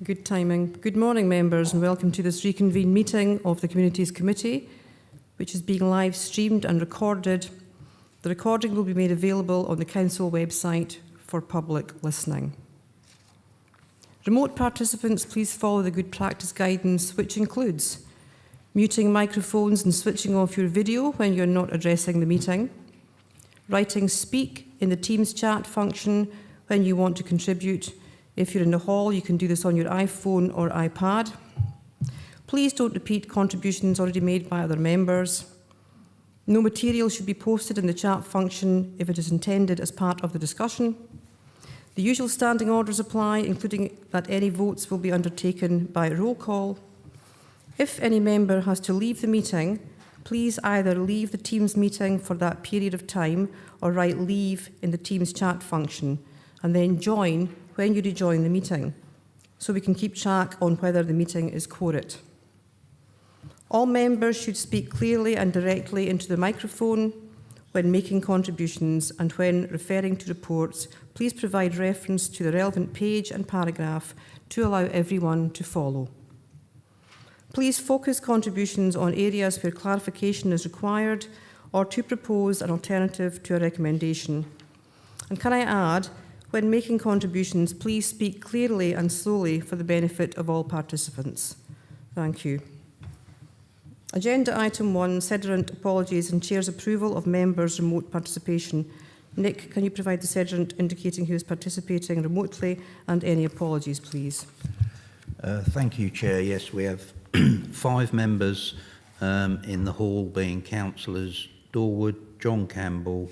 Good timing. Good morning, members, and welcome to this reconvened meeting of the Communities Committee, which is being live streamed and recorded. The recording will be made available on the Council website for public listening. Remote participants, please follow the good practice guidance, which includes muting microphones and switching off your video when you're not addressing the meeting, writing speak in the Teams chat function when you want to contribute. If you're in the hall, you can do this on your iPhone or iPad. Please don't repeat contributions already made by other members. No material should be posted in the chat function if it is intended as part of the discussion. The usual standing orders apply, including that any votes will be undertaken by roll call. If any member has to leave the meeting, please either leave the Teams meeting for that period of time or write leave in the Teams chat function and then join when you rejoin the meeting, so we can keep track on whether the meeting is quorate. All members should speak clearly and directly into the microphone when making contributions, and when referring to reports, please provide reference to the relevant page and paragraph to allow everyone to follow. Please focus contributions on areas where clarification is required or to propose an alternative to a recommendation. And can I add, when making contributions, please speak clearly and slowly for the benefit of all participants. Thank you. Agenda item 1, Sederant apologies and Chair's approval of members' remote participation. Nick, can you provide the Sederant indicating who is participating remotely and any apologies, please? Thank you, Chair. Yes, we have 5 members in the hall, being Councillors Dorwood, John Campbell,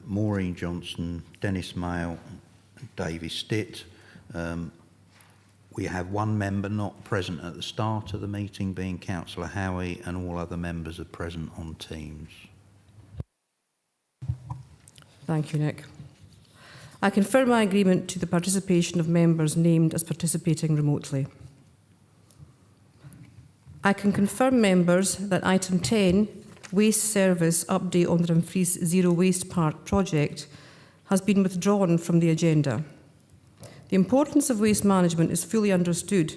Maureen Johnson, Dennis Mayle and Davy Stitt. We have 1 member not present at the start of the meeting, being Councillor Howie, and all other members are present on Teams. Thank you, Nick. I confirm my agreement to the participation of members named as participating remotely. I can confirm, members, that item 10, Waste Service Update on the Dumfries Zero Waste Park project, has been withdrawn from the agenda. The importance of waste management is fully understood,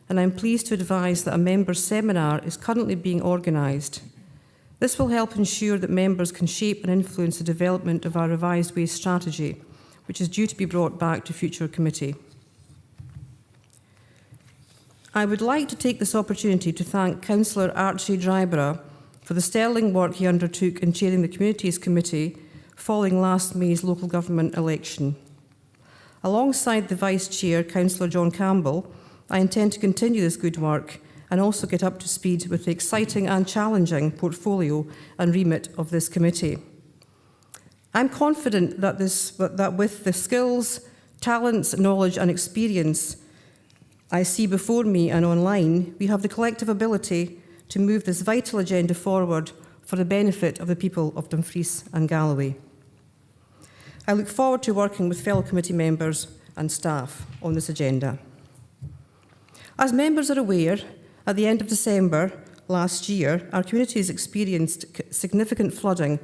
and I'm pleased to advise that a members' seminar is currently being organised. This will help ensure that members can shape and influence the development of our revised waste strategy, which is due to be brought back to future committee. I would like to take this opportunity to thank Councillor Archie Dryborough for the sterling work he undertook in chairing the Communities Committee following last May's local government election. Alongside the Vice Chair, Councillor John Campbell, I intend to continue this good work and also get up to speed with the exciting and challenging portfolio and remit of this committee. I'm confident that with the skills, talents, knowledge and experience I see before me and online, we have the collective ability to move this vital agenda forward for the benefit of the people of Dumfries and Galloway. I look forward to working with fellow committee members and staff on this agenda. As members are aware, at the end of December last year, our community has experienced significant flooding,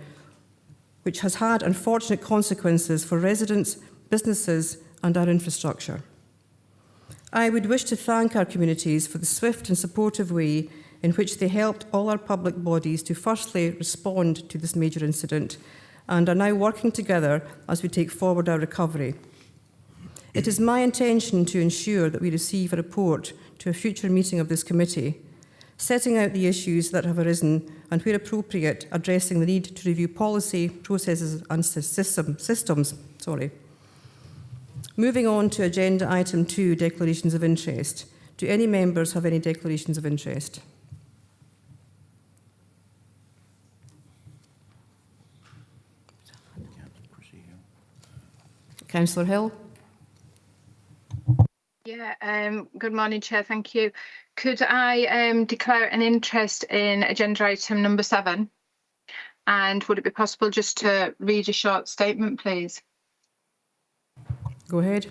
which has had unfortunate consequences for residents, businesses and our infrastructure. I would wish to thank our communities for the swift and supportive way in which they helped all our public bodies to firstly respond to this major incident and are now working together as we take forward our recovery. It is my intention to ensure that we receive a report to a future meeting of this committee, setting out the issues that have arisen and, where appropriate, addressing the need to review policy, processes and systems. Moving on to agenda item 2, declarations of interest. Do any members have any declarations of interest? Councillor Hill. Yeah, good morning, Chair, thank you. Could I declare an interest in agenda item number 7? And would it be possible just to read a short statement, please? Go ahead.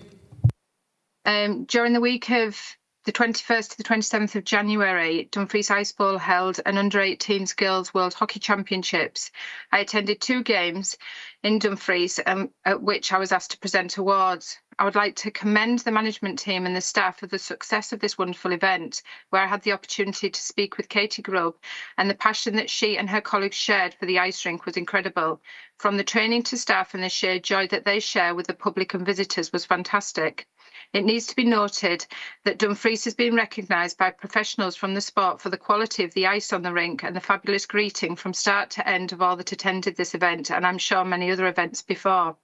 During the week of the 21st to the 27th of January, Dumfries Ice Bowl held an under-18s Girls World Hockey Championships. I attended 2 games in Dumfries at which I was asked to present awards. I would like to commend the management team and the staff for the success of this wonderful event, where I had the opportunity to speak with Katie Grubb, and the passion that she and her colleagues shared for the ice rink was incredible. From the training to staff, and the shared joy that they share with the public and visitors was fantastic. It needs to be noted that Dumfries has been recognised by professionals from the sport for the quality of the ice on the rink and the fabulous greeting from start to end of all that attended this event, and I'm sure many other events before.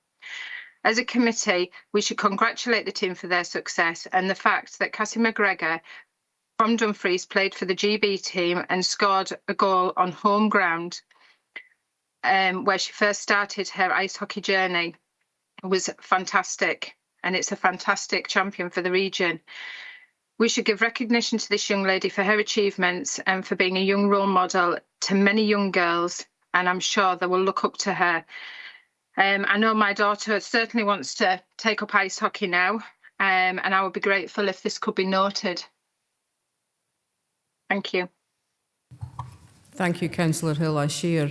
As a committee, we should congratulate the team for their success, and the fact that Cassie McGregor from Dumfries played for the GB team and scored a goal on home ground, where she first started her ice hockey journey, was fantastic. And it's a fantastic champion for the region. We should give recognition to this young lady for her achievements and for being a young role model to many young girls, and I'm sure they will look up to her. I know my daughter certainly wants to take up ice hockey now, and I would be grateful if this could be noted. Thank you. Thank you, Councillor Hill. I share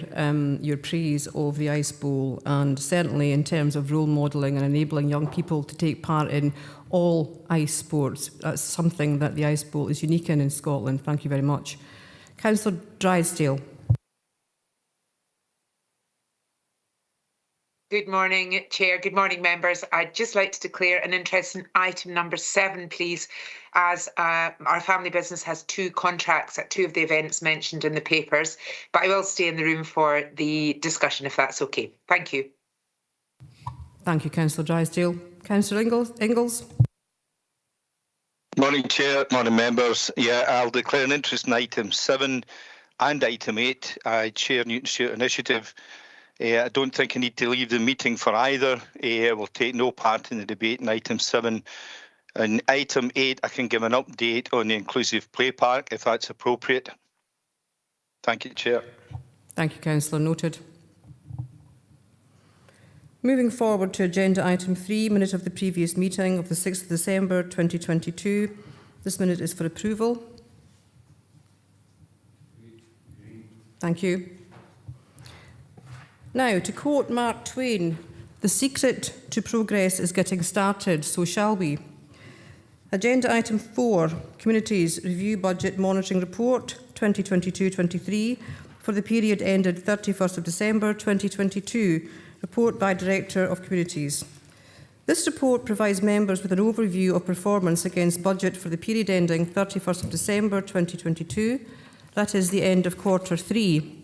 your praise of the Ice Bowl, and certainly in terms of role modelling and enabling young people to take part in all ice sports. That's something that the Ice Bowl is unique in Scotland. Thank you very much. Councillor Drysdale. Good morning, Chair. Good morning, members. I'd just like to declare an interest in item number 7, please, as our family business has 2 contracts at 2 of the events mentioned in the papers, but I will stay in the room for the discussion if that's okay. Thank you. Thank you, Councillor Drysdale. Councillor Ingalls. Morning, Chair. Morning, members. Yeah, I'll declare an interest in item 7 and item 8. I chair Newton Stewart Initiative. I don't think I need to leave the meeting for either. I will take no part in the debate in item 7. In item 8, I can give an update on the inclusive play park, if that's appropriate. Thank you, Chair. Thank you, Councillor. Noted. Moving forward to agenda item 3, minute of the previous meeting of the 6th of December 2022. This minute is for approval. Thank you. Now, to quote Mark Twain, the secret to progress is getting started, so shall we. Agenda item 4, Communities Review Budget Monitoring Report 2022-23 for the period ended 31st of December 2022, report by Director of Communities. This report provides members with an overview of performance against budget for the period ending 31st of December 2022, that is the end of quarter 3.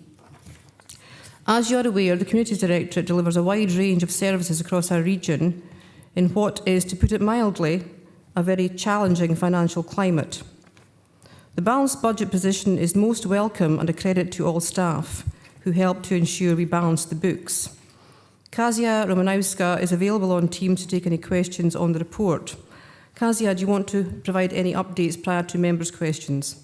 As you are aware, the Communities Directorate delivers a wide range of services across our region in what is, to put it mildly, a very challenging financial climate. The balanced budget position is most welcome and a credit to all staff who help to ensure we balance the books. Kazia Romanowska is available on Teams to take any questions on the report. Kazia, do you want to provide any updates prior to members' questions?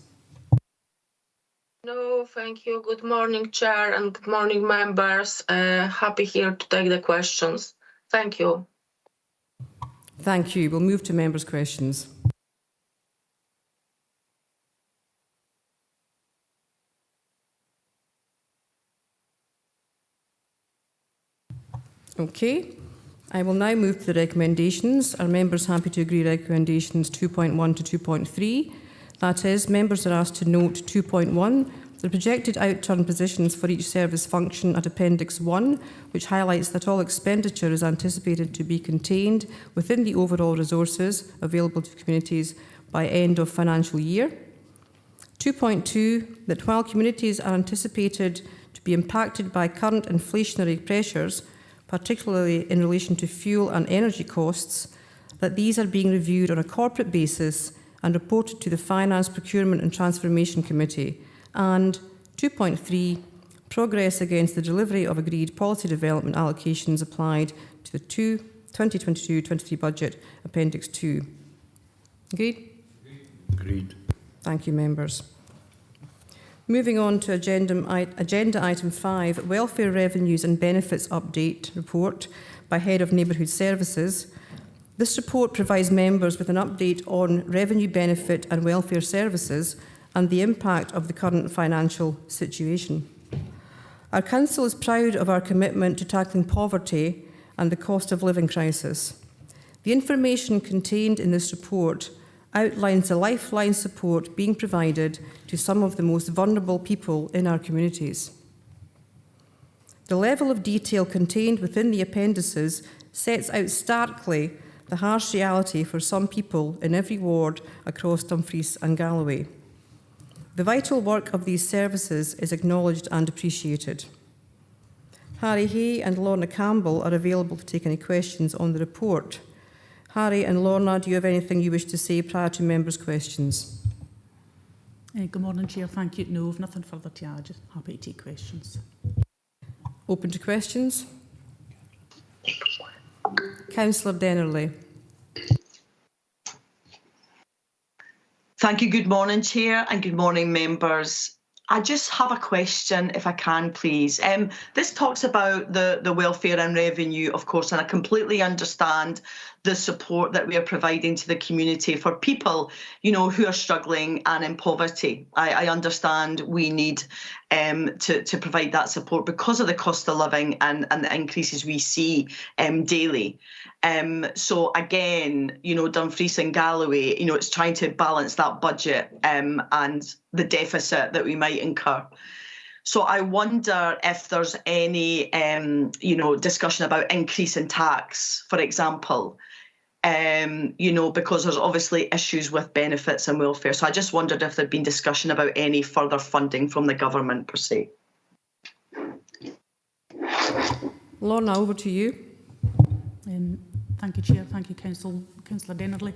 No, thank you. Good morning, Chair, and good morning, members. Happy here to take the questions. Thank you. Thank you. We'll move to members' questions. Okay. I will now move to the recommendations. Are members happy to agree recommendations 2.1 to 2.3? That is, members are asked to note 2.1, the projected outturn positions for each service function at Appendix 1, which highlights that all expenditure is anticipated to be contained within the overall resources available to communities by end of financial year. 2.2, that while communities are anticipated to be impacted by current inflationary pressures, particularly in relation to fuel and energy costs, that these are being reviewed on a corporate basis and reported to the Finance, Procurement and Transformation Committee. And 2.3, progress against the delivery of agreed policy development allocations applied to the 2022-23 budget, Appendix 2. Agreed? Agreed. Thank you, members. Moving on to agenda item 5, Welfare Revenues and Benefits Update Report by Head of Neighbourhood Services. This report provides members with an update on revenue benefit and welfare services and the impact of the current financial situation. Our Council is proud of our commitment to tackling poverty and the cost of living crisis. The information contained in this report outlines the lifeline support being provided to some of the most vulnerable people in our communities. The level of detail contained within the appendices sets out starkly the harsh reality for some people in every ward across Dumfries and Galloway. The vital work of these services is acknowledged and appreciated. Harry Hay and Lorna Campbell are available to take any questions on the report. Harry and Lorna, do you have anything you wish to say prior to members' questions? Good morning, Chair. Thank you. No, I've nothing further to add. Just happy to take questions. Open to questions. Councillor Dennerley. Thank you. Good morning, Chair, and good morning, members. I just have a question, if I can, please. This talks about the welfare and revenue, of course, and I completely understand the support that we are providing to the community for people, who are struggling and in poverty. I understand we need to provide that support because of the cost of living and the increases we see daily. So again, Dumfries and Galloway, it's trying to balance that budget and the deficit that we might incur. So I wonder if there's any, discussion about increase in tax, for example, because there's obviously issues with benefits and welfare. So I just wondered if there'd been discussion about any further funding from the government per se. Lorna, over to you. Thank you, Chair. Thank you, Councillor Dennerley.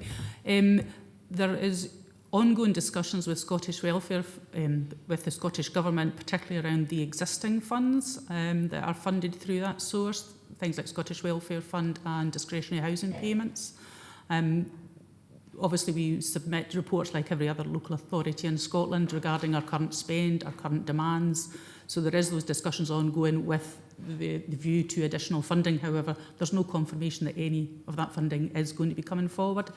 There is ongoing discussions with Scottish Welfare, with the Scottish Government, particularly around the existing funds that are funded through that source, things like Scottish Welfare Fund and discretionary housing payments. Obviously, we submit reports like every other local authority in Scotland regarding our current spend, our current demands. So there is those discussions ongoing with the view to additional funding. However, there's no confirmation that any of that funding is going to be coming forward.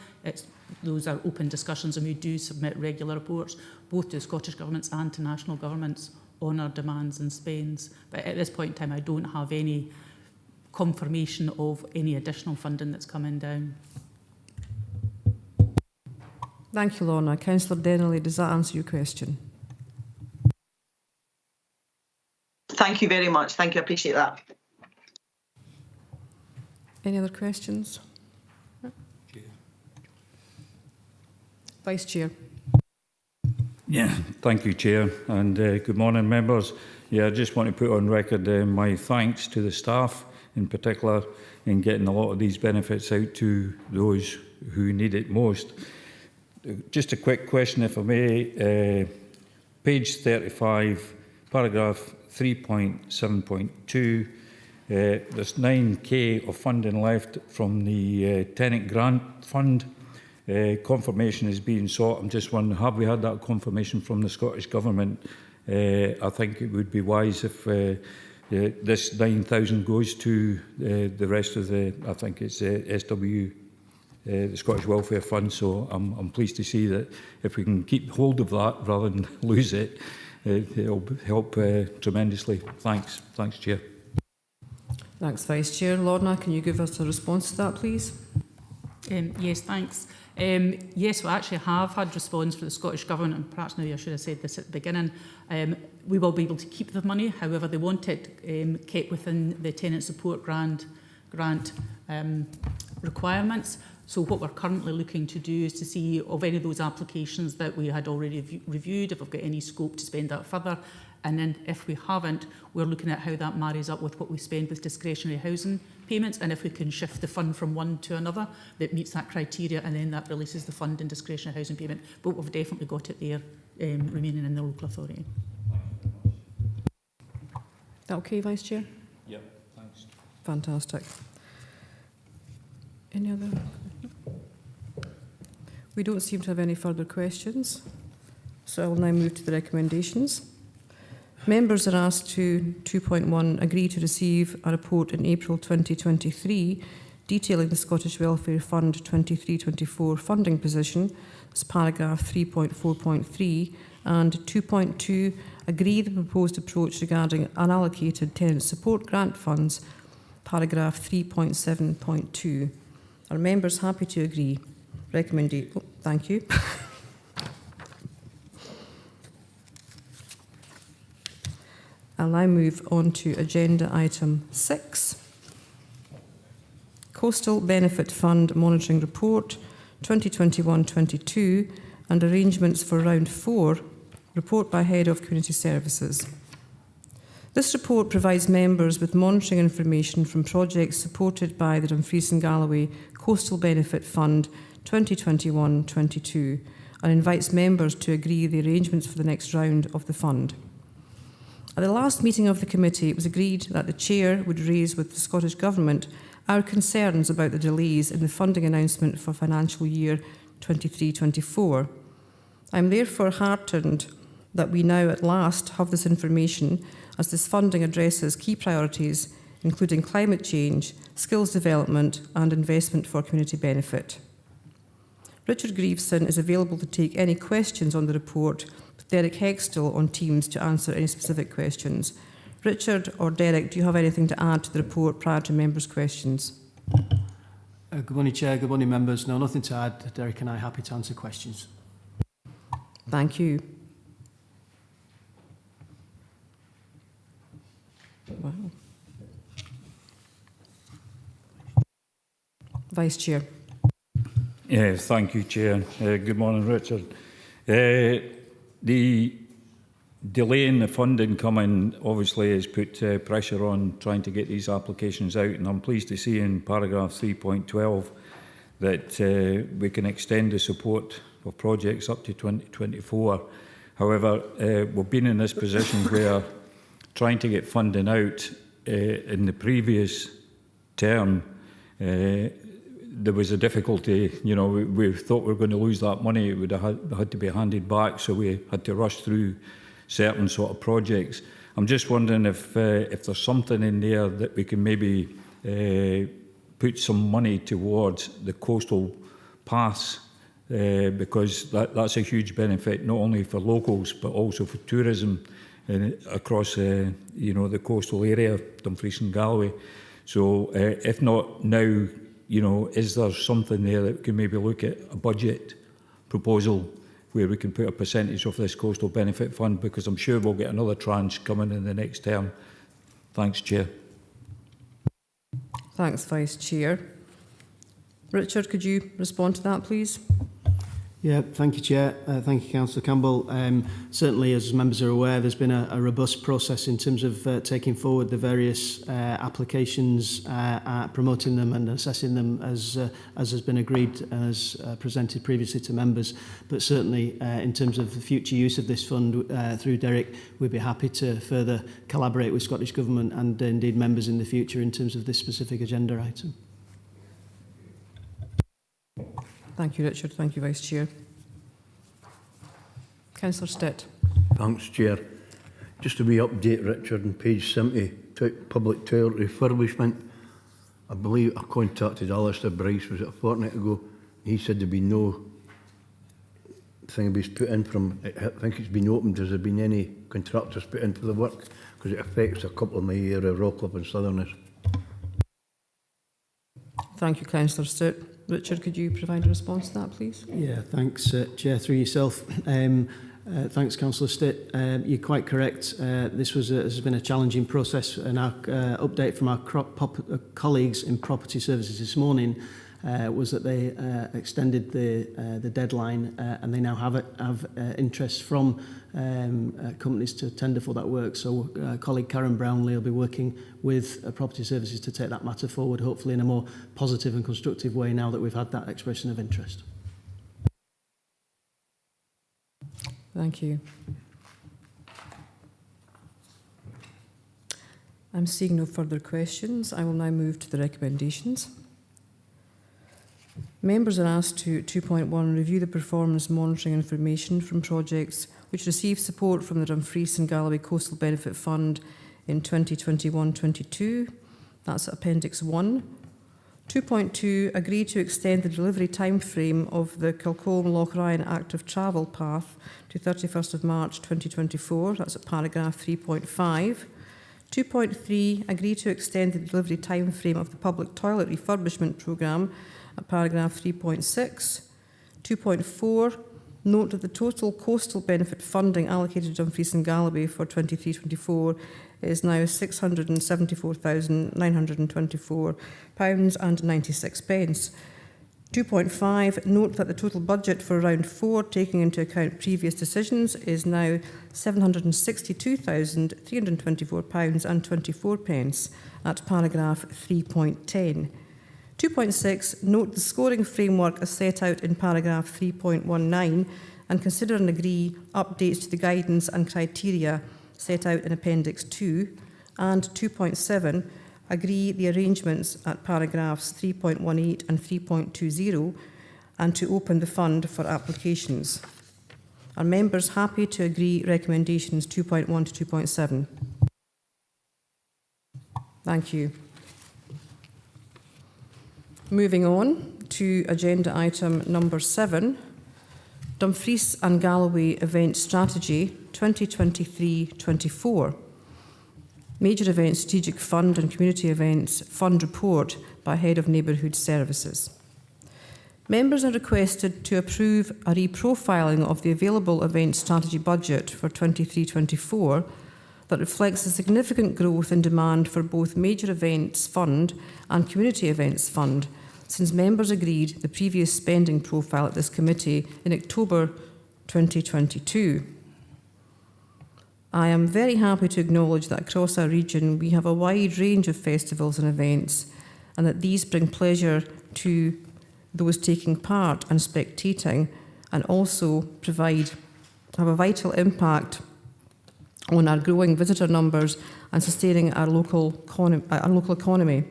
Those are open discussions, and we do submit regular reports, both to Scottish governments and to national governments, on our demands and spends. But at this point in time, I don't have any confirmation of any additional funding that's coming down. Thank you, Lorna. Councillor Dennerley, does that answer your question? Thank you very much. Thank you. I appreciate that. Any other questions? Vice Chair. Yeah, thank you, Chair, and good morning, members. I just want to put on record my thanks to the staff, in particular, in getting a lot of these benefits out to those who need it most. Just a quick question, if I may. Page 35, paragraph 3.7.2. There's 9k of funding left from the tenant grant fund. Confirmation is being sought. I'm just wondering, have we had that confirmation from the Scottish Government? I think it would be wise if this 9,000 goes to the rest of the, I think it's SW, the Scottish Welfare Fund. So I'm pleased to see that if we can keep hold of that rather than lose it, it'll help tremendously. Thanks, Chair. Thanks, Vice Chair. Lorna, can you give us a response to that, please? Yes, thanks. Yes, we actually have had response from the Scottish Government, and perhaps maybe I should have said this at the beginning. We will be able to keep the money. However, they want it kept within the tenant support grant requirements. So what we're currently looking to do is to see of any of those applications that we had already reviewed, if we've got any scope to spend that further. And then if we haven't, we're looking at how that marries up with what we spend with discretionary housing payments, and if we can shift the fund from one to another that meets that criteria, and then that releases the fund in discretionary housing payment. But we've definitely got it there, remaining in the local authority. Is that okay, Vice Chair? Yep, thanks. Fantastic. Any other? We don't seem to have any further questions, so I will now move to the recommendations. Members are asked to 2.1 agree to receive a report in April 2023 detailing the Scottish Welfare Fund 23-24 funding position, as paragraph 3.4.3, and 2.2, agree the proposed approach regarding unallocated tenant support grant funds, paragraph 3.7.2. Are members happy to agree? Recommendation. Oh, thank you. I'll now move on to agenda item 6. Coastal Benefit Fund Monitoring Report 2021-22 and arrangements for round 4, report by Head of Community Services. This report provides members with monitoring information from projects supported by the Dumfries and Galloway Coastal Benefit Fund 2021-22 and invites members to agree the arrangements for the next round of the fund. At the last meeting of the committee, it was agreed that the Chair would raise with the Scottish Government our concerns about the delays in the funding announcement for financial year 23-24. I am therefore heartened that we now at last have this information, as this funding addresses key priorities including climate change, skills development and investment for community benefit. Richard Grieveson is available to take any questions on the report, with Derek Hextall on Teams to answer any specific questions. Richard or Derek, do you have anything to add to the report prior to members' questions? Good morning, Chair. Good morning, members. No, nothing to add. Derek and I are happy to answer questions. Thank you. Wow. Vice Chair. Yeah, thank you, Chair. Good morning, Richard. The delay in the funding coming obviously has put pressure on trying to get these applications out, and I'm pleased to see in paragraph 3.12 that we can extend the support of projects up to 2024. However, we've been in this position where trying to get funding out in the previous term, there was a difficulty. You know, we thought we were going to lose that money. It would have had to be handed back, so we had to rush through certain sort of projects. I'm just wondering if there's something in there that we can maybe put some money towards the coastal paths, because that's a huge benefit not only for locals but also for tourism across you know, the coastal area of Dumfries and Galloway. So if not now, you know, is there something there that we can maybe look at a budget proposal where we can put a percentage of this coastal benefit fund, because I'm sure we'll get another tranche coming in the next term. Thanks, Chair. Thanks, Vice Chair. Richard, could you respond to that, please? Yeah, thank you, Chair. Thank you, Councillor Campbell. Certainly, as members are aware, there's been a robust process in terms of taking forward the various applications, promoting them and assessing them as has been agreed, as presented previously to members. But certainly, in terms of the future use of this fund through Derek, we'd be happy to further collaborate with Scottish Government and indeed members in the future in terms of this specific agenda item. Thank you, Richard. Thank you, Vice Chair. Councillor Stitt. Thanks, Chair. Just a wee update, Richard, on page 70, public toilet refurbishment. I believe I contacted Alistair Bryce, was it a fortnight ago? He said there'd be no thing was put in from, I think it's been opened. Has there been any contractors put in for the work? Because it affects a couple of my area, Rocklip and Southerners. Thank you, Councillor Stitt. Richard, could you provide a response to that, please? Yeah, thanks, Chair, through yourself. Thanks, Councillor Stitt. You're quite correct. This has been a challenging process, and our update from our colleagues in property services this morning was that they extended the deadline, and they now have interest from companies to tender for that work. So colleague Karen Brownlee will be working with property services to take that matter forward, hopefully in a more positive and constructive way now that we've had that expression of interest. Thank you. I'm seeing no further questions. I will now move to the recommendations. Members are asked to 2.1 review the performance monitoring information from projects which receive support from the Dumfries and Galloway Coastal Benefit Fund in 2021-22. That's Appendix 1. 2.2, agree to extend the delivery time frame of the Kilcombe-Lochrian Active Travel Path to 31st of March 2024. That's at paragraph 3.5. 2.3, agree to extend the delivery time frame of the public toilet refurbishment programme at paragraph 3.6. 2.4, note that the total coastal benefit funding allocated to Dumfries and Galloway for 23-24 is now £674,924.96. 2.5, note that the total budget for round 4, taking into account previous decisions, is now £762,324.24 at paragraph 3.10. 2.6, note the scoring framework as set out in paragraph 3.19 and consider and agree updates to the guidance and criteria set out in Appendix 2. And 2.7, agree the arrangements at paragraphs 3.18 and 3.20 and to open the fund for applications. Are members happy to agree recommendations 2.1 to 2.7? Thank you. Moving on to agenda item number 7, Dumfries and Galloway Event Strategy 2023-24. Major Events Strategic Fund and Community Events Fund Report by Head of Neighbourhood Services. Members are requested to approve a reprofiling of the available event strategy budget for 23-24 that reflects a significant growth in demand for both Major Events Fund and Community Events Fund, since members agreed the previous spending profile at this committee in October 2022. I am very happy to acknowledge that across our region we have a wide range of festivals and events, and that these bring pleasure to those taking part and spectating, and also have a vital impact on our growing visitor numbers and sustaining our local economy.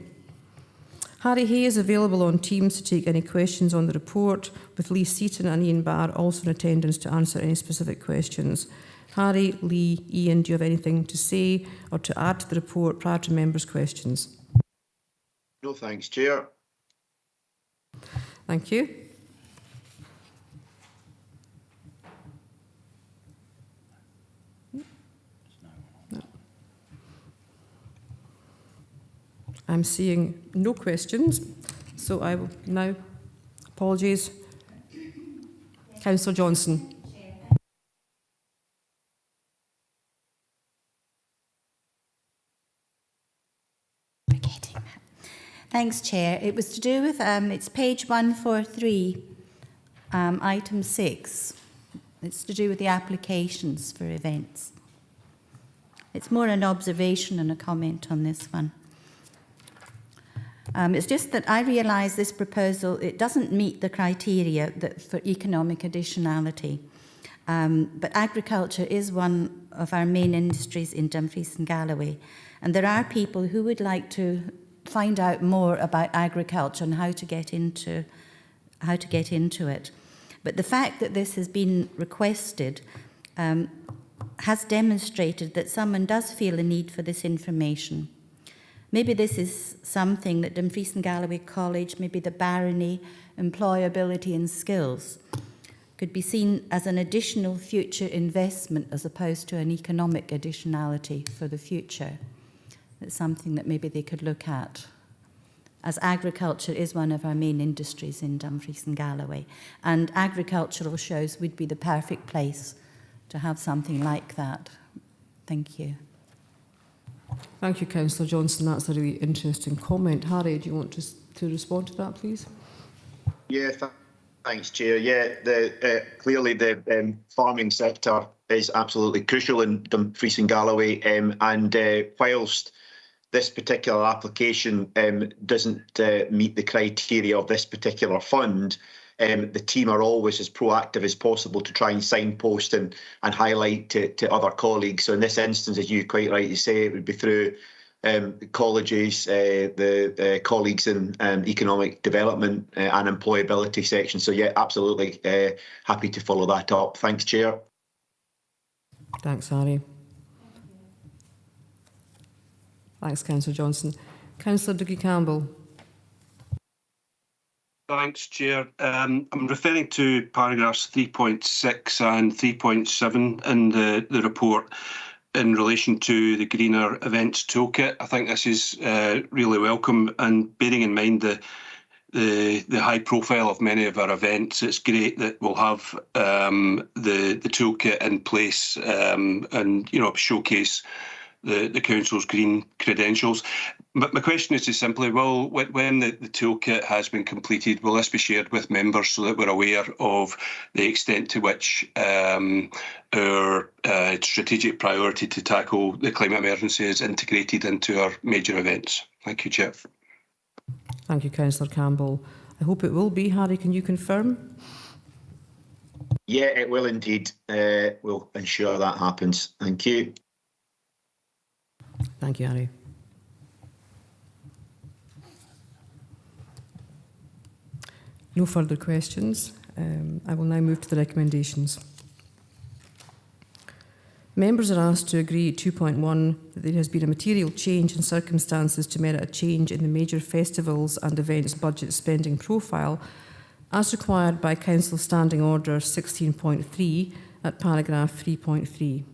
Harry Hay is available on Teams to take any questions on the report, with Lee Seaton and Ian Barr also in attendance to answer any specific questions. Harry, Lee, Ian, do you have anything to say or to add to the report prior to members' questions? No, thanks, Chair. Thank you. I'm seeing no questions, so I will now, apologies, Councillor Johnson. Thanks, Chair. It was to do with, it's page 143, item 6. It's to do with the applications for events. It's more an observation and a comment on this one. It's just that I realise this proposal, it doesn't meet the criteria for economic additionality. But agriculture is one of our main industries in Dumfries and Galloway. And there are people who would like to find out more about agriculture and how to get into it. But the fact that this has been requested has demonstrated that someone does feel a need for this information. Maybe this is something that Dumfries and Galloway College, maybe the Barony, Employability and Skills, could be seen as an additional future investment as opposed to an economic additionality for the future. It's something that maybe they could look at, as agriculture is one of our main industries in Dumfries and Galloway, and agricultural shows would be the perfect place to have something like that. Thank you. Thank you, Councillor Johnson. That's a really interesting comment. Harry, do you want to respond to that, please? Yeah, thanks, Chair. Yeah, clearly the farming sector is absolutely crucial in Dumfries and Galloway, and whilst this particular application doesn't meet the criteria of this particular fund, the team are always as proactive as possible to try and signpost and highlight to other colleagues. So in this instance, as you quite rightly say, it would be through colleges, the colleagues in economic development and employability section. So yeah, absolutely happy to follow that up. Thanks, Chair. Thanks, Harry. Thanks, Councillor Johnson. Councillor Dougie Campbell. Thanks, Chair. I'm referring to paragraphs 3.6 and 3.7 in the report in relation to the Greener Events Toolkit. I think this is really welcome, and bearing in mind the high profile of many of our events, it's great that we'll have the toolkit in place and showcase the council's green credentials. But my question is just simply, when the toolkit has been completed, will this be shared with members so that we're aware of the extent to which our strategic priority to tackle the climate emergency is integrated into our major events? Thank you, Chair. Thank you, Councillor Campbell. I hope it will be. Harry, can you confirm? Yeah, it will indeed. We'll ensure that happens. Thank you. Thank you, Harry. No further questions. I will now move to the recommendations. Members are asked to agree at 2.1 that there has been a material change in circumstances to merit a change in the major festivals and events budget spending profile as required by Council Standing Order 16.3 at paragraph 3.3.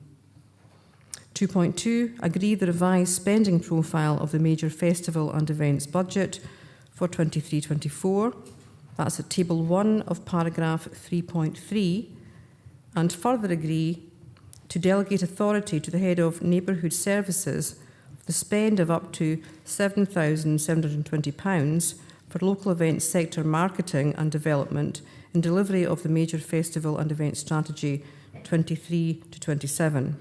2.2, agree the revised spending profile of the major festival and events budget for 23-24. That's at table 1 of paragraph 3.3, and further agree to delegate authority to the head of neighbourhood services for the spend of up to £7,720 for local events sector marketing and development in delivery of the major festival and event strategy 23-27.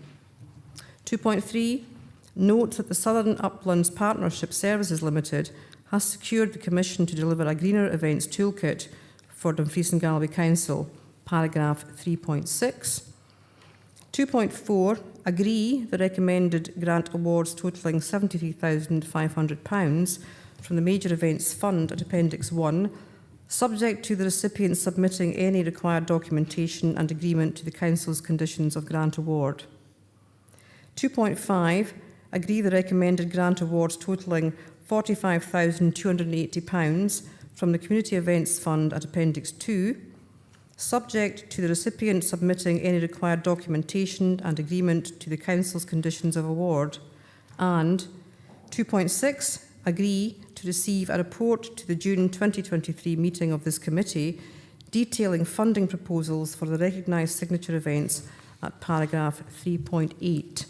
2.3, note that the Southern Uplands Partnership Services Limited has secured the commission to deliver a greener events toolkit for Dumfries and Galloway Council, paragraph 3.6. 2.4, agree the recommended grant awards totalling £73,500 from the Major Events Fund at Appendix 1, subject to the recipient submitting any required documentation and agreement to the Council's conditions of grant award. 2.5, agree the recommended grant awards totalling £45,280 from the Community Events Fund at Appendix 2, subject to the recipient submitting any required documentation and agreement to the Council's conditions of award. And 2.6, agree to receive a report to the June 2023 meeting of this committee detailing funding proposals for the recognised signature events at paragraph 3.8.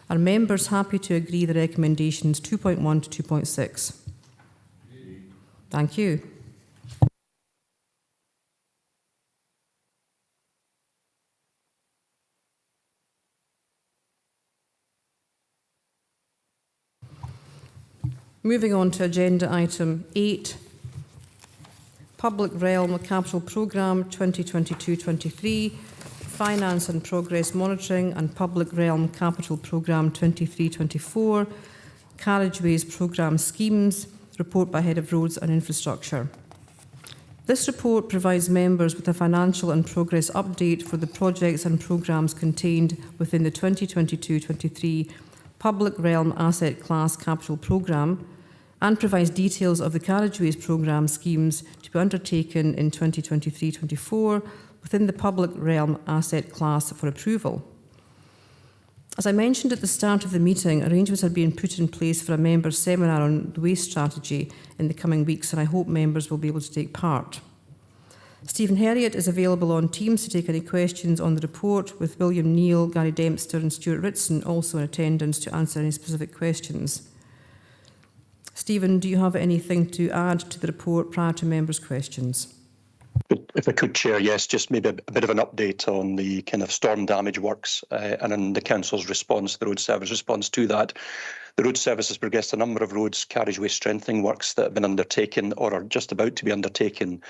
Are members happy to agree the recommendations 2.1 to 2.6? Thank you. Moving on to agenda item 8, Public Realm Capital Programme 2022-23, Finance and Progress Monitoring and Public Realm Capital Programme 23-24, Carriageways Programme Schemes, report by Head of Roads and Infrastructure. This report provides members with a financial and progress update for the projects and programmes contained within the 2022-23 Public Realm Asset Class Capital Programme and provides details of the Carriageways Programme schemes to be undertaken in 2023-24 within the Public Realm Asset Class for approval. As I mentioned at the start of the meeting, arrangements are being put in place for a members' seminar on the waste strategy in the coming weeks, and I hope members will be able to take part. Stephen Herriot is available on Teams to take any questions on the report, with William Neal, Gary Dempster and Stuart Ritson also in attendance to answer any specific questions. Stephen, do you have anything to add to the report prior to members' questions? If I could, Chair, yes, just maybe a bit of an update on the kind of storm damage works and in the Council's response, the Road Service response to that. The Road Service has progressed a number of roads carriageway strengthening works that have been undertaken or are just about to be undertaken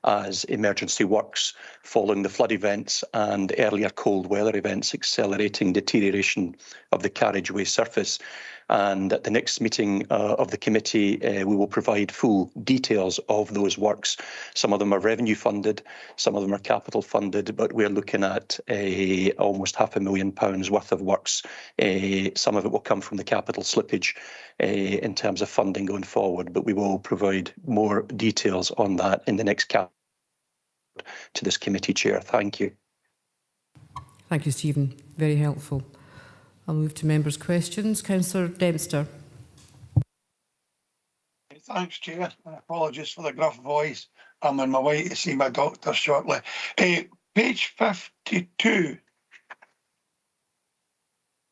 as emergency works following the flood events and earlier cold weather events accelerating deterioration of the carriageway surface. And at the next meeting of the committee, we will provide full details of those works. Some of them are revenue funded, some of them are capital funded, but we're looking at almost £500,000 worth of works. Some of it will come from the capital slate slippage in terms of funding going forward, but we will provide more details on that in the next cap to this committee, Chair. Thank you. Thank you, Stephen. Very helpful. I'll move to members' questions. Councillor Dempster. Thanks, Chair. Apologies for the gruff voice. I'm on my way to see my doctor shortly. Page 52.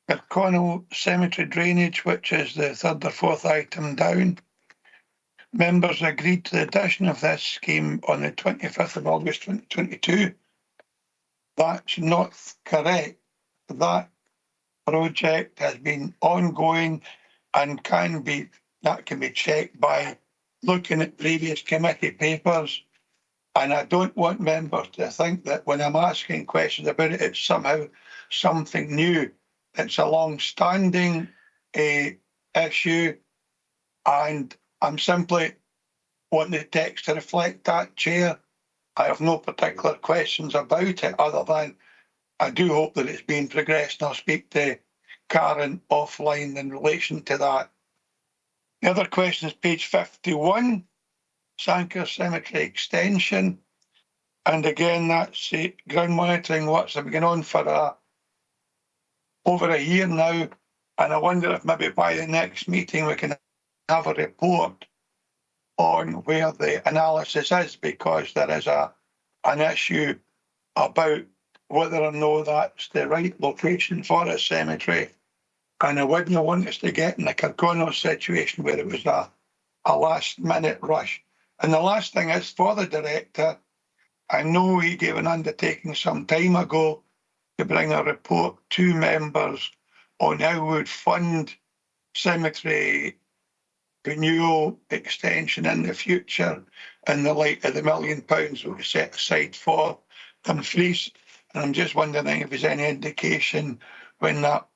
Kirkconnell Cemetery drainage, which is the third or fourth item down. Members agreed to the addition of this scheme on the 25th of August 2022. That's not correct. That project has been ongoing and can be checked by looking at previous committee papers. And I don't want members to think that when I'm asking questions about it, it's somehow something new. It's a long-standing issue, and I'm simply wanting the text to reflect that, Chair. I have no particular questions about it other than I do hope that it's being progressed, and I'll speak to Karen offline in relation to that. The other question is page 51, Sanker Cemetery Extension. And again, that's ground monitoring works have been going on for over a year now. And I wonder if maybe by the next meeting we can have a report on where the analysis is, because there is an issue about whether or not that's the right location for a cemetery. And I wouldn't want us to get in the Kirkconnell situation where it was a last-minute rush. And the last thing is, for the director, I know he gave an undertaking some time ago to bring a report to members on how we would fund cemetery renewal extension in the future in the light of the £1 million that we set aside for Dumfries. And I'm just wondering if there's any indication when that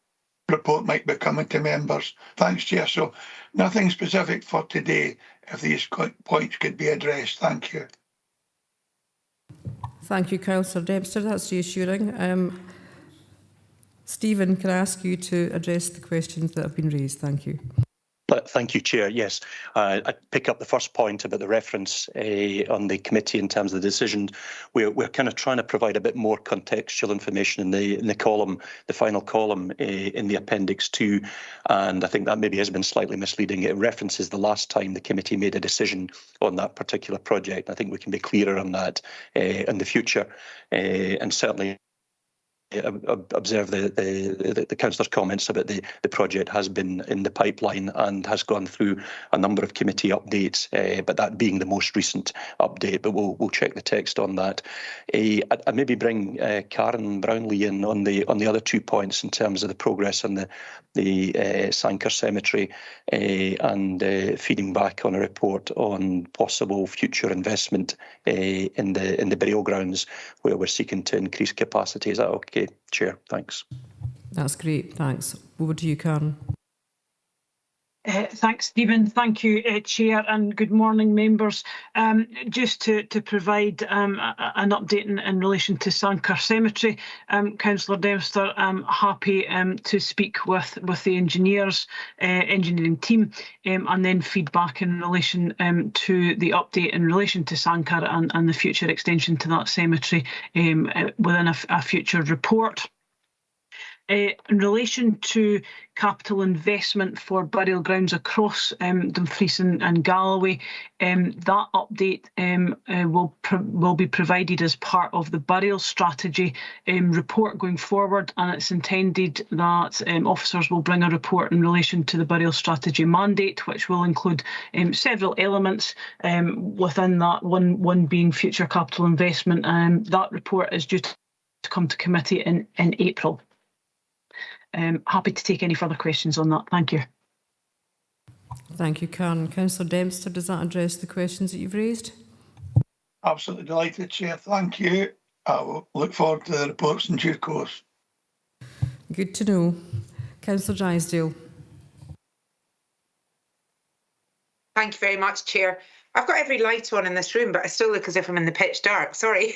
report might be coming to members. Thanks, Chair. So nothing specific for today, if these points could be addressed. Thank you. Thank you, Councillor Dempster. That's reassuring. Stephen, can I ask you to address the questions that have been raised? Thank you. Thank you, Chair. Yes, I pick up the first point about the reference on the committee in terms of the decision. We're kind of trying to provide a bit more contextual information in the column, the final column in the Appendix 2, and I think that maybe has been slightly misleading. It references the last time the committee made a decision on that particular project. I think we can be clearer on that in the future, and certainly observe the councillor's comments about the project has been in the pipeline and has gone through a number of committee updates, but that being the most recent update. But we'll check the text on that. I maybe bring Karen Brownlee in on the other 2 points in terms of the progress on the Sanker Cemetery and feeding back on a report on possible future investment in the burial grounds where we're seeking to increase capacity. Is that okay, Chair? Thanks. That's great. Thanks. Over to you, Karen. Thanks, Stephen. Thank you, Chair, and good morning, members. Just to provide an update in relation to Sanker Cemetery, Councillor Dempster, I'm happy to speak with the engineering team, and then feedback in relation to the update in relation to Sanker and the future extension to that cemetery within a future report. In relation to capital investment for burial grounds across Dumfries and Galloway, that update will be provided as part of the burial strategy report going forward, and it's intended that officers will bring a report in relation to the burial strategy mandate, which will include several elements within that, one being future capital investment. That report is due to come to committee in April. Happy to take any further questions on that. Thank you. Thank you, Karen. Councillor Dempster, does that address the questions that you've raised? Absolutely delighted, Chair. Thank you. I will look forward to the reports in due course. Good to know. Councillor Drysdale. Thank you very much, Chair. I've got every light on in this room, but I still look as if I'm in the pitch dark. Sorry.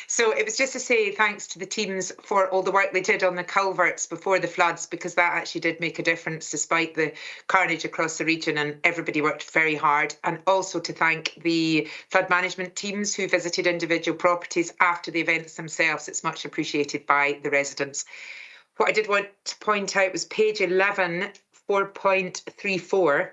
So it was just to say thanks to the teams for all the work they did on the culverts before the floods, because that actually did make a difference despite the carnage across the region, and everybody worked very hard. And also to thank the flood management teams who visited individual properties after the events themselves. It's much appreciated by the residents. What I did want to point out was page 11, 4.34.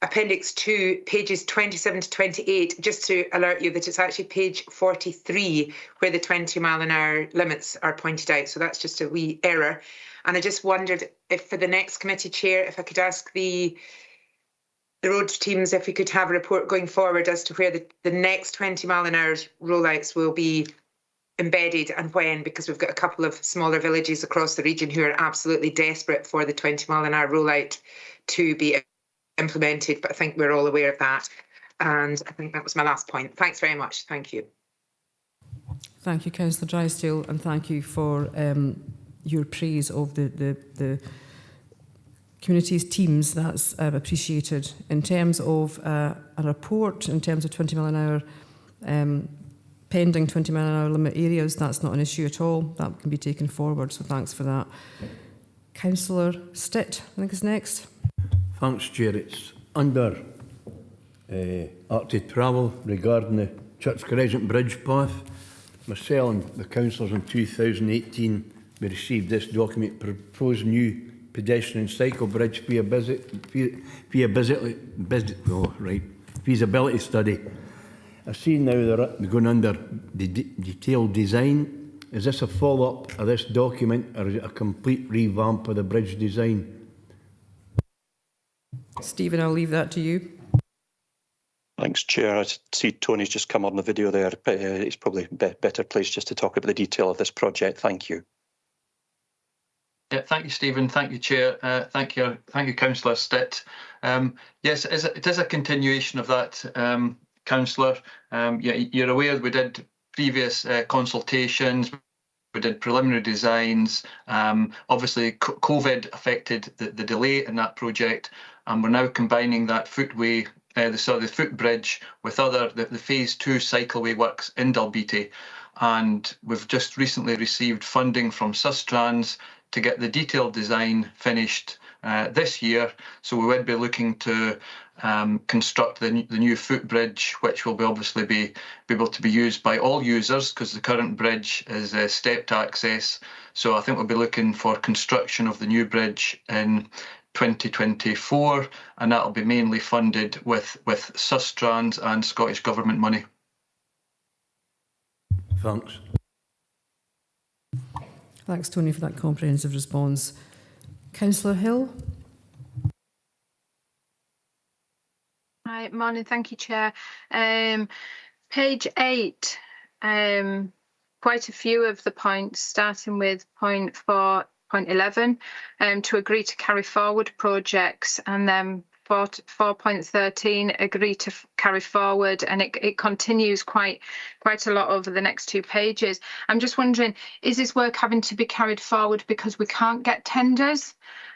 Appendix 2, pages 27 to 28, just to alert you that it's actually page 43 where the 20-mile-an-hour limits are pointed out. So that's just a wee error. And I just wondered if for the next committee chair, if I could ask the road teams if we could have a report going forward as to where the next 20-mile-an-hour rollouts will be embedded and when, because we've got a couple of smaller villages across the region who are absolutely desperate for the 20-mile-an-hour rollout to be implemented, but I think we're all aware of that. And I think that was my last point. Thanks very much. Thank you. Thank you, Councillor Drysdale, and thank you for your praise of the community's teams. That's appreciated. In terms of a report, in terms of 20-mile-an-hour, pending 20-mile-an-hour limit areas, that's not an issue at all. That can be taken forward, so thanks for that. Councillor Stitt, I think is next. Thanks, Chair. It's under Active Travel regarding the Church Crescent Bridge path. Myself and the councillors in 2018, we received this document, proposed new pedestrian cycle bridge feasibility study. I see now they're going under the detailed design. Is this a follow-up of this document, or is it a complete revamp of the bridge design? Stephen, I'll leave that to you. Thanks, Chair. I see Tony's just come on the video there. It's probably better placed just to talk about the detail of this project. Thank you. Yeah, thank you, Stephen. Thank you, Chair. Thank you, Councillor Stitt. Yes, it is a continuation of that, Councillor. Yeah, you're aware we did previous consultations. We did preliminary designs. Obviously, COVID affected the delay in that project, and we're now combining that footway, the footbridge, with the phase 2 cycleway works in Dalbeattie. And we've just recently received funding from Sustrans to get the detailed design finished this year. So we would be looking to construct the new footbridge, which will obviously be able to be used by all users, because the current bridge is stepped access. So I think we'll be looking for construction of the new bridge in 2024, and that'll be mainly funded with Sustrans and Scottish Government money. Thanks. Thanks, Tony, for that comprehensive response. Councillor Hill. Hi, morning. Thank you, Chair. Page 8, quite a few of the points, starting with point 4.11, to agree to carry forward projects, and then 4.13, agree to carry forward, and it continues quite a lot over the next 2 pages. I'm just wondering, is this work having to be carried forward because we can't get tenders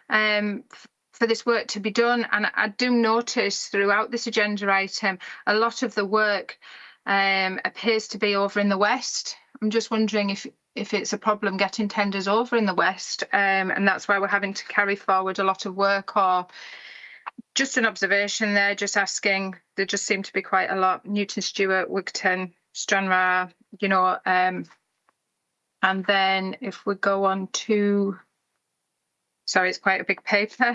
for this work to be done? And I do notice throughout this agenda item, a lot of the work appears to be over in the west. I'm just wondering if it's a problem getting tenders over in the west, and that's why we're having to carry forward a lot of work, or just an observation there, just asking. There just seem to be quite a lot. Newton Stewart, Wigton, Stranraer, and then if we go on to, sorry, it's quite a big paper,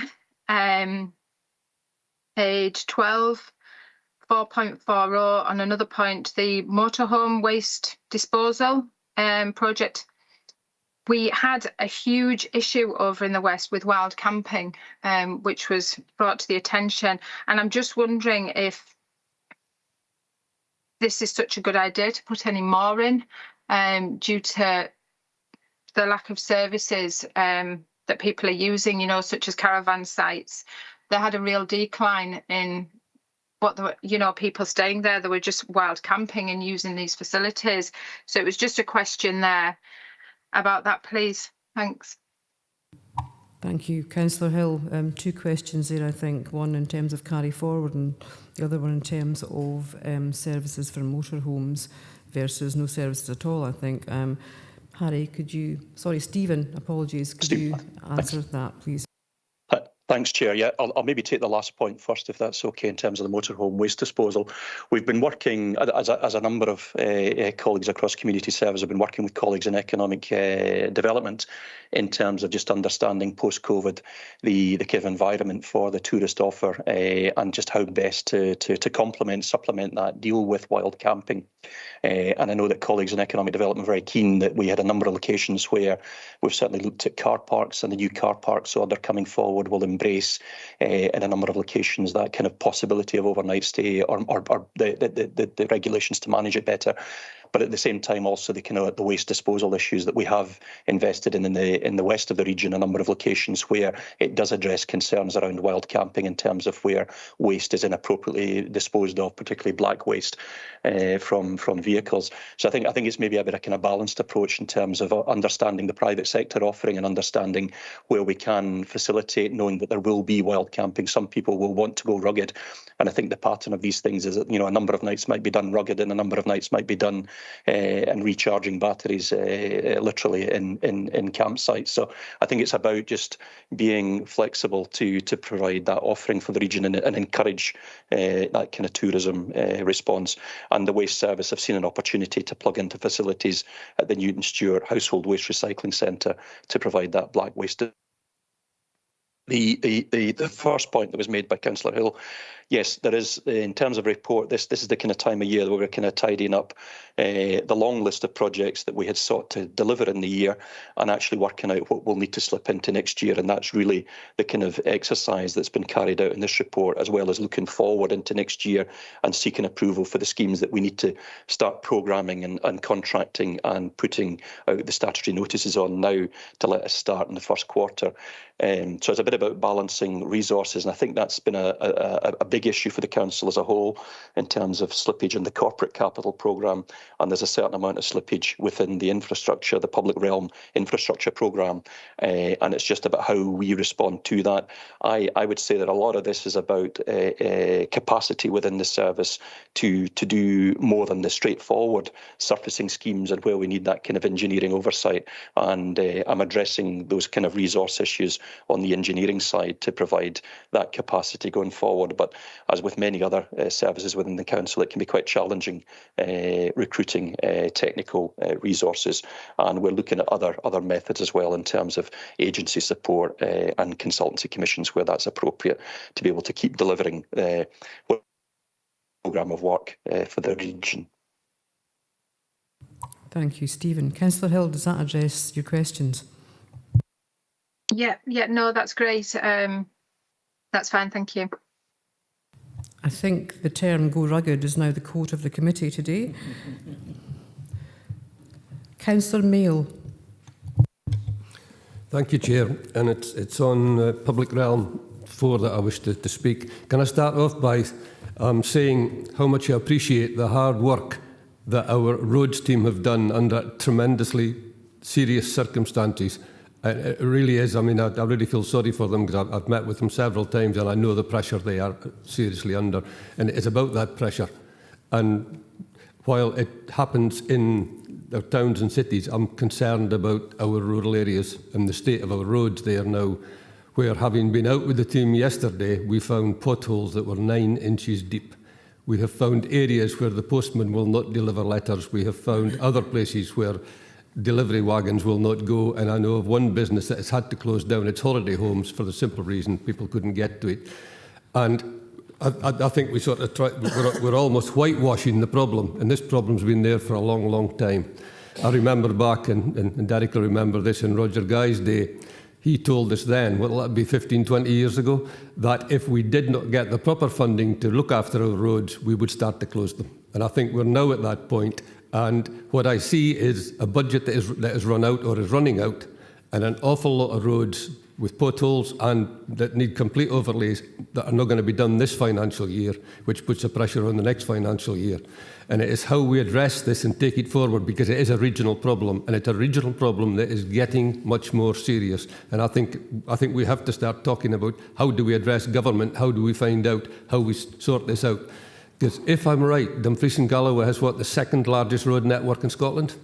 page 12, 4.40, on another point, the motorhome waste disposal project. We had a huge issue over in the west with wild camping, which was brought to the attention. And I'm just wondering if this is such a good idea to put any more in, due to the lack of services that people are using, such as caravan sites. They had a real decline in people staying there. They were just wild camping and using these facilities. So it was just a question there about that, please. Thanks. Thank you. Councillor Hill, two questions there, I think. One in terms of carry forward and the other one in terms of services for motorhomes versus no services at all, I think. Harry, Stephen, apologies, could you answer that, please? Thanks, Chair. Yeah, I'll maybe take the last point first, if that's okay, in terms of the motorhome waste disposal. We've been working, as a number of colleagues across community service, have been working with colleagues in economic development in terms of just understanding post-COVID the kind of environment for the tourist offer and just how best to supplement that, deal with wild camping. And I know that colleagues in economic development are very keen that we had a number of locations where we've certainly looked at car parks, and the new car parks order coming forward will embrace in a number of locations that kind of possibility of overnight stay or the regulations to manage it better. But at the same time, also the waste disposal issues that we have invested in the west of the region, a number of locations where it does address concerns around wild camping in terms of where waste is inappropriately disposed of, particularly black waste from vehicles. So I think it's maybe a bit of a kind of balanced approach in terms of understanding the private sector offering and understanding where we can facilitate, knowing that there will be wild camping. Some people will want to go rugged, and I think the pattern of these things is that a number of nights might be done rugged and a number of nights might be done and recharging batteries literally in campsites. So I think it's about just being flexible to provide that offering for the region and encourage that kind of tourism response. And the Waste Service have seen an opportunity to plug into facilities at the Newton Stewart Household Waste Recycling Centre to provide that black waste. The first point that was made by Councillor Hill, yes, there is, in terms of report, this is the kind of time of year where we're kind of tidying up the long list of projects that we had sought to deliver in the year and actually working out what we'll need to slip into next year. And that's really the kind of exercise that's been carried out in this report, as well as looking forward into next year and seeking approval for the schemes that we need to start programming and contracting and putting out the statutory notices on now to let us start in the first quarter. So it's a bit about balancing resources, and I think that's been a big issue for the council as a whole in terms of slippage in the corporate capital programme, and there's a certain amount of slippage within the infrastructure, the public realm infrastructure programme, and it's just about how we respond to that. I would say that a lot of this is about capacity within the service to do more than the straightforward surfacing schemes and where we need that kind of engineering oversight, and I'm addressing those kind of resource issues on the engineering side to provide that capacity going forward. But as with many other services within the council, it can be quite challenging recruiting technical resources, and we're looking at other methods as well in terms of agency support and consultancy commissions where that's appropriate to be able to keep delivering programme of work for the region. Thank you, Stephen. Councillor Hill, does that address your questions? Yeah, no, that's great. That's fine, thank you. I think the term "go rugged" is now the quote of the committee today. Councillor Mail. Thank you, Chair. And it's on Public Realm 4 that I wish to speak. Can I start off by saying how much I appreciate the hard work that our roads team have done under tremendously serious circumstances. It really is. I mean, I really feel sorry for them because I've met with them several times and I know the pressure they are seriously under. And it's about that pressure. And while it happens in our towns and cities, I'm concerned about our rural areas and the state of our roads there now, where, having been out with the team yesterday, we found potholes that were 9 inches deep. We have found areas where the postman will not deliver letters. We have found other places where delivery wagons will not go, and I know of one business that has had to close down its holiday homes for the simple reason people couldn't get to it. And I think we sort of we're almost whitewashing the problem, and this problem's been there for a long, long time. I remember back, and Derek will remember this, in Roger Guy's day, he told us then, what'll that be, 15, 20 years ago, that if we did not get the proper funding to look after our roads, we would start to close them. And I think we're now at that point. And what I see is a budget that is run out or is running out, and an awful lot of roads with potholes and that need complete overlays that are not going to be done this financial year, which puts a pressure on the next financial year. And it is how we address this and take it forward, because it is a regional problem, and it's a regional problem that is getting much more serious. And I think we have to start talking about how do we address government, how do we find out how we sort this out. Because if I'm right, Dumfries and Galloway has what, the second largest road network in Scotland?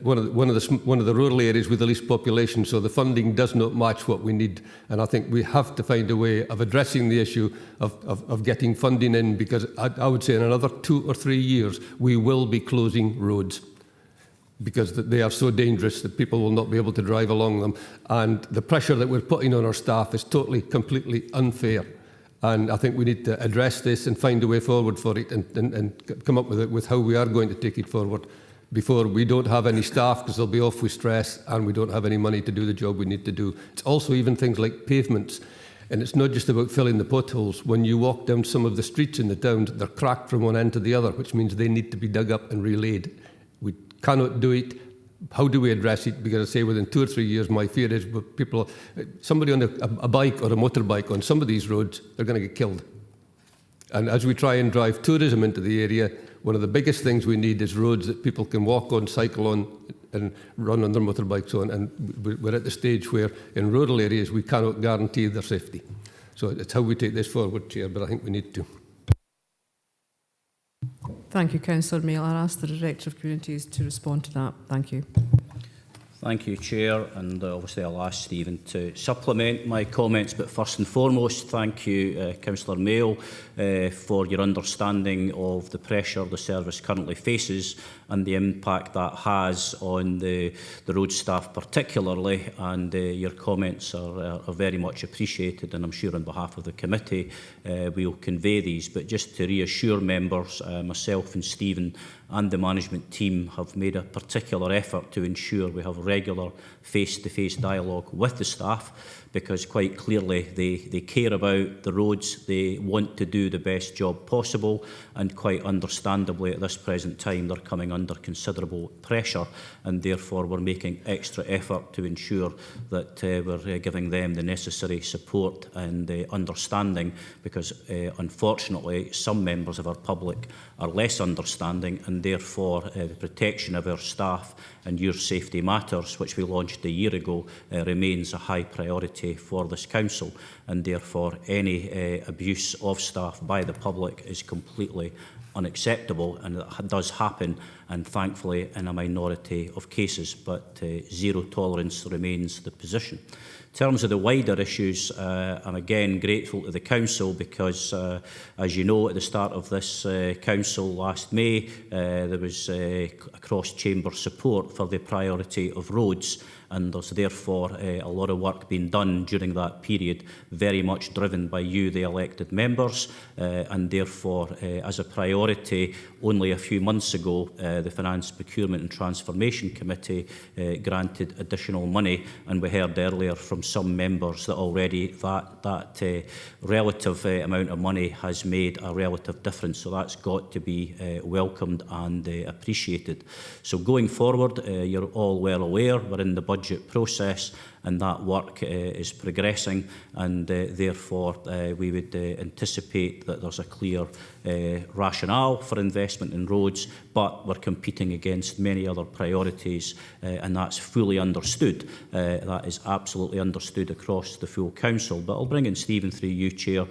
One of the rural areas with the least population, so the funding does not match what we need. And I think we have to find a way of addressing the issue of getting funding in, because I would say in another 2 or 3 years we will be closing roads because they are so dangerous that people will not be able to drive along them. And the pressure that we're putting on our staff is totally, completely unfair. And I think we need to address this and find a way forward for it, and come up with how we are going to take it forward before we don't have any staff, because they'll be off with stress, and we don't have any money to do the job we need to do. It's also even things like pavements. And it's not just about filling the potholes. When you walk down some of the streets in the town, they're cracked from one end to the other, which means they need to be dug up and relaid. We cannot do it. How do we address it? Because I say within 2 or 3 years, my fear is somebody on a bike or a motorbike on some of these roads, they're going to get killed. And as we try and drive tourism into the area, one of the biggest things we need is roads that people can walk on, cycle on, and run on their motorbikes on. And we're at the stage where in rural areas we cannot guarantee their safety. So it's how we take this forward, Chair, but I think we need to. Thank you, Councillor Mail. I'll ask the Director of Communities to respond to that. Thank you. Thank you, Chair, and obviously I'll ask Stephen to supplement my comments, but first and foremost, thank you, Councillor Mail, for your understanding of the pressure the service currently faces and the impact that has on the road staff particularly, and your comments are very much appreciated, and I'm sure on behalf of the committee we'll convey these. But just to reassure members, myself and Stephen and the management team have made a particular effort to ensure we have regular face-to-face dialogue with the staff, because quite clearly they care about the roads, they want to do the best job possible, and quite understandably at this present time they're coming under considerable pressure, and therefore we're making extra effort to ensure that we're giving them the necessary support and understanding, because unfortunately some members of our public are less understanding, and therefore the protection of our staff and your safety matters, which we launched a year ago, remains a high priority for this council, and therefore any abuse of staff by the public is completely unacceptable, and it does happen, and thankfully in a minority of cases, but zero tolerance remains the position. In terms of the wider issues, I'm again grateful to the Council because, as you know, at the start of this Council last May, there was cross-chamber support for the priority of roads, and there's therefore a lot of work being done during that period, very much driven by you, the elected members, and therefore, as a priority, only a few months ago, the Finance, Procurement and Transformation Committee granted additional money, and we heard earlier from some members that already that relative amount of money has made a relative difference, so that's got to be welcomed and appreciated. So going forward, you're all well aware, we're in the budget process, and that work is progressing, and therefore we would anticipate that there's a clear rationale for investment in roads, but we're competing against many other priorities, and that's fully understood. That is absolutely understood across the full council. But I'll bring in Stephen through you, Chair,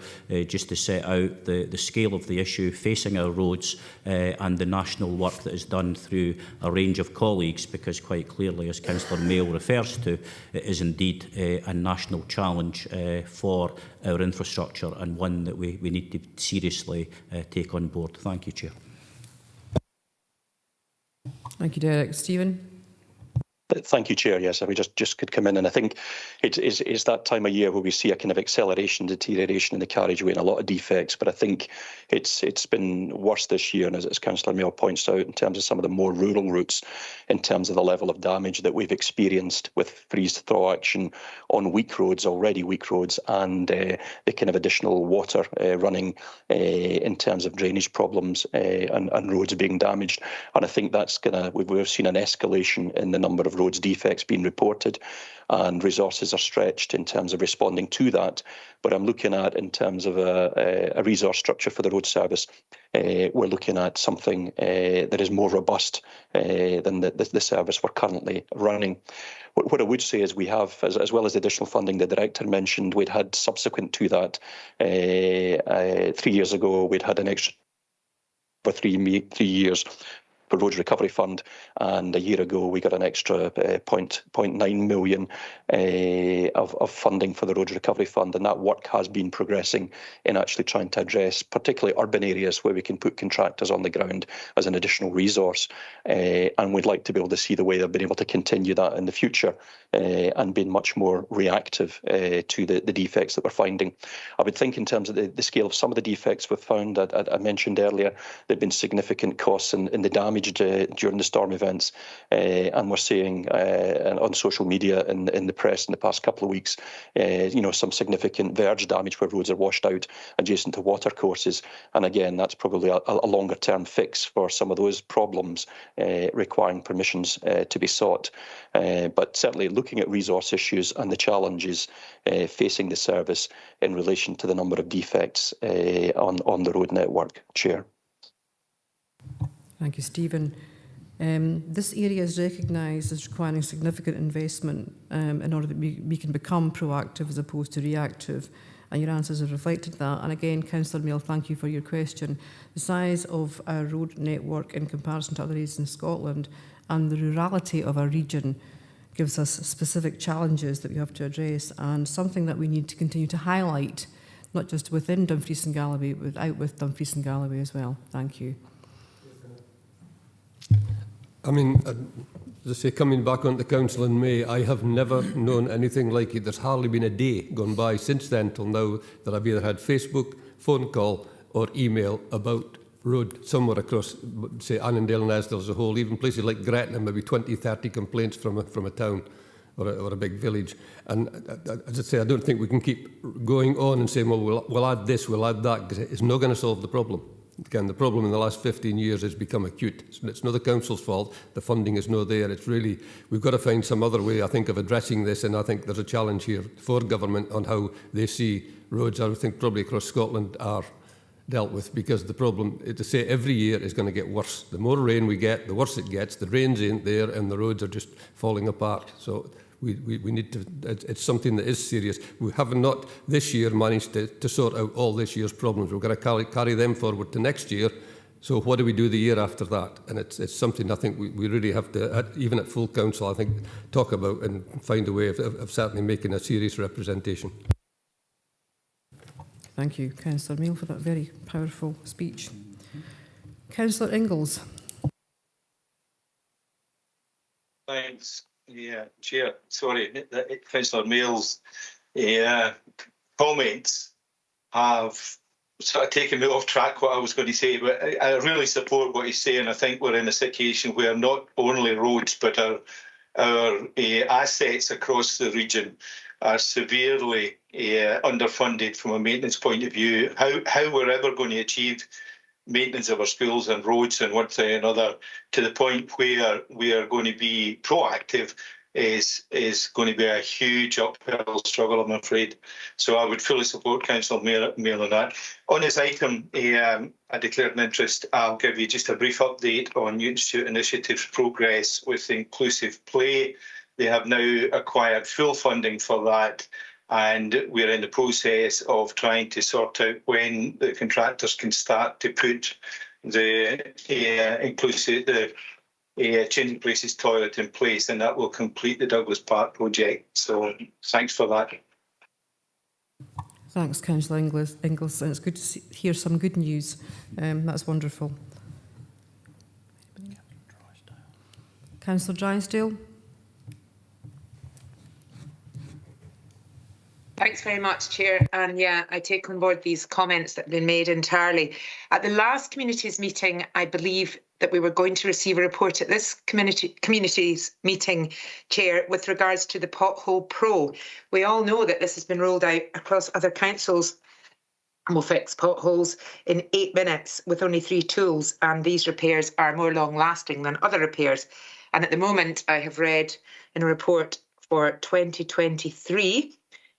just to set out the scale of the issue facing our roads and the national work that is done through a range of colleagues, because quite clearly, as Councillor Mail refers to, it is indeed a national challenge for our infrastructure, and one that we need to seriously take on board. Thank you, Chair. Thank you, Derek. Stephen? Thank you, Chair. Yes, if we just could come in, and I think it's that time of year where we see a kind of acceleration, deterioration in the carriageway and a lot of defects. But I think it's been worse this year, and as Councillor Mail points out, in terms of some of the more rural routes, in terms of the level of damage that we've experienced with freeze-thaw action on weak roads, already weak roads, and the kind of additional water running in terms of drainage problems and roads being damaged. And I think that's we've seen an escalation in the number of roads defects being reported, and resources are stretched in terms of responding to that. But I'm looking at, in terms of a resource structure for the road service, we're looking at something that is more robust than the service we're currently running. What I would say is we have, as well as the additional funding the Director mentioned, we'd had subsequent to that, 3 years ago, we'd had an extra for 3 years for Roads Recovery Fund, and a year ago we got an extra 0.9 million of funding for the Roads Recovery Fund, and that work has been progressing in actually trying to address particularly urban areas where we can put contractors on the ground as an additional resource, and we'd like to be able to see the way they've been able to continue that in the future and being much more reactive to the defects that we're finding. I would think in terms of the scale of some of the defects we've found, I mentioned earlier, there have been significant costs in the damage during the storm events, and we're seeing on social media and in the press in the past couple of weeks, some significant verge damage where roads are washed out adjacent to watercourses. And again, that's probably a longer term fix for some of those problems requiring permissions to be sought. But certainly looking at resource issues and the challenges facing the service in relation to the number of defects on the road network. Chair. Thank you, Stephen. This area is recognised as requiring significant investment in order that we can become proactive as opposed to reactive, and your answers have reflected that. And again, Councillor Mail, thank you for your question. The size of our road network in comparison to other areas in Scotland and the rurality of our region gives us specific challenges that we have to address, and something that we need to continue to highlight, not just within Dumfries and Galloway, but out with Dumfries and Galloway as well. Thank you. I mean, as I say, coming back onto council in May, I have never known anything like it. There's hardly been a day gone by since then till now that I've either had Facebook, phone call or email about road somewhere across, say, Annandale and Asdale as a whole, even places like Gretna, maybe 20, 30 complaints from a town or a big village. And as I say, I don't think we can keep going on and saying, well, we'll add this, we'll add that, because it's not going to solve the problem. Again, the problem in the last 15 years has become acute. It's not the council's fault. The funding is not there. It's really, we've got to find some other way, I think, of addressing this. And I think there's a challenge here for government on how they see roads, I think probably across Scotland, are dealt with, because the problem, to say every year, is going to get worse. The more rain we get, the worse it gets. The drains ain't there and the roads are just falling apart. So we need to, it's something that is serious. We have not this year managed to sort out all this year's problems. We're going to carry them forward to next year. So what do we do the year after that? And it's something I think we really have to, even at full council, I think, talk about and find a way of certainly making a serious representation. Thank you, Councillor Mail, for that very powerful speech. Councillor Ingalls. Thanks. Yeah, Chair. Sorry, Councillor Mail's comments have sort of taken me off track what I was going to say, but I really support what he's saying. I think we're in a situation where not only roads, but our assets across the region are severely underfunded from a maintenance point of view. How we're ever going to achieve maintenance of our schools and roads and one thing and another to the point where we are going to be proactive is going to be a huge uphill struggle, I'm afraid. So I would fully support Councillor Mail on that. On this item, I declared an interest. I'll give you just a brief update on Newton Stewart Initiative's progress with inclusive play. They have now acquired full funding for that, and we're in the process of trying to sort out when the contractors can start to put the Changing Places toilet in place, and that will complete the Douglas Park project. So thanks for that. Thanks, Councillor Ingalls, and it's good to hear some good news. That's wonderful. Councillor Drysdale. Thanks very much, Chair. And yeah, I take on board these comments that have been made entirely. At the last communities meeting, I believe that we were going to receive a report at this communities meeting, Chair, with regards to the Pothole Pro. We all know that this has been rolled out across other councils and will fix potholes in 8 minutes with only 3 tools, and these repairs are more long lasting than other repairs. And at the moment, I have read in a report for 2023,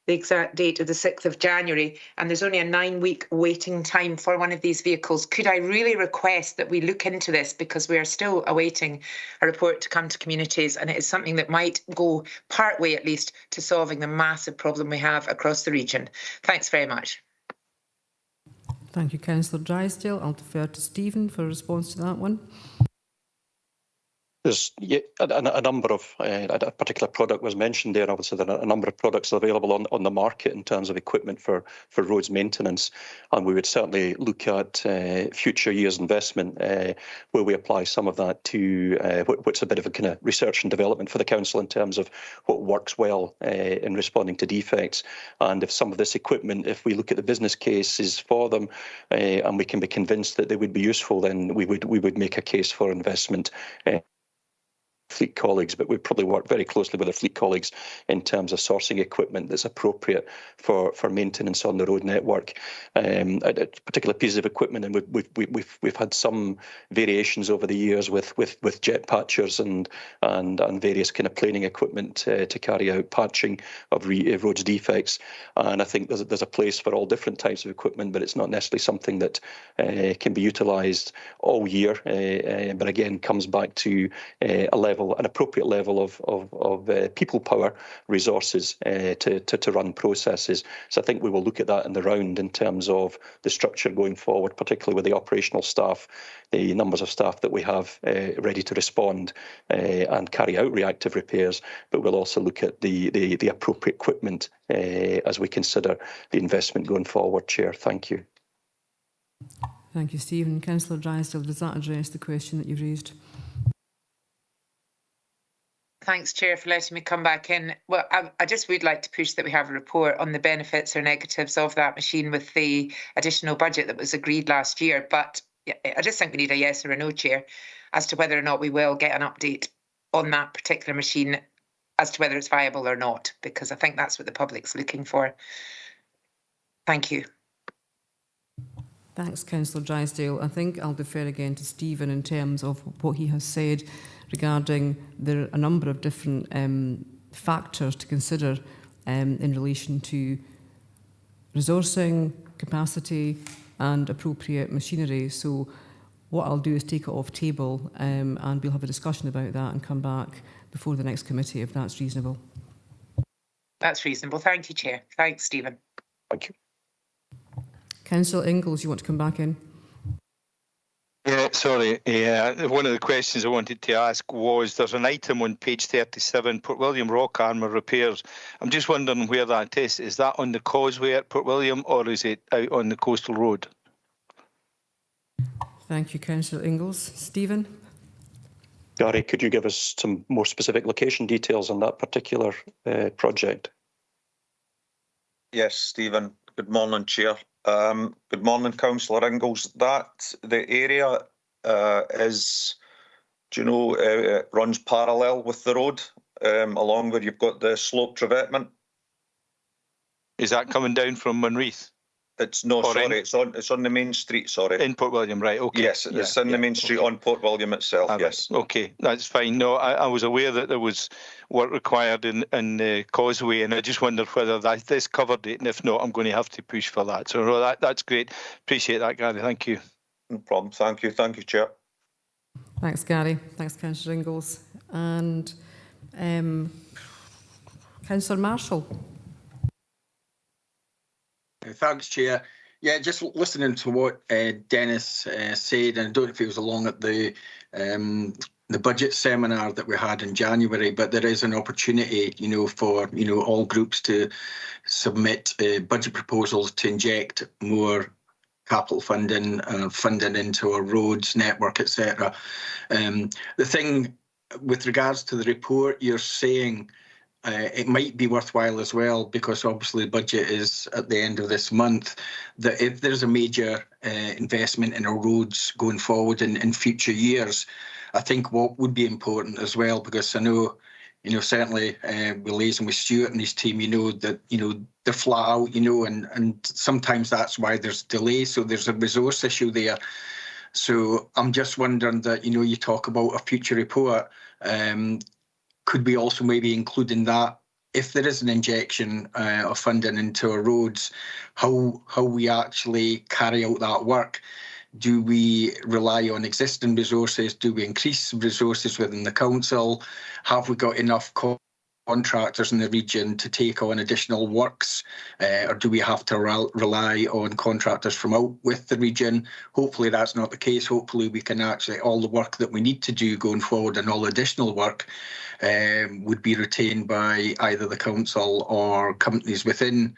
the exact date of the 6th of January, and there's only a 9-week waiting time for one of these vehicles. Could I really request that we look into this, because we are still awaiting a report to come to communities, and it is something that might go part way at least to solving the massive problem we have across the region. Thanks very much. Thank you, Councillor Drysdale. I'll defer to Stephen for a response to that one. There's a number of, a particular product was mentioned there. Obviously, there are a number of products available on the market in terms of equipment for roads maintenance. And we would certainly look at future years' investment where we apply some of that to what's a bit of a kind of research and development for the council in terms of what works well in responding to defects. And if some of this equipment, if we look at the business cases for them and we can be convinced that they would be useful, then we would make a case for investment. Fleet colleagues, but we probably work very closely with our fleet colleagues in terms of sourcing equipment that's appropriate for maintenance on the road network. A particular piece of equipment, and we've had some variations over the years with jet patchers and various kind of planing equipment to carry out patching of roads defects. And I think there's a place for all different types of equipment, but it's not necessarily something that can be utilised all year. But again, comes back to an appropriate level of people power resources to run processes. So I think we will look at that in the round in terms of the structure going forward, particularly with the operational staff, the numbers of staff that we have ready to respond and carry out reactive repairs. But we'll also look at the appropriate equipment as we consider the investment going forward, Chair. Thank you. Thank you, Stephen. Councillor Drysdale, does that address the question that you've raised? Thanks, Chair, for letting me come back in. Well, I just would like to push that we have a report on the benefits or negatives of that machine with the additional budget that was agreed last year. But I just think we need a yes or a no, Chair, as to whether or not we will get an update on that particular machine as to whether it's viable or not, because I think that's what the public's looking for. Thank you. Thanks, Councillor Drysdale. I think I'll defer again to Stephen in terms of what he has said regarding there are a number of different factors to consider in relation to resourcing, capacity and appropriate machinery. So what I'll do is take it off table and we'll have a discussion about that and come back before the next committee if that's reasonable. That's reasonable. Thank you, Chair. Thanks, Stephen. Thank you. Councillor Ingalls, you want to come back in? Yeah, sorry. One of the questions I wanted to ask was there's an item on page 37, Port William Rock Armour Repairs. I'm just wondering where that is. Is that on the causeway at Port William or is it out on the coastal road? Thank you, Councillor Ingalls. Stephen? Gary, could you give us some more specific location details on that particular project? Yes, Stephen. Good morning, Chair. Good morning, Councillor Ingalls. The area is, do you know, runs parallel with the road, along where you've got the sloped revetment. Is that coming down from Monreath? It's on the main street, sorry. In Port William, right, okay. Yes, it's in the main street on Port William itself, yes. Okay, that's fine. No, I was aware that there was work required in the causeway and I just wondered whether this covered it, and if not, I'm going to have to push for that. So no, that's great. Appreciate that, Gary. Thank you. No problem. Thank you. Thank you, Chair. Thanks, Gary. Thanks, Councillor Ingalls. And Councillor Marshall. Thanks, Chair. Yeah, just listening to what Dennis said, and I don't know if he was along at the budget seminar that we had in January, but there is an opportunity, for all groups to submit budget proposals to inject more capital funding, funding into our roads network, etc. The thing with regards to the report, you're saying. It might be worthwhile as well, because obviously the budget is at the end of this month, that if there's a major investment in our roads going forward in future years, I think what would be important as well, because I know, certainly we're liaising with Stuart and his team, that, they're flat out, and sometimes that's why there's delays. So there's a resource issue there. So I'm just wondering that, you know, you talk about a future report. Could we also maybe include in that, if there is an injection of funding into our roads, how we actually carry out that work? Do we rely on existing resources? Do we increase resources within the council? Have we got enough contractors in the region to take on additional works, or do we have to rely on contractors from out with the region? Hopefully that's not the case. Hopefully we can actually, all the work that we need to do going forward and all additional work would be retained by either the council or companies within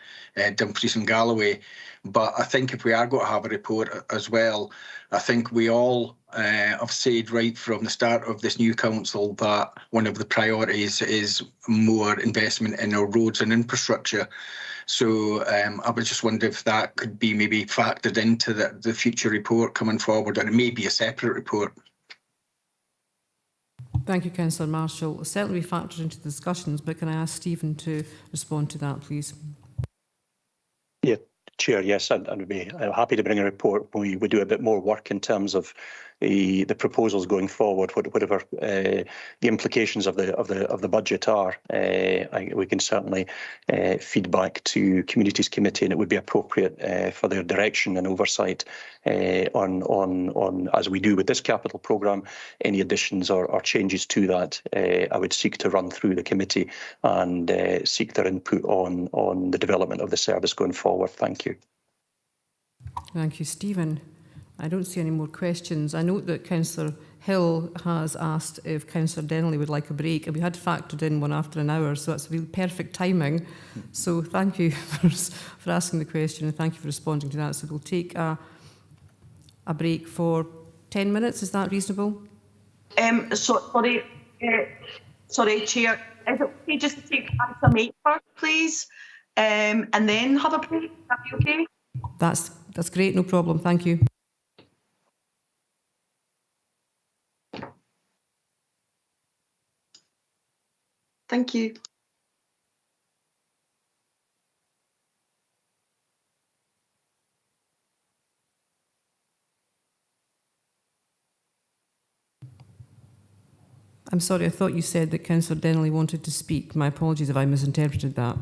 Dumfries and Galloway. But I think if we are going to have a report as well, I think we all have said right from the start of this new council that one of the priorities is more investment in our roads and infrastructure. So I would just wonder if that could be maybe factored into the future report coming forward, and it may be a separate report. Thank you, Councillor Marshall. It'll certainly be factored into the discussions, but can I ask Stephen to respond to that, please? Yeah, Chair, yes, and we'd be happy to bring a report when we do a bit more work in terms of the proposals going forward, whatever the implications of the budget are. We can certainly feed back to Communities Committee, and it would be appropriate for their direction and oversight on as we do with this capital programme, any additions or changes to that. I would seek to run through the committee and seek their input on the development of the service going forward. Thank you. Thank you, Stephen. I don't see any more questions. I note that Councillor Hill has asked if Councillor Denley would like a break, and we had factored in one after an hour, so that's really perfect timing. So thank you for asking the question, and thank you for responding to that. So we'll take a break for 10 minutes. Is that reasonable? Sorry, Chair. Is it okay just to take item 8 first, please, and then have a break? Would that be okay? That's great. No problem. Thank you. Thank you. I'm sorry, I thought you said that Councillor Denley wanted to speak. My apologies if I misinterpreted that.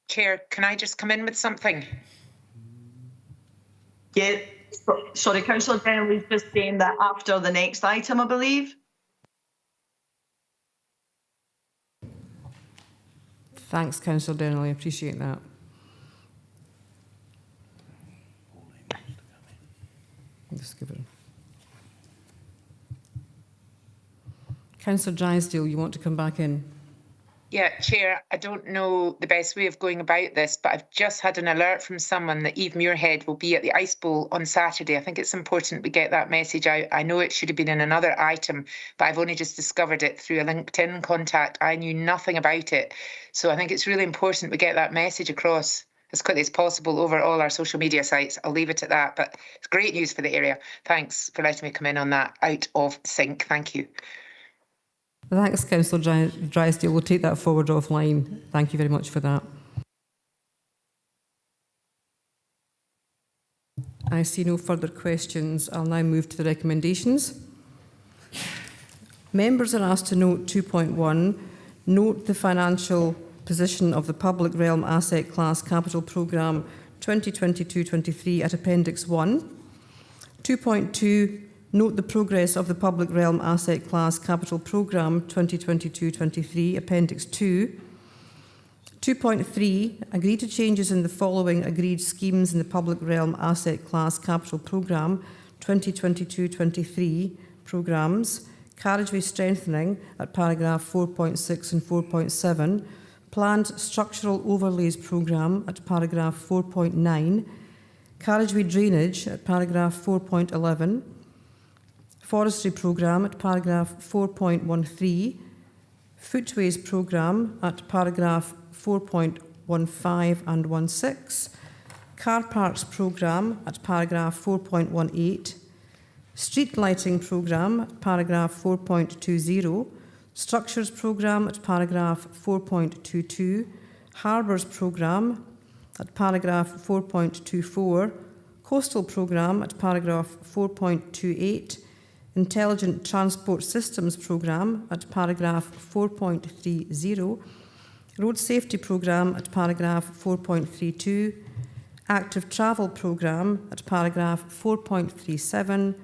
Chair, can I just come in with something? Yeah, sorry, Councillor Denley's just saying that after the next item, I believe. Thanks, Councillor Denley. I appreciate that. Just give it. Councillor Drysdale, you want to come back in? Yeah, Chair, I don't know the best way of going about this, but I've just had an alert from someone that Eve Muirhead will be at the Ice Bowl on Saturday. I think it's important we get that message out. I know it should have been in another item, but I've only just discovered it through a LinkedIn contact. I knew nothing about it. So I think it's really important we get that message across as quickly as possible over all our social media sites. I'll leave it at that, but it's great news for the area. Thanks for letting me come in on that out of sync. Thank you. Thanks, Councillor Drysdale. We'll take that forward offline. Thank you very much for that. I see no further questions. I'll now move to the recommendations. Members are asked to note 2.1, note the financial position of the Public Realm Asset Class Capital Programme 2022-23 at Appendix 1. 2.2, note the progress of the Public Realm Asset Class Capital Programme 2022-23, Appendix 2. 2.3, agree to changes in the following agreed schemes in the Public Realm Asset Class Capital Programme 2022-23 programmes. Carriageway strengthening at paragraph 4.6 and 4.7. Planned structural overlays programme at paragraph 4.9. Carriageway drainage at paragraph 4.11. Forestry programme at paragraph 4.13, Footways programme at paragraph 4.15 and 16, Car Parks programme at paragraph 4.18, Street Lighting programme at paragraph 4.20, Structures Programme at paragraph 4.22, Harbours Programme at paragraph 4.24, Coastal Programme at paragraph 4.28, Intelligent Transport Systems Programme at paragraph 4.30, Road Safety Programme at paragraph 4.32, Active Travel Programme at paragraph 4.37,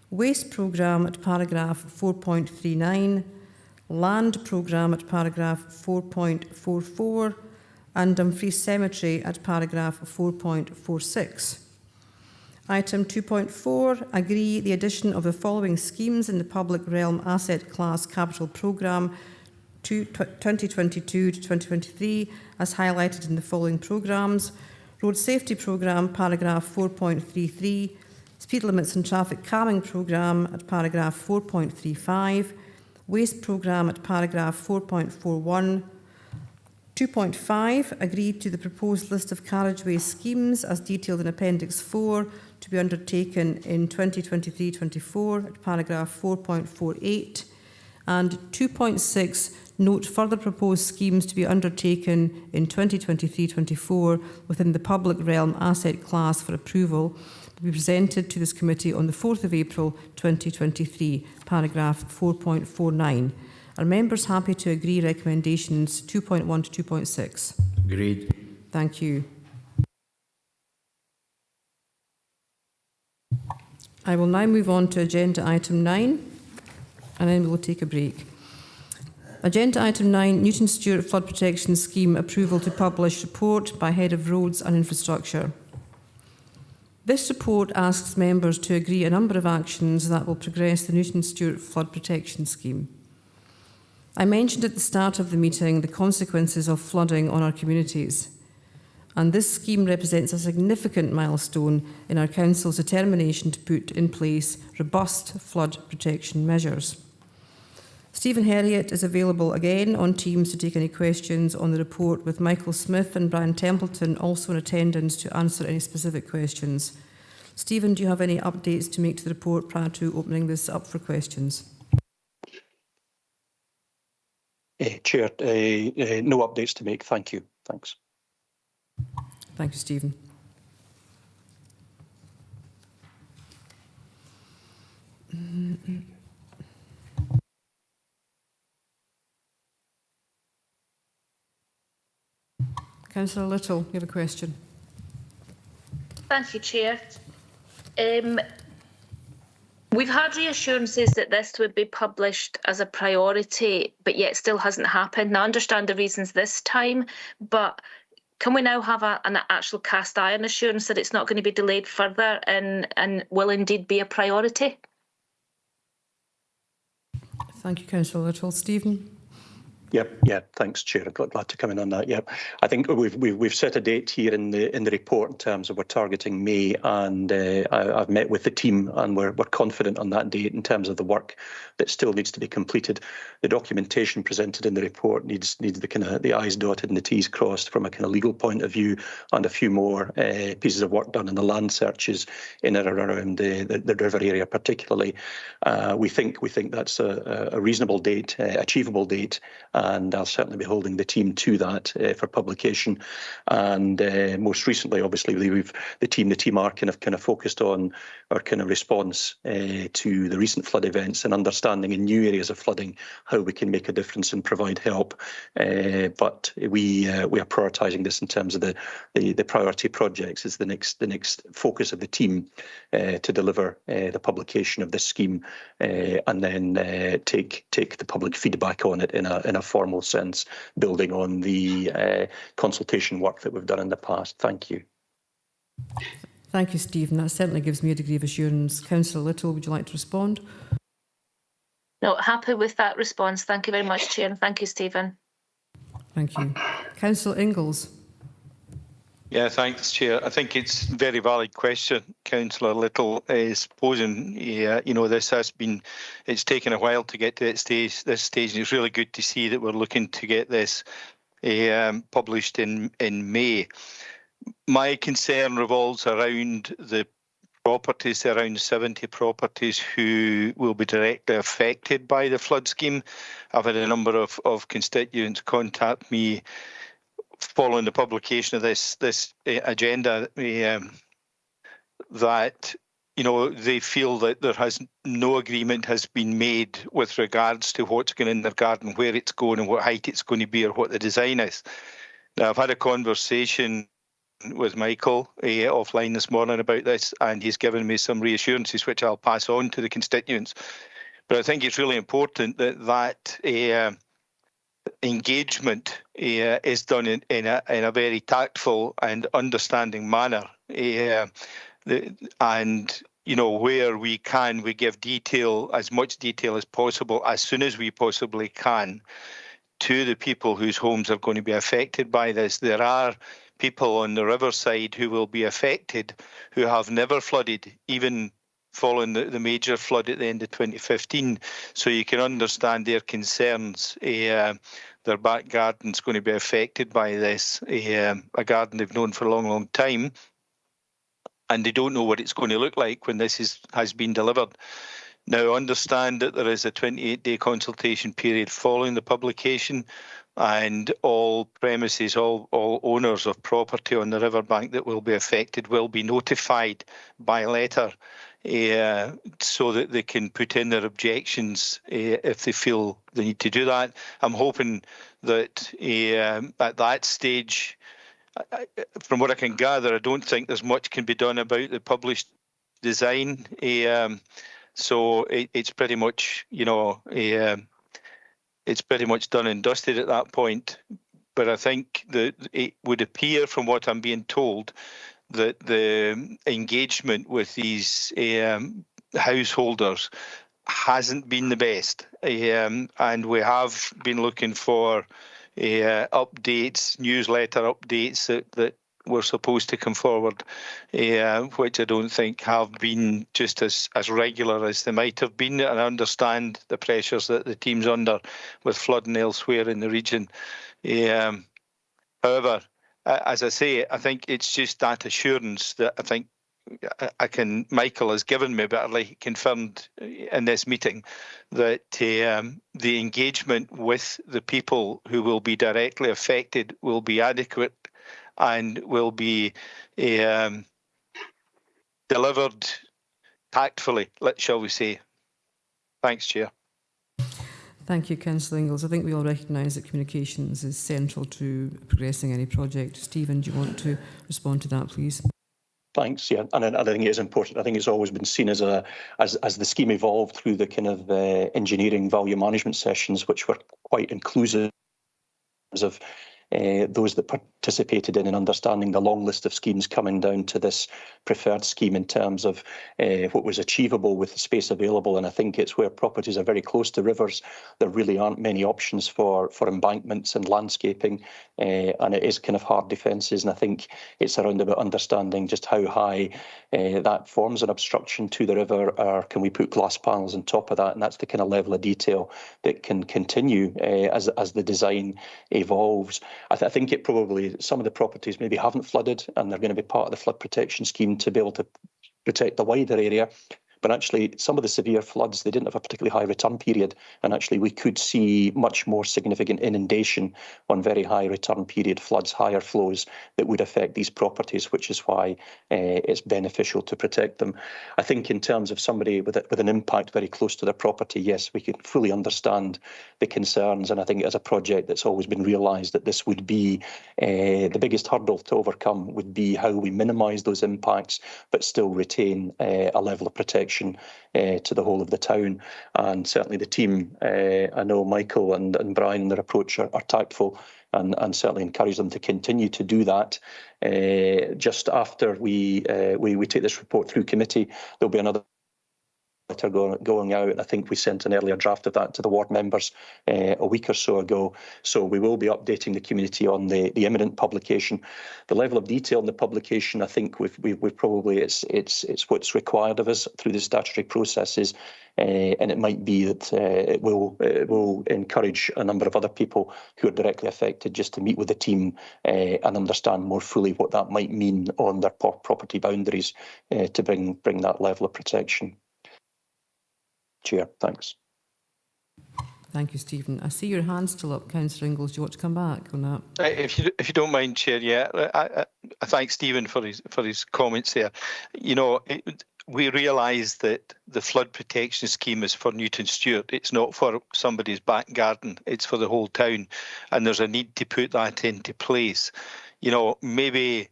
Waste Programme at paragraph 4.39, Land Programme at paragraph 4.44 and Dumfries Cemetery at paragraph 4.46. Item 2.4, agree the addition of the following schemes in the Public Realm Asset Class Capital Programme 2022 to 2023 as highlighted in the following programmes. Road Safety Programme, paragraph 4.33, Speed Limits and Traffic Calming Programme at paragraph 4.35, Waste Programme at paragraph 4.41, 2.5, agreed to the proposed list of carriageway schemes as detailed in Appendix 4 to be undertaken in 2023-24 at paragraph 4.48, and 2.6, note further proposed schemes to be undertaken in 2023-24 within the public realm asset class for approval to be presented to this committee on the 4th of April 2023, paragraph 4.49. Are members happy to agree recommendations 2.1 to 2.6? Agreed. Thank you. I will now move on to agenda item 9 and then we will take a break. Agenda item 9, Newton Stewart Flood Protection Scheme approval to publish report by Head of Roads and Infrastructure. This report asks members to agree a number of actions that will progress the Newton Stewart Flood Protection Scheme. I mentioned at the start of the meeting the consequences of flooding on our communities, and this scheme represents a significant milestone in our Council's determination to put in place robust flood protection measures. Stephen Herriott is available again on Teams to take any questions on the report, with Michael Smith and Brian Templeton also in attendance to answer any specific questions. Stephen, do you have any updates to make to the report prior to opening this up for questions? Chair, no updates to make. Thank you. Thanks. Thank you, Stephen. Councillor Little, you have a question. Thank you, Chair. We've had reassurances that this would be published as a priority, but yet still hasn't happened. Now, I understand the reasons this time, but can we now have an actual cast iron assurance that it's not going to be delayed further and will indeed be a priority? Thank you, Councillor Little. Stephen? Yeah, thanks, Chair. I'm glad to come in on that. Yeah, I think we've set a date here in the report in terms of we're targeting May, and I've met with the team and we're confident on that date in terms of the work that still needs to be completed. The documentation presented in the report needs the I's dotted and the T's crossed from a kind of legal point of view, and a few more pieces of work done in the land searches in and around the river area particularly. We think that's a reasonable date, achievable date. And I'll certainly be holding the team to that for publication. And most recently, obviously, the team are kind of focused on our kind of response to the recent flood events and understanding in new areas of flooding how we can make a difference and provide help. But we are prioritising this in terms of the priority projects as the next focus of the team to deliver the publication of this scheme and then take the public feedback on it in a formal sense, building on the consultation work that we've done in the past. Thank you. Thank you, Stephen. That certainly gives me a degree of assurance. Councillor Little, would you like to respond? No, happy with that response. Thank you very much, Chair, and thank you, Stephen. Thank you. Councillor Ingalls. Yeah, thanks, Chair. I think it's a very valid question Councillor Little is posing. It's taken a while to get to this stage, and it's really good to see that we're looking to get this published in May. My concern revolves around the properties, around 70 properties who will be directly affected by the flood scheme. I've had a number of constituents contact me following the publication of this agenda that they feel that there has no agreement has been made with regards to what's going in their garden, where it's going and what height it's going to be or what the design is. Now, I've had a conversation with Michael offline this morning about this, and he's given me some reassurances which I'll pass on to the constituents. But I think it's really important that engagement is done in a very tactful and understanding manner. And where we can, we give detail, as much detail as possible, as soon as we possibly can, to the people whose homes are going to be affected by this. There are people on the riverside who will be affected who have never flooded, even following the major flood at the end of 2015. So you can understand their concerns. Their back garden's going to be affected by this, a garden they've known for a long, long time. And they don't know what it's going to look like when this has been delivered. Now, understand that there is a 28-day consultation period following the publication, and all premises, all owners of property on the riverbank that will be affected will be notified by letter so that they can put in their objections if they feel they need to do that. I'm hoping that at that stage, from what I can gather, I don't think there's much can be done about the published design. So it's pretty much, it's pretty much done and dusted at that point. But I think that it would appear, from what I'm being told, that the engagement with these householders hasn't been the best. And we have been looking for updates, newsletter updates that were supposed to come forward, which I don't think have been just as regular as they might have been. And I understand the pressures that the team's under with flooding elsewhere in the region. However, as I say, I think it's just that assurance that I think Michael has given me, but I'd confirmed in this meeting, that the engagement with the people who will be directly affected will be adequate and will be delivered tactfully, shall we say. Thanks, Chair. Thank you, Councillor Ingalls. I think we all recognise that communications is central to progressing any project. Stephen, do you want to respond to that, please? Thanks. Yeah, and I think it is important. I think it's always been seen as the scheme evolved through the kind of engineering value management sessions, which were quite inclusive of those that participated in and understanding the long list of schemes coming down to this preferred scheme in terms of what was achievable with the space available. And I think it's where properties are very close to rivers, there really aren't many options for embankments and landscaping, and it is kind of hard defences. And I think it's around about understanding just how high that forms an obstruction to the river, or can we put glass panels on top of that? And that's the kind of level of detail that can continue as the design evolves. I think it probably, some of the properties maybe haven't flooded and they're going to be part of the flood protection scheme to be able to protect the wider area. But actually, some of the severe floods, they didn't have a particularly high return period. And actually, we could see much more significant inundation on very high return period floods, higher flows that would affect these properties, which is why it's beneficial to protect them. I think in terms of somebody with an impact very close to their property, yes, we can fully understand the concerns. And I think as a project that's always been realised that this would be the biggest hurdle to overcome would be how we minimise those impacts, but still retain a level of protection to the whole of the town. And certainly the team, I know Michael and Brian, their approach are tactful, and certainly encourage them to continue to do that. Just after we take this report through committee, there'll be another letter going out. I think we sent an earlier draft of that to the ward members a week or so ago. So we will be updating the community on the imminent publication. The level of detail in the publication, I think we've probably it's what's required of us through the statutory processes. And it might be that it will encourage a number of other people who are directly affected just to meet with the team and understand more fully what that might mean on their property boundaries to bring that level of protection. Chair, thanks. Thank you, Stephen. I see your hand still up, Councillor Ingalls. Do you want to come back on that? If you don't mind, Chair, yeah, I thank Stephen for his comments there. You know, we realise that the flood protection scheme is for Newton Stewart. It's not for somebody's back garden. It's for the whole town, and there's a need to put that into place. You know, maybe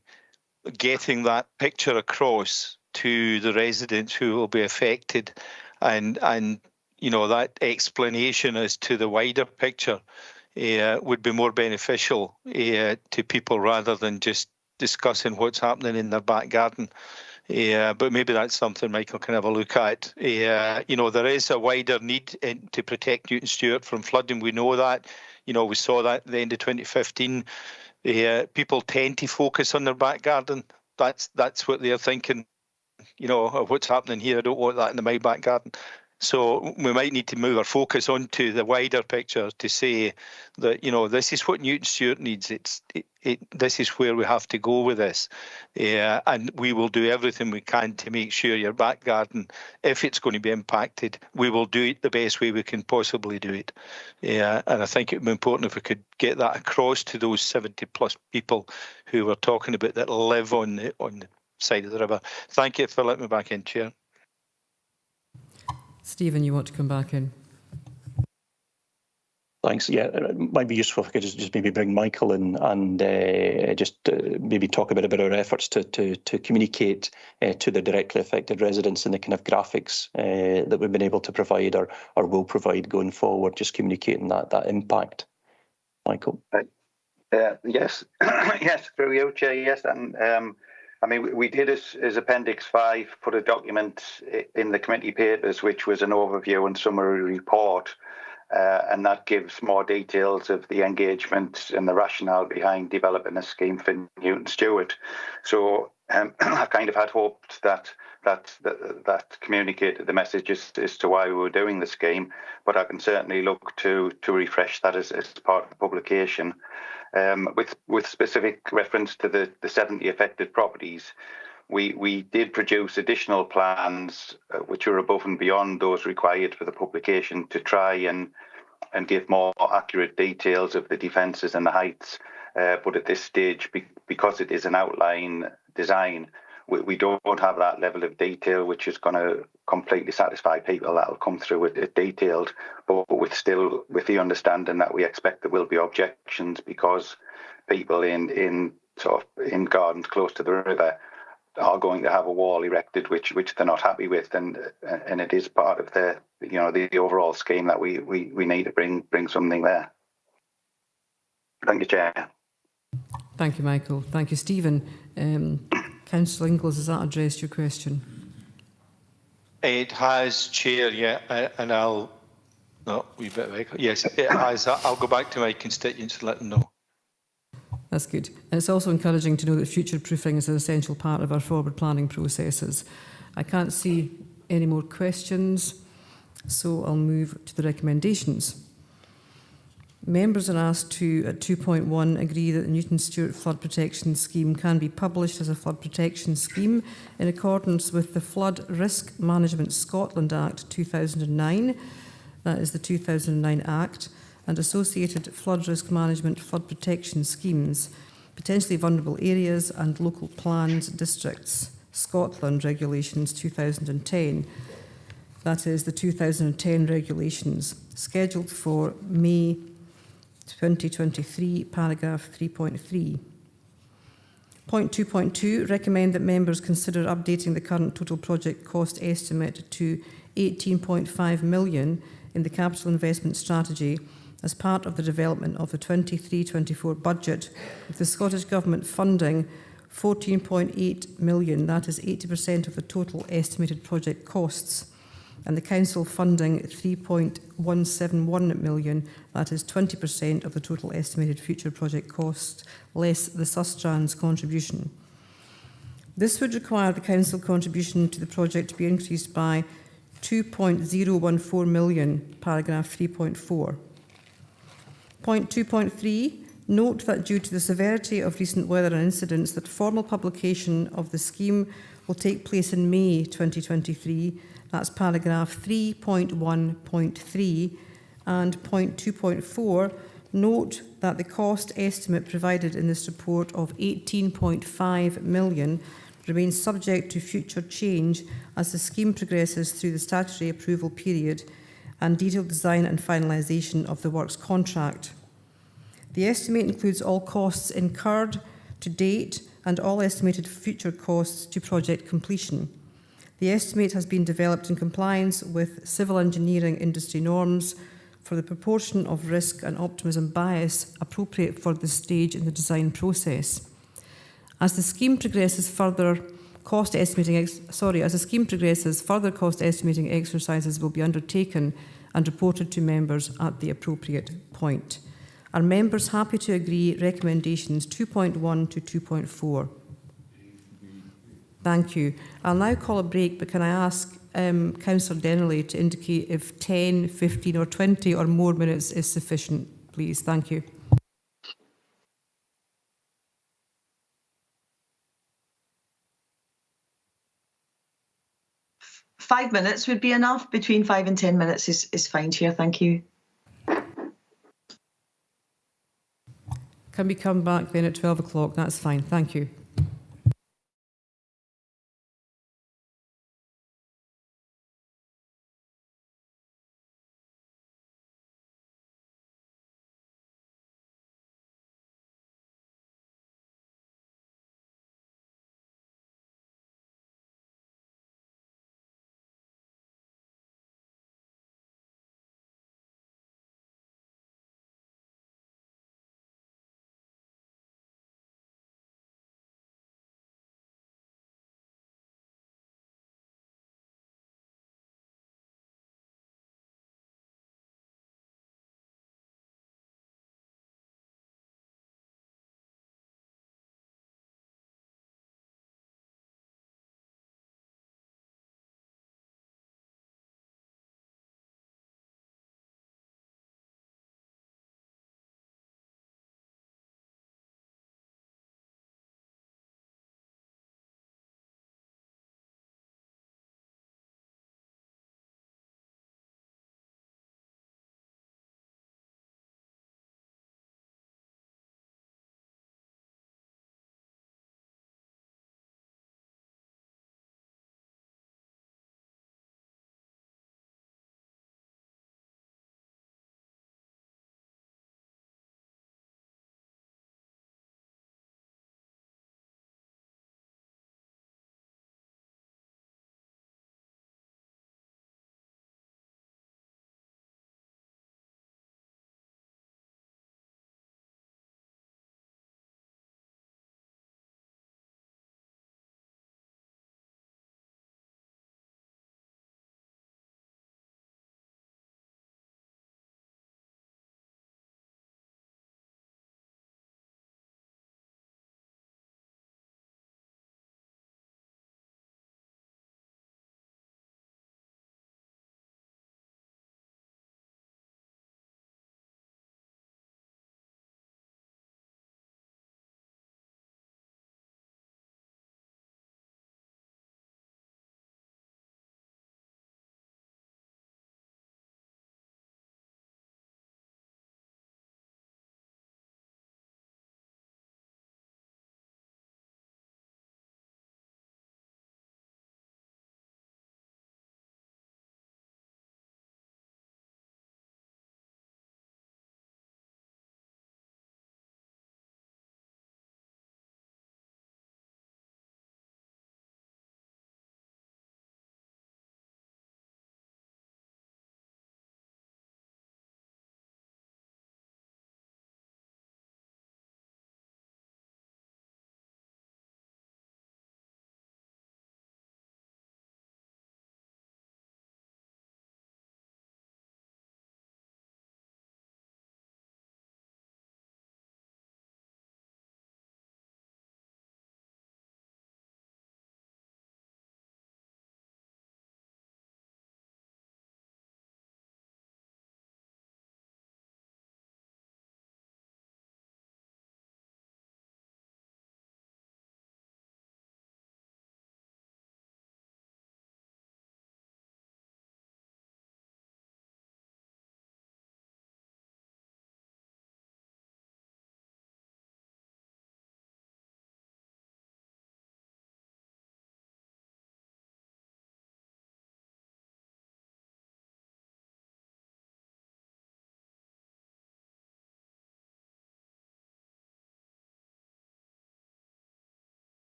getting that picture across to the residents who will be affected, and you know, that explanation as to the wider picture would be more beneficial to people rather than just discussing what's happening in their back garden. But maybe that's something Michael can have a look at. You know, there is a wider need to protect Newton Stewart from flooding. We know that. You know, we saw that at the end of 2015. People tend to focus on their back garden. That's what they're thinking. You know, what's happening here? I don't want that in my back garden. So we might need to move our focus onto the wider picture to say that, you know, this is what Newton Stewart needs. This is where we have to go with this. And we will do everything we can to make sure your back garden, if it's going to be impacted, we will do it the best way we can possibly do it. And I think it would be important if we could get that across to those 70 plus people who we're talking about that live on the side of the river. Thank you for letting me back in, Chair. Stephen, you want to come back in? Thanks. Yeah, it might be useful if I could just maybe bring Michael in and just maybe talk a bit about our efforts to communicate to the directly affected residents and the kind of graphics that we've been able to provide or will provide going forward, just communicating that impact. Michael. Yes, yes, through you, Chair, yes. And I mean, we did as Appendix 5 put a document in the committee papers, which was an overview and summary report. And that gives more details of the engagement and the rationale behind developing a scheme for Newton Stewart. So I kind of had hoped that communicated the message as to why we were doing the scheme, but I can certainly look to refresh that as part of the publication. With specific reference to the 70 affected properties, we did produce additional plans which are above and beyond those required for the publication to try and give more accurate details of the defences and the heights. But at this stage, because it is an outline design, we don't have that level of detail which is going to completely satisfy people. That will come through it detailed, but with the understanding that we expect there will be objections because people in gardens close to the river are going to have a wall erected which they're not happy with, and it is part of the overall scheme that we need to bring something there. Thank you, Chair. Thank you, Michael. Thank you, Stephen. Councillor Ingalls, has that addressed your question? It has, Chair, yeah, and I'll... No, wee bit of echo. Yes, it has. I'll go back to my constituents and let them know. That's good. And it's also encouraging to know that future-proofing is an essential part of our forward planning processes. I can't see any more questions, so I'll move to the recommendations. Members are asked to, at 2.1, agree that the Newton Stewart Flood Protection Scheme can be published as a flood protection scheme in accordance with the Flood Risk Management Scotland Act 2009, that is the 2009 Act, and associated flood risk management flood protection schemes, potentially vulnerable areas and local planned districts, Scotland Regulations 2010. That is the 2010 regulations, scheduled for May 2023, paragraph 3.3. Point 2.2, recommend that members consider updating the current total project cost estimate to 18.5 million in the capital investment strategy as part of the development of the 23-24 budget, with the Scottish Government funding 14.8 million, that is 80% of the total estimated project costs. and the Council funding 3.171 million, that is 20% of the total estimated future project cost, less the Sustrans contribution. This would require the Council contribution to the project to be increased by 2.014 million, paragraph 3.4. Point 2.3, note that due to the severity of recent weather and incidents, that formal publication of the scheme will take place in May 2023. That's paragraph 3.1.3. And point 2.4, note that the cost estimate provided in this report of 18.5 million remains subject to future change as the scheme progresses through the statutory approval period and detailed design and finalisation of the works contract. The estimate includes all costs incurred to date and all estimated future costs to project completion. The estimate has been developed in compliance with civil engineering industry norms for the proportion of risk and optimism bias appropriate for this stage in the design process. As the scheme progresses, further cost estimating exercises will be undertaken and reported to members at the appropriate point. Are members happy to agree recommendations 2.1 to 2.4? Thank you. I'll now call a break, but can I ask Councillor Dennerley to indicate if 10, 15 or 20 or more minutes is sufficient, please? Thank you. Five minutes would be enough. Between 5 and 10 minutes is fine, Chair. Thank you. Can we come back then at 12 o'clock? That's fine. Thank you.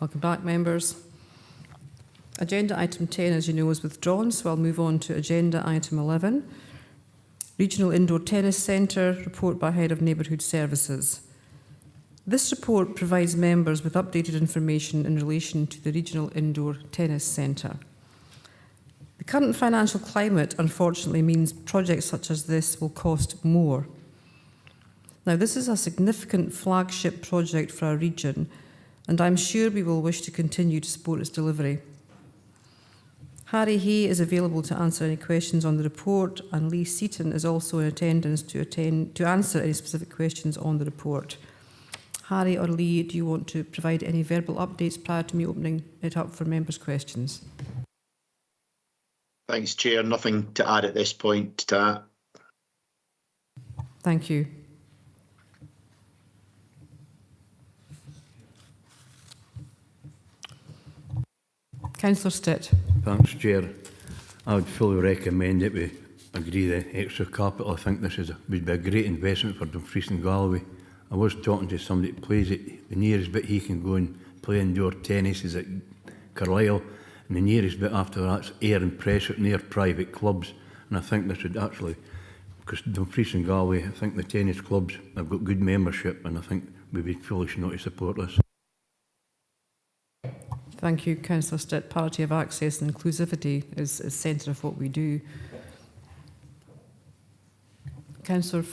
Welcome back, members. Agenda item 10, as you know, is withdrawn, so I'll move on to agenda item 11. Regional Indoor Tennis Centre, report by Head of Neighbourhood Services. This report provides members with updated information in relation to the Regional Indoor Tennis Centre. The current financial climate, unfortunately, means projects such as this will cost more. Now, this is a significant flagship project for our region, and I'm sure we will wish to continue to support its delivery. Harry Hay is available to answer any questions on the report, and Lee Seaton is also in attendance to answer any specific questions on the report. Harry or Lee, do you want to provide any verbal updates prior to me opening it up for members' questions? Thanks, Chair. Nothing to add at this point to that. Thank you. Councillor Stitt. Thanks, Chair. I would fully recommend that we agree the extra capital. I think this would be a great investment for Dumfries and Galloway. I was talking to somebody that plays it. The nearest bit he can go and play indoor tennis is at Carlisle, and the nearest bit after that's Ayr and Pressure near private clubs. And I think this would actually, because Dumfries and Galloway, I think the tennis clubs have got good membership, and I think we'd be foolish not to support this. Thank you, Councillor Stitt. Parity of access and inclusivity is centre of what we do. Councillor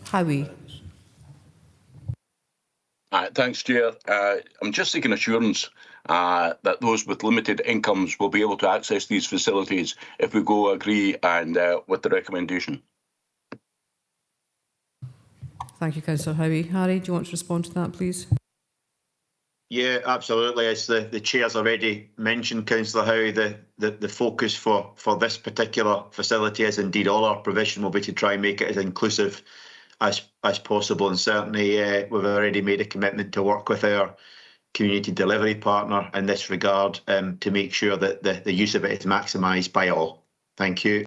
Howie. Thanks, Chair. I'm just seeking assurance that those with limited incomes will be able to access these facilities if we go agree and with the recommendation. Thank you, Councillor Howie. Harry, do you want to respond to that, please? Yeah, absolutely. As the Chair's already mentioned, Councillor Howie, the focus for this particular facility, as indeed all our provision, will be to try and make it as inclusive as possible. And certainly we've already made a commitment to work with our community delivery partner in this regard to make sure that the use of it is maximised by all. Thank you.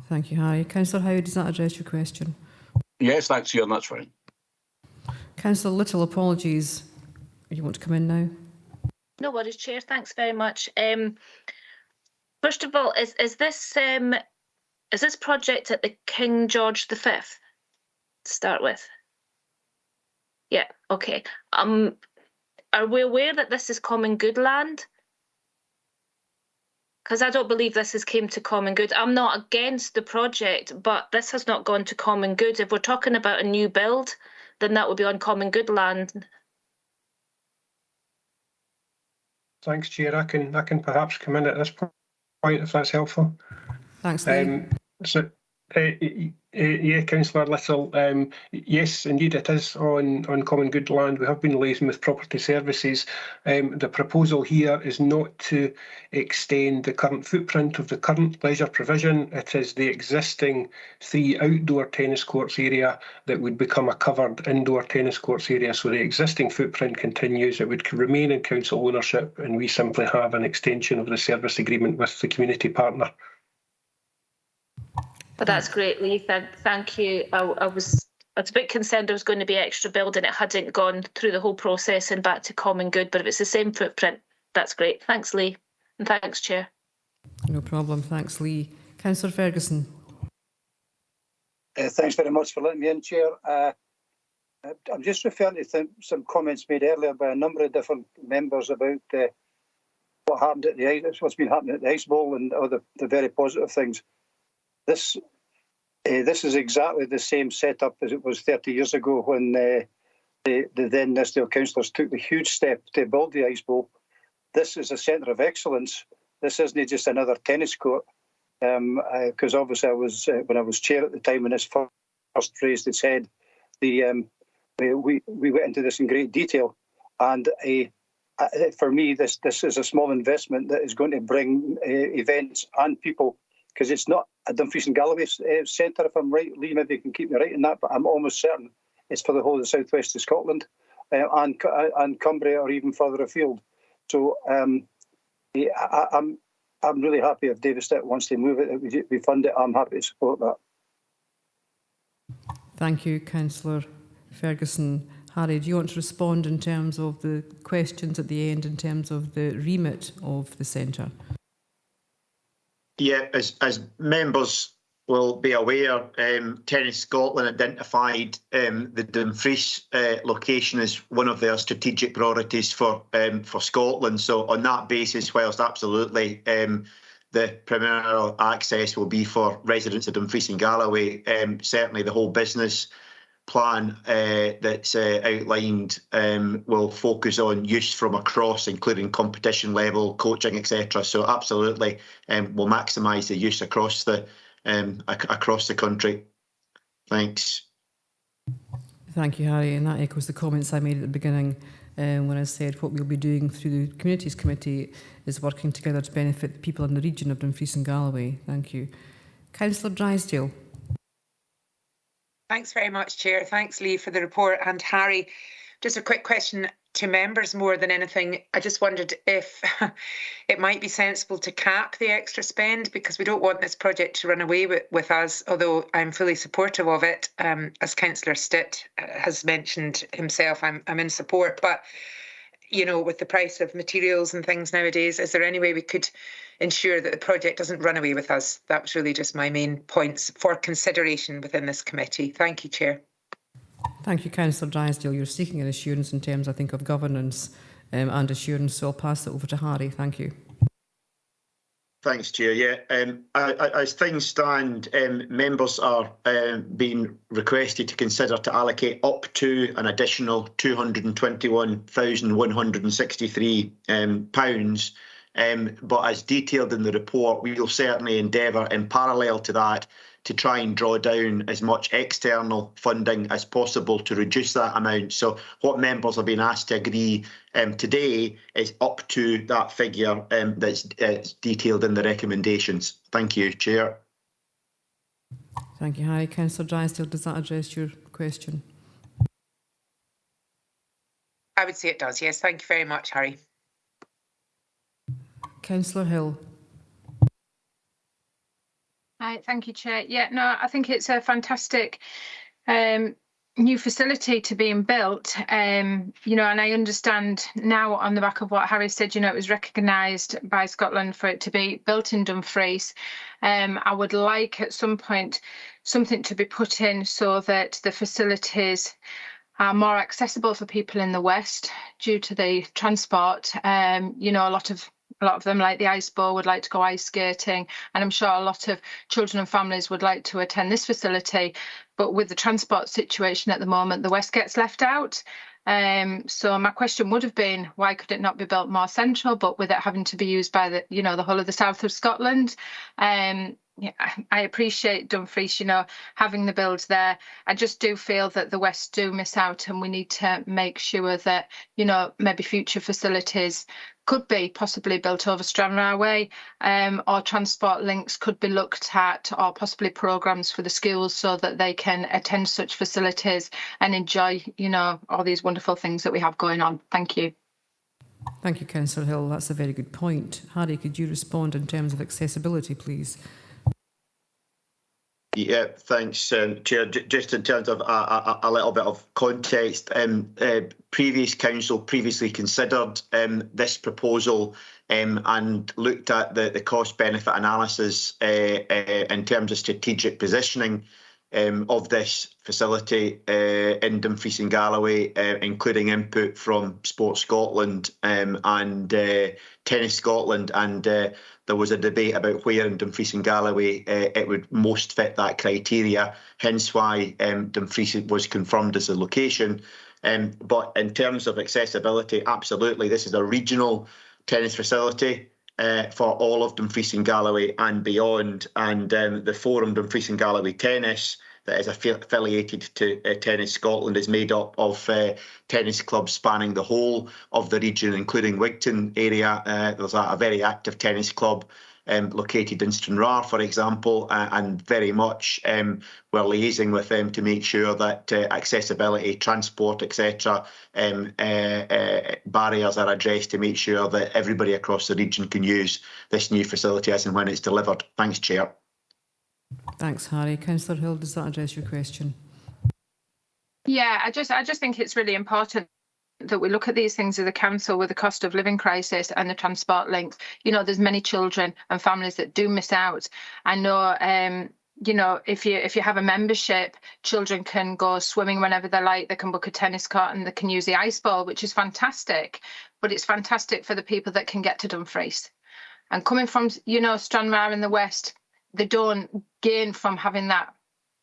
Thank you, Harry. Councillor Howie, does that address your question? Yes, thanks, Chair, and that's fine. Councillor Little, apologies. You want to come in now? No worries, Chair. Thanks very much. First of all, is this project at the King George V to start with? Yeah. Okay. Are we aware that this is common good land? Because I don't believe this has came to common good. I'm not against the project, but this has not gone to common good. If we're talking about a new build, then that would be on common good land. Thanks, Chair. I can perhaps come in at this point if that's helpful. Thanks, Lee. Yeah, Councillor Little. Yes, indeed, it is on common good land. We have been liaising with Property Services. The proposal here is not to extend the current footprint of the current leisure provision. It is the existing 3 outdoor tennis courts area that would become a covered indoor tennis courts area. So the existing footprint continues. It would remain in council ownership, and we simply have an extension of the service agreement with the community partner. But that's great, Lee. Thank you. I was a bit concerned there was going to be extra building. It hadn't gone through the whole process and back to common good, but if it's the same footprint, that's great. Thanks, Lee. And thanks, Chair. No problem. Thanks, Lee. Councillor Ferguson. Thanks very much for letting me in, Chair. I'm just referring to some comments made earlier by a number of different members about what happened at what's been happening at the Ice Bowl and all the very positive things. This is exactly the same setup as it was 30 years ago when the then Nithsdale councillors took the huge step to build the Ice Bowl. This is a centre of excellence. This isn't just another tennis court. Because obviously I was when I was chair at the time when this first raised its head, we went into this in great detail. And for me, this is a small investment that is going to bring events and people. Because it's not a Dumfries and Galloway centre, if I'm right. Lee, maybe you can keep me right in that, but I'm almost certain it's for the whole of the southwest of Scotland and Cumbria or even further afield. So I'm really happy if David Stitt wants to move it, we fund it. I'm happy to support that. Thank you, Councillor Ferguson. Harry, do you want to respond in terms of the questions at the end, in terms of the remit of the centre? Yeah, as members will be aware, Tennis Scotland identified the Dumfries location as one of their strategic priorities for Scotland. So on that basis, whilst absolutely the primary access will be for residents of Dumfries and Galloway, certainly the whole business plan that's outlined will focus on use from across, including competition level, coaching, etc. So absolutely, we'll maximise the use across the country. Thanks. Thank you, Harry. And that echoes the comments I made at the beginning when I said what we'll be doing through the Communities Committee is working together to benefit the people in the region of Dumfries and Galloway. Thank you. Councillor Drysdale. Thanks very much, Chair. Thanks, Lee, for the report. And Harry, just a quick question to members more than anything. I just wondered if it might be sensible to cap the extra spend, because we don't want this project to run away with us, although I'm fully supportive of it. As Councillor Stitt has mentioned himself, I'm in support. But, you know, with the price of materials and things nowadays, is there any way we could ensure that the project doesn't run away with us? That was really just my main points for consideration within this committee. Thank you, Chair. Thank you, Councillor Drysdale. You're seeking an assurance in terms, I think, of governance and assurance, so I'll pass it over to Harry. Thank you. Thanks, Chair. Yeah, as things stand, members are being requested to consider to allocate up to an additional £221,163. But as detailed in the report, we will certainly endeavour in parallel to that to try and draw down as much external funding as possible to reduce that amount. So what members have been asked to agree today is up to that figure that's detailed in the recommendations. Thank you, Chair. Thank you, Harry. Councillor Drysdale, does that address your question? I would say it does, yes. Thank you very much, Harry. Councillor Hill. Hi, thank you, Chair. Yeah, no, I think it's a fantastic new facility to being built. You know, and I understand now on the back of what Harry said, you know, it was recognised by Scotland for it to be built in Dumfries. I would like at some point something to be put in so that the facilities are more accessible for people in the West due to the transport. You know, a lot of them, like the Ice Bowl, would like to go ice skating, and I'm sure a lot of children and families would like to attend this facility. But with the transport situation at the moment, the West gets left out. So my question would have been, why could it not be built more central, but with it having to be used by the, you know, the whole of the south of Scotland? Yeah, I appreciate Dumfries, you know, having the build there. I just do feel that the West do miss out, and we need to make sure that, you know, maybe future facilities could be possibly built over Stranraer Way, or transport links could be looked at, or possibly programmes for the schools so that they can attend such facilities and enjoy, you know, all these wonderful things that we have going on. Thank you. Thank you, Councillor Hill. That's a very good point. Harry, could you respond in terms of accessibility, please? Yeah, thanks, Chair. Just in terms of a little bit of context, previous council previously considered this proposal and looked at the cost-benefit analysis in terms of strategic positioning of this facility in Dumfries and Galloway, including input from Sport Scotland and Tennis Scotland, and there was a debate about where in Dumfries and Galloway it would most fit that criteria, hence why Dumfries was confirmed as a location. But in terms of accessibility, absolutely, this is a regional tennis facility for all of Dumfries and Galloway and beyond. And the Forum Dumfries and Galloway Tennis, that is affiliated to Tennis Scotland, is made up of tennis clubs spanning the whole of the region, including Wigton area. There's a very active tennis club located in Stranraer, for example, and very much we're liaising with them to make sure that accessibility, transport, etc., barriers are addressed to make sure that everybody across the region can use this new facility as and when it's delivered. Thanks, Chair. Thanks, Harry. Councillor Hill, does that address your question? Yeah, I just think it's really important that we look at these things as a council with the cost of living crisis and the transport links. You know, there's many children and families that do miss out. I know, you know, if you have a membership, children can go swimming whenever they like. They can book a tennis court and they can use the ice ball, which is fantastic. But it's fantastic for the people that can get to Dumfries. And coming from, you know, Stranraer in the west, they don't gain from having that,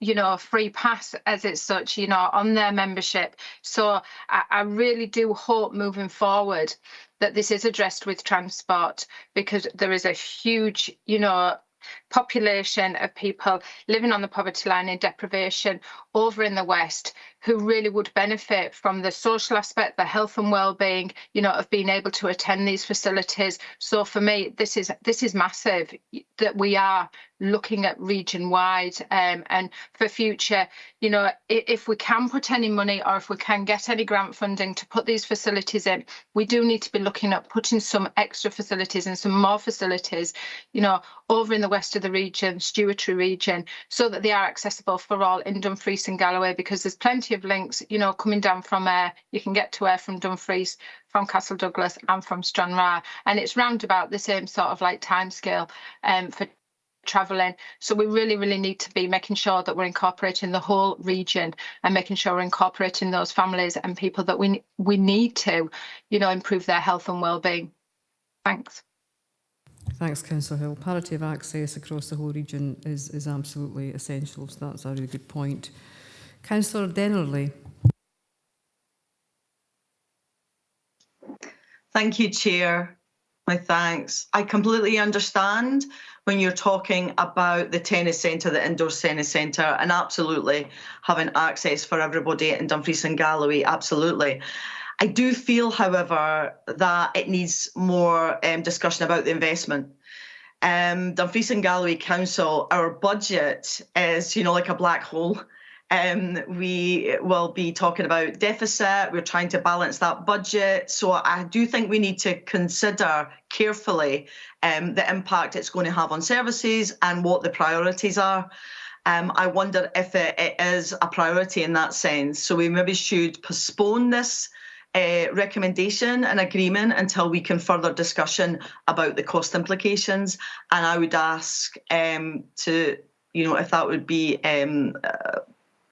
you know, free pass as it's such, you know, on their membership. So I really do hope moving forward that this is addressed with transport, because there is a huge, you know, population of people living on the poverty line in deprivation over in the west who really would benefit from the social aspect, the health and well-being, you know, of being able to attend these facilities. So for me, this is massive that we are looking at region wide, and for future, you know, if we can put any money or if we can get any grant funding to put these facilities in, we do need to be looking at putting some extra facilities and some more facilities, you know, over in the west of the region, Stewartry region, so that they are accessible for all in Dumfries and Galloway, because there's plenty of links, you know, coming down from you can get to from Dumfries, from Castle Douglas and from Stranraer, and it's round about the same sort of like timescale for travelling. So we really need to be making sure that we're incorporating the whole region and making sure we're incorporating those families and people that we need to, you know, improve their health and well-being. Thanks. Thanks, Councillor Hill. Parity of access across the whole region is absolutely essential, so that's a really good point. Councillor Dennerley. Thank you, Chair. My thanks. I completely understand when you're talking about the tennis centre, the indoor tennis centre, and absolutely having access for everybody in Dumfries and Galloway, absolutely. I do feel, however, that it needs more discussion about the investment. Dumfries and Galloway Council, our budget is, you know, like a black hole. We will be talking about deficit. We're trying to balance that budget. So I do think we need to consider carefully the impact it's going to have on services and what the priorities are. I wonder if it is a priority in that sense. So we maybe should postpone this recommendation and agreement until we can further discussion about the cost implications. And I would ask to, you know, if that would be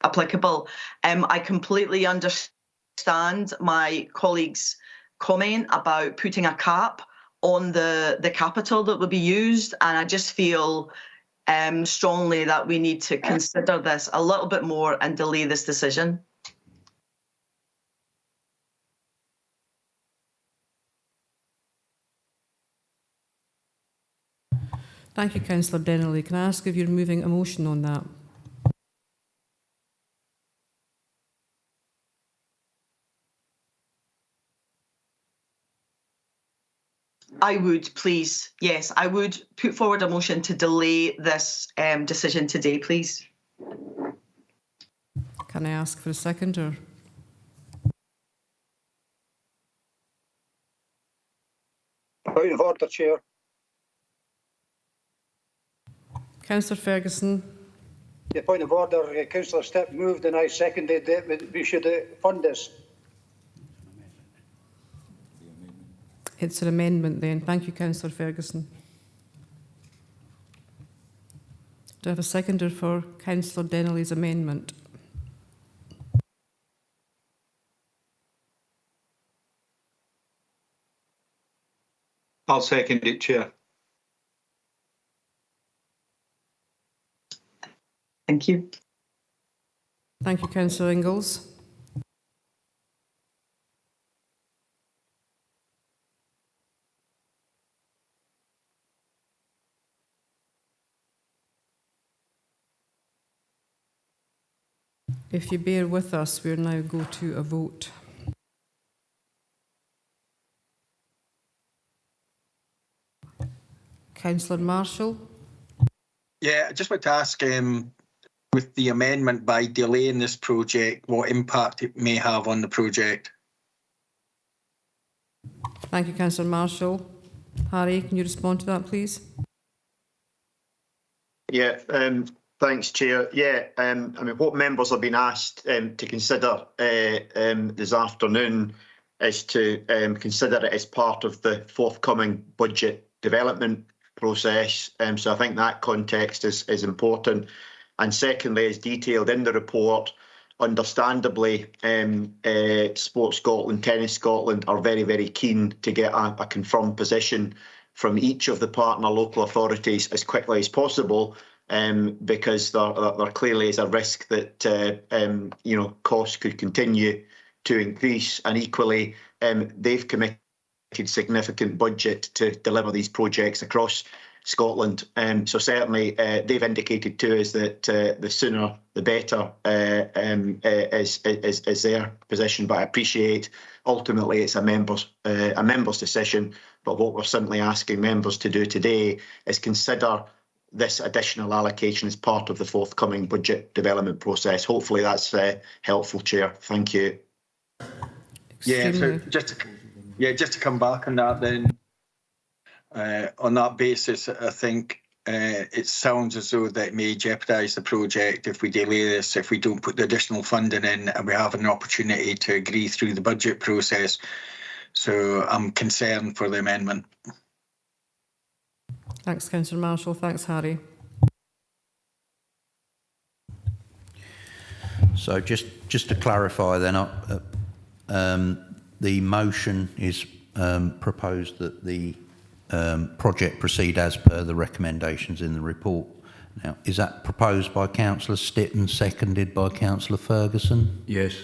applicable. I completely understand my colleague's comment about putting a cap on the capital that will be used, and I just feel strongly that we need to consider this a little bit more and delay this decision. Thank you, Councillor Dennerley. Can I ask if you're moving a motion on that? I would, please. Yes, I would put forward a motion to delay this decision today, please. Can I ask for a seconder? Point of order, Chair. Councillor Ferguson. Yeah, point of order. Councillor Stipp moved and I seconded that we should fund this. It's an amendment then. Thank you, Councillor Ferguson. Do I have a seconder for Councillor Dennerley's amendment? I'll second it, Chair. Thank you. Thank you, Councillor Ingalls. If you bear with us, we'll now go to a vote. Councillor Marshall. Yeah, I just want to ask, with the amendment, by delaying this project, what impact it may have on the project. Thank you, Councillor Marshall. Harry, can you respond to that, please? Yeah, Thanks, Chair. Yeah, I mean, what members have been asked to consider this afternoon is to consider it as part of the forthcoming budget development process. So I think that context is important. And secondly, as detailed in the report, understandably, Sport Scotland, Tennis Scotland are very, very keen to get a confirmed position from each of the partner local authorities as quickly as possible, because there clearly is a risk that costs could continue to increase, and equally they've committed significant budget to deliver these projects across Scotland. So certainly they've indicated to us that the sooner the better is their position. But I appreciate ultimately it's a member's decision. But what we're simply asking members to do today is consider this additional allocation as part of the forthcoming budget development process. Hopefully that's helpful, Chair. Thank you. Yeah, so just to come back on that then. On that basis, I think it sounds as though that may jeopardise the project if we delay this, if we don't put the additional funding in and we have an opportunity to agree through the budget process. So I'm concerned for the amendment. Thanks, Councillor Marshall. Thanks, Harry. So just to clarify then, the motion is proposed that the project proceed as per the recommendations in the report. Now, is that proposed by Councillor Stitt and seconded by Councillor Ferguson? Yes.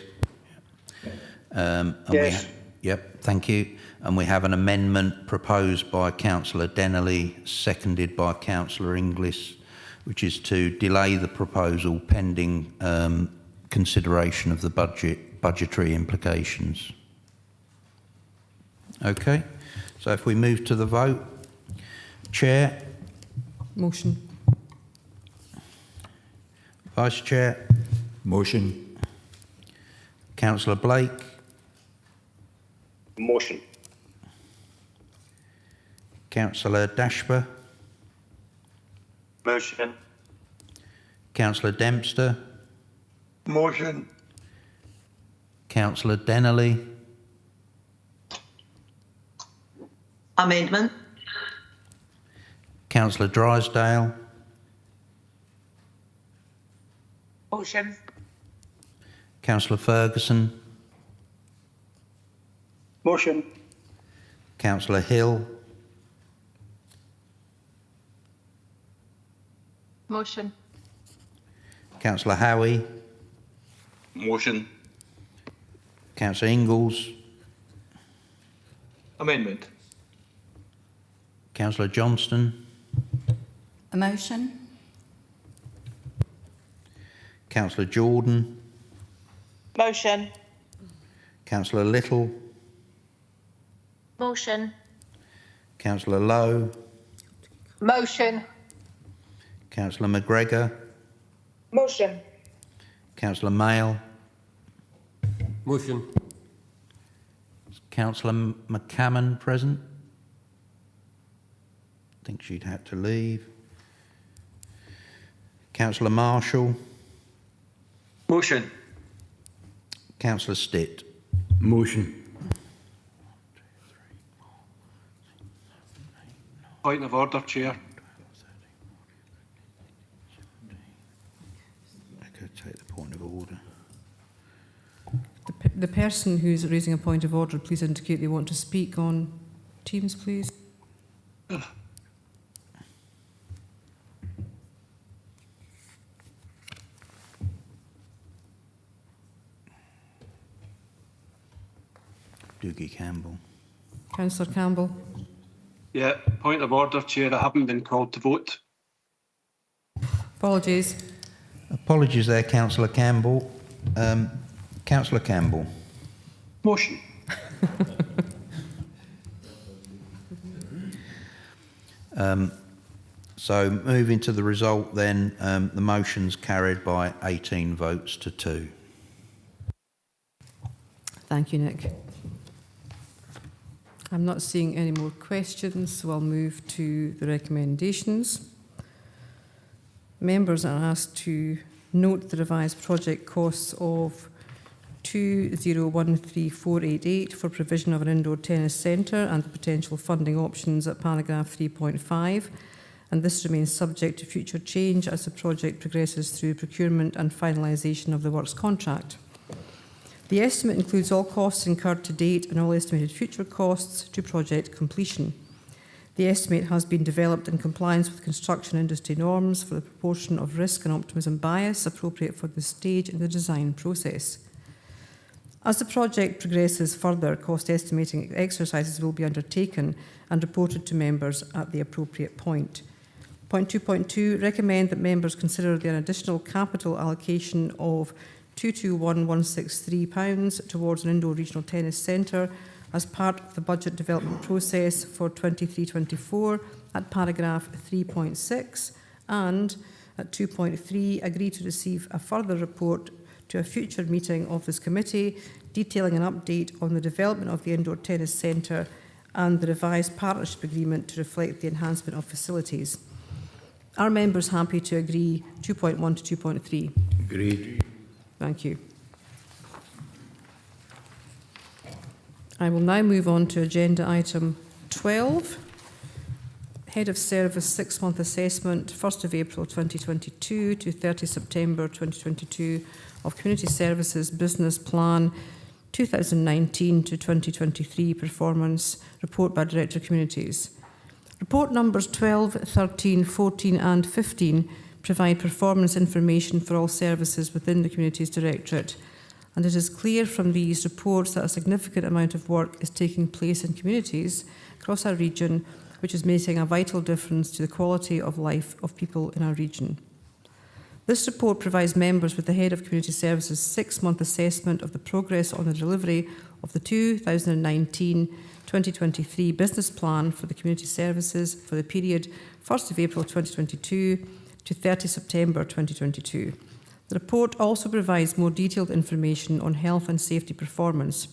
Yes. Yep, thank you. And we have an amendment proposed by Councillor Dennerley, seconded by Councillor Inglis, which is to delay the proposal pending consideration of the budgetary implications. Okay. So if we move to the vote, Chair. Motion. Vice Chair. Motion. Councillor Blake. Motion. Councillor Dashper. Motion. Councillor Dempster. Motion. Councillor Dennerley. Amendment. Councillor Drysdale. Motion. Councillor Ferguson. Motion. Councillor Hill. Motion. Councillor Howie. Motion. Councillor Ingalls. Amendment. Councillor Johnston. A motion. Councillor Jordan. Motion. Councillor Little. Motion. Councillor Lowe. Motion. Councillor McGregor. Motion. Councillor Mayle. Motion. Councillor McCammon present. I think she'd had to leave. Councillor Marshall. Motion. Councillor Stitt. Motion. Point of order, Chair. I could take the point of order. The person who's raising a point of order, please indicate they want to speak on Teams, please. Doogie Campbell. Councillor Campbell. Yeah, point of order, Chair. I haven't been called to vote. Apologies. Apologies there, Councillor Campbell. Councillor Campbell. Motion. So moving to the result then, the motion's carried by 18 votes to 2. Thank you, Nick. I'm not seeing any more questions, so I'll move to the recommendations. Members are asked to note the revised project costs of 2013488 for provision of an indoor tennis centre and the potential funding options at paragraph 3.5, and this remains subject to future change as the project progresses through procurement and finalisation of the works contract. The estimate includes all costs incurred to date and all estimated future costs to project completion. The estimate has been developed in compliance with construction industry norms for the proportion of risk and optimism bias appropriate for this stage in the design process. As the project progresses further, cost estimating exercises will be undertaken and reported to members at the appropriate point. Point 2.2, recommend that members consider an additional capital allocation of £221,163 towards an indoor regional tennis centre as part of the budget development process for 23-24 at paragraph 3.6, and at 2.3, agree to receive a further report to a future meeting of this committee detailing an update on the development of the indoor tennis centre and the revised partnership agreement to reflect the enhancement of facilities. Are members happy to agree 2.1 to 2.3? Agreed. Thank you. I will now move on to agenda item 12. Head of Service 6-month assessment, 1st of April 2022 to 30 September 2022 of Community Services Business Plan 2019 to 2023 performance report by Director of Communities. Report numbers 12, 13, 14 and 15 provide performance information for all services within the Communities Directorate, and it is clear from these reports that a significant amount of work is taking place in communities across our region, which is making a vital difference to the quality of life of people in our region. This report provides members with the Head of Community Services 6-month assessment of the progress on the delivery of the 2019-2023 business plan for the community services for the period 1st of April 2022 to 30 September 2022. The report also provides more detailed information on health and safety performance.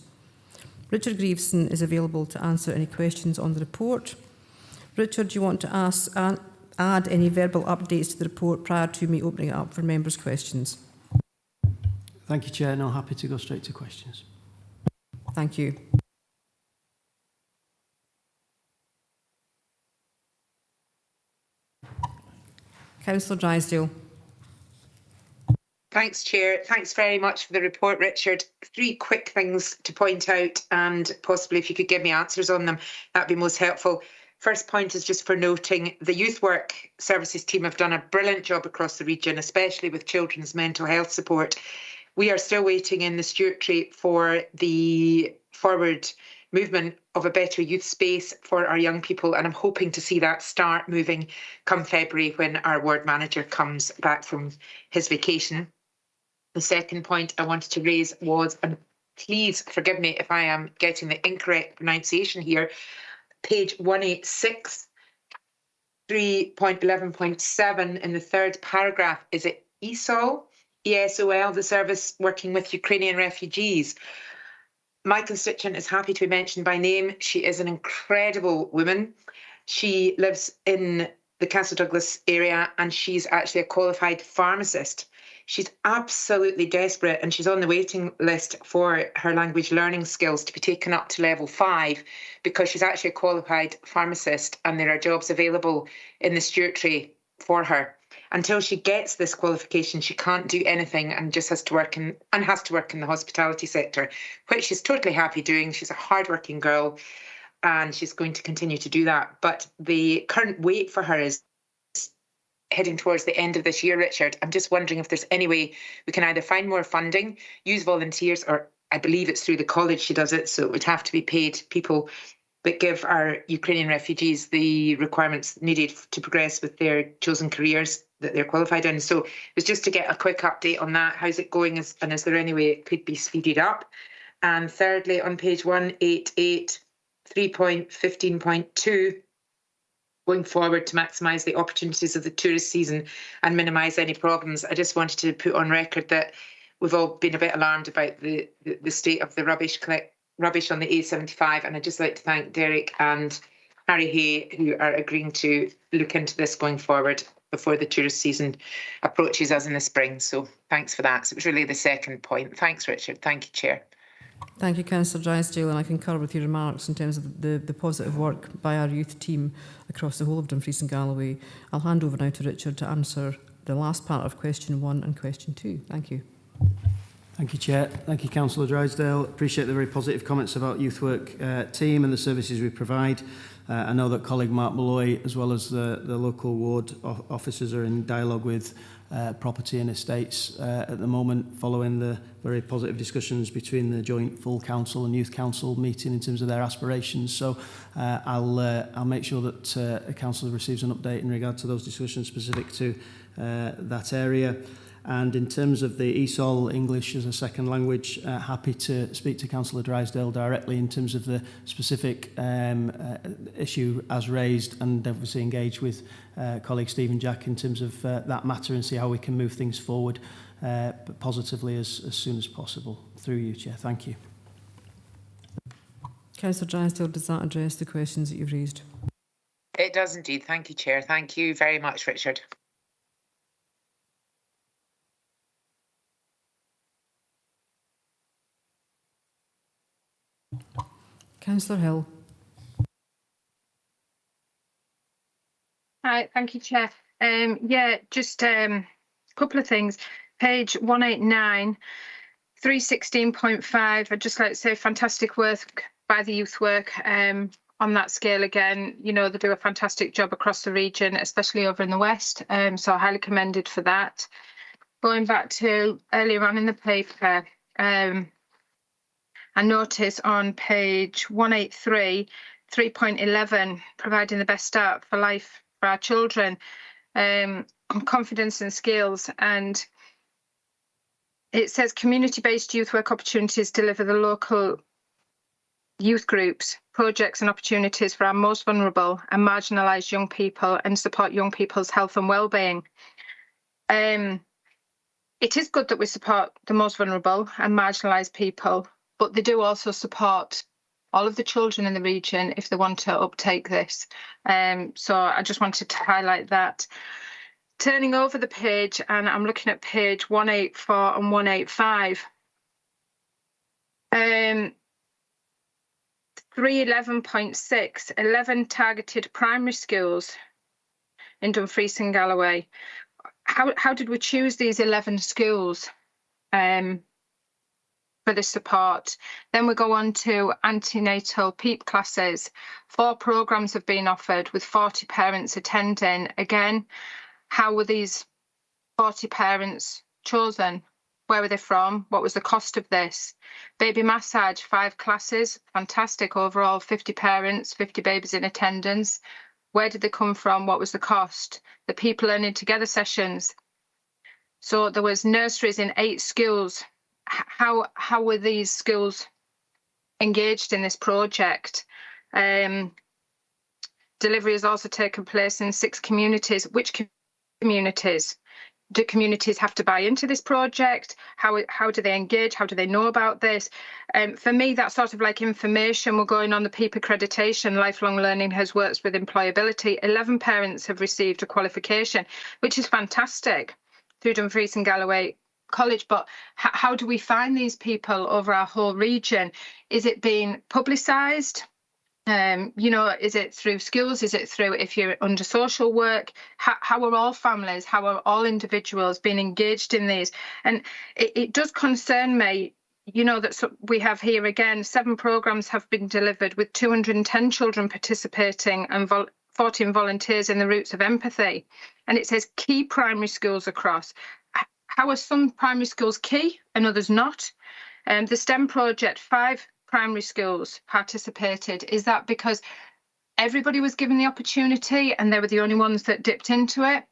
Richard Grieveson is available to answer any questions on the report. Richard, do you want to add any verbal updates to the report prior to me opening it up for members' questions? Thank you, Chair. Now happy to go straight to questions. Thank you. Councillor Drysdale. Thanks, Chair. Thanks very much for the report, Richard. 3 quick things to point out, and possibly if you could give me answers on them, that'd be most helpful. First point is just for noting the youth work services team have done a brilliant job across the region, especially with children's mental health support. We are still waiting in the Stewardship for the forward movement of a better youth space for our young people, and I'm hoping to see that start moving come February when our ward manager comes back from his vacation. The second point I wanted to raise was, and please forgive me if I am getting the incorrect pronunciation here, page 186, 3.11.7 in the 3rd paragraph. Is it ESOL? ESOL, the service working with Ukrainian refugees. My constituent is happy to be mentioned by name. She is an incredible woman. She lives in the Castle Douglas area and she's actually a qualified pharmacist. She's absolutely desperate and she's on the waiting list for her language learning skills to be taken up to level 5 because she's actually a qualified pharmacist and there are jobs available in the Stewardship for her. Until she gets this qualification, she can't do anything and just has to work in the hospitality sector, which she's totally happy doing. She's a hardworking girl and she's going to continue to do that. But the current wait for her is heading towards the end of this year, Richard. I'm just wondering if there's any way we can either find more funding, use volunteers, or I believe it's through the college she does it, so it would have to be paid people that give our Ukrainian refugees the requirements needed to progress with their chosen careers that they're qualified in. So it was just to get a quick update on that. How's it going, and is there any way it could be speeded up? And thirdly, on page 188, 3.15.2, going forward to maximise the opportunities of the tourist season and minimise any problems. I just wanted to put on record that we've all been a bit alarmed about the state of the rubbish on the A75, and I'd just like to thank Derek and Harry Hay, who are agreeing to look into this going forward. before the tourist season approaches us in the spring. So thanks for that. So it was really the second point. Thanks, Richard. Thank you, Chair. Thank you, Councillor Drysdale, and I concur with your remarks in terms of the positive work by our youth team across the whole of Dumfries and Galloway. I'll hand over now to Richard to answer the last part of question 1 and question 2. Thank you. Thank you, Chair. Thank you, Councillor Drysdale. Appreciate the very positive comments about Youth Work team and the services we provide. I know that colleague Mark Malloy, as well as the local ward officers, are in dialogue with property and estates at the moment, following the very positive discussions between the joint full council and youth council meeting in terms of their aspirations. So I'll make sure that a council receives an update in regard to those discussions specific to that area. And in terms of the ESOL, English as a second language, happy to speak to Councillor Drysdale directly in terms of the specific issue as raised, and obviously engage with colleague Stephen Jack in terms of that matter and see how we can move things forward positively as soon as possible. Through you, Chair. Thank you. Councillor Drysdale, does that address the questions that you've raised? It does indeed. Thank you, Chair. Thank you very much, Richard. Councillor Hill. Hi, thank you, Chair. Yeah, just a couple of things. Page 189, 316.5. I'd just like to say fantastic work by the Youth Work on that scale again. You know, they do a fantastic job across the region, especially over in the West. So highly commended for that. Going back to earlier on in the paper, I notice on page 183, 3.11, providing the best start for life for our children, confidence and skills. And it says community-based youth work opportunities deliver the local youth groups, projects and opportunities for our most vulnerable and marginalised young people and support young people's health and well-being. It is good that we support the most vulnerable and marginalised people, but they do also support all of the children in the region if they want to uptake this. So I just wanted to highlight that. Turning over the page, and I'm looking at page 184 and 185. 311.6, 11 targeted primary schools in Dumfries and Galloway. How did we choose these 11 schools for the support? Then we go on to antenatal PEEP classes. 4 programmes have been offered with 40 parents attending. Again, how were these 40 parents chosen? Where were they from? What was the cost of this? Baby massage, 5 classes, fantastic overall, 50 parents, 50 babies in attendance. Where did they come from? What was the cost? The people learning together sessions. So there was nurseries in 8 schools. How were these schools engaged in this project? Delivery has also taken place in 6 communities. Which communities? Do communities have to buy into this project? How do they engage? How do they know about this? For me, that's sort of like information. We're going on the PEEP accreditation. Lifelong learning has worked with employability. 11 parents have received a qualification, which is fantastic, through Dumfries and Galloway College. But how do we find these people over our whole region? Is it being publicised? You know, is it through schools? Is it through, if you're under social work? How are all families, how are all individuals being engaged in these? And it does concern me, you know, that we have here again, 7 programmes have been delivered with 210 children participating and 14 volunteers in the Roots of Empathy. And it says key primary schools across. How are some primary schools key and others not? The STEM project, 5 primary schools participated. Is that because everybody was given the opportunity and they were the only ones that dipped into it?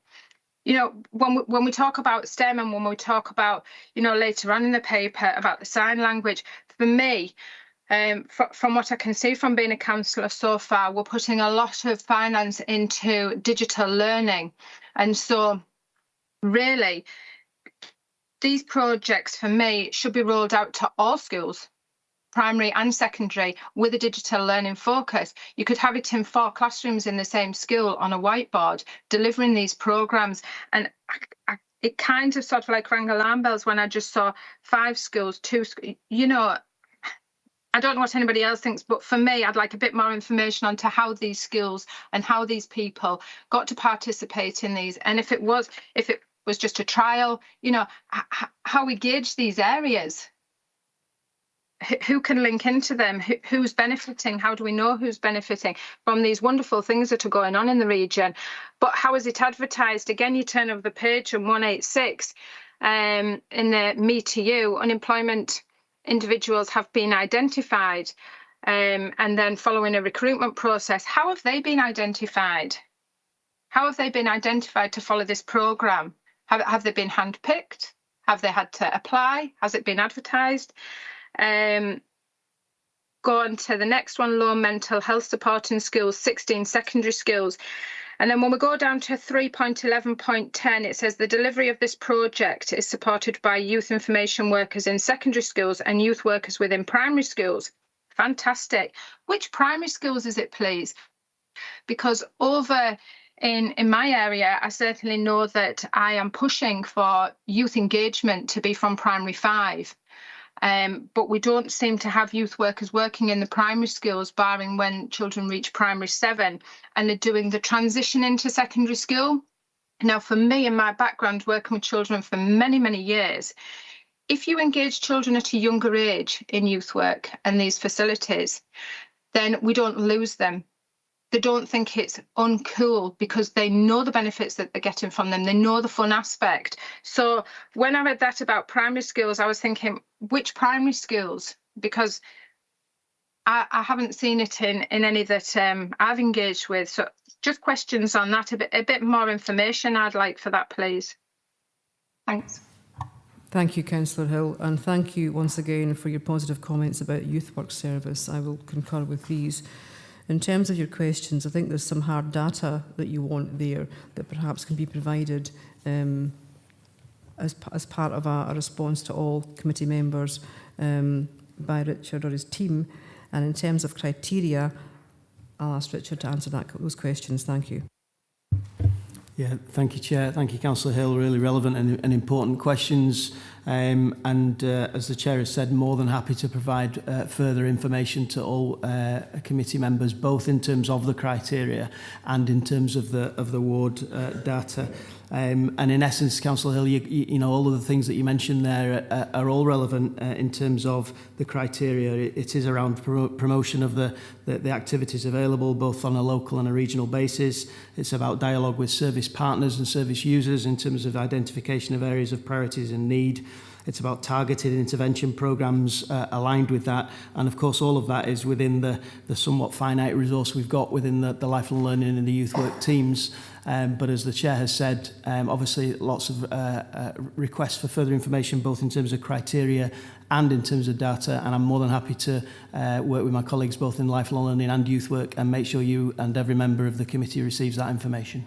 You know, when we talk about STEM and when we talk about, you know, later on in the paper about the sign language, for me, from what I can see from being a councillor so far, we're putting a lot of finance into digital learning. And so really, these projects for me should be rolled out to all schools. primary and secondary with a digital learning focus. You could have it in 4 classrooms in the same school on a whiteboard, delivering these programs. And it kind of sort of like rang alarm bells when I just saw 5 schools, 2, you know, I don't know what anybody else thinks, but for me, I'd like a bit more information onto how these schools and how these people got to participate in these. And if it was just a trial, you know, how we gauge these areas. Who can link into them? Who's benefiting? How do we know who's benefiting from these wonderful things that are going on in the region? But how is it advertised? Again, you turn over the page on 186 in the Me to You, unemployment individuals have been identified, and then following a recruitment process. How have they been identified? How have they been identified to follow this programme? Have they been handpicked? Have they had to apply? Has it been advertised? Go on to the next one, low mental health support in schools, 16 secondary schools. And then when we go down to 3.11.10, it says the delivery of this project is supported by youth information workers in secondary schools and youth workers within primary schools. Fantastic. Which primary schools is it, please? Because over in my area, I certainly know that I am pushing for youth engagement to be from primary 5. But we don't seem to have youth workers working in the primary schools, barring when children reach primary 7 and are doing the transition into secondary school. Now, for me and my background working with children for many, many years, if you engage children at a younger age in youth work and these facilities, then we don't lose them. They don't think it's uncool because they know the benefits that they're getting from them. They know the fun aspect. So when I read that about primary schools, I was thinking, which primary schools? Because I haven't seen it in any that I've engaged with. So just questions on that, a bit more information I'd like for that, please. Thanks. Thank you, Councillor Hill, and thank you once again for your positive comments about youth work service. I will concur with these. In terms of your questions, I think there's some hard data that you want there that perhaps can be provided as part of a response to all committee members by Richard or his team. And in terms of criteria, I'll ask Richard to answer those questions. Thank you. Yeah, thank you, Chair. Thank you, Councillor Hill. Really relevant and important questions. As the Chair has said, more than happy to provide further information to all committee members, both in terms of the criteria and in terms of the ward data. And in essence, Councillor Hill, you know, all of the things that you mentioned there are all relevant in terms of the criteria. It is around promotion of the activities available, both on a local and a regional basis. It's about dialogue with service partners and service users in terms of identification of areas of priorities and need. It's about targeted intervention programmes aligned with that. And of course, all of that is within the somewhat finite resource we've got within the lifelong learning and the youth work teams. But as the Chair has said, obviously lots of requests for further information, both in terms of criteria and in terms of data. And I'm more than happy to work with my colleagues both in lifelong learning and youth work and make sure you and every member of the committee receives that information.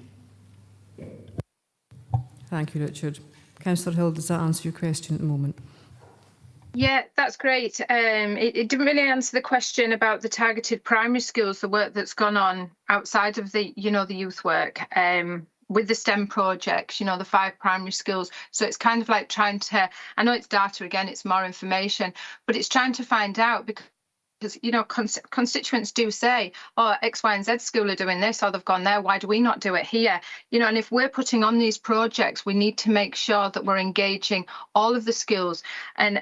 Thank you, Richard. Councillor Hill, does that answer your question at the moment? Yeah, that's great. It didn't really answer the question about the targeted primary schools, the work that's gone on outside of the youth work with the STEM projects, the 5 primary schools. So it's kind of like trying to, I know it's data again, it's more information, but it's trying to find out because constituents do say, oh, X, Y, and Z school are doing this, or they've gone there, why do we not do it here? And if we're putting on these projects, we need to make sure that we're engaging all of the schools. And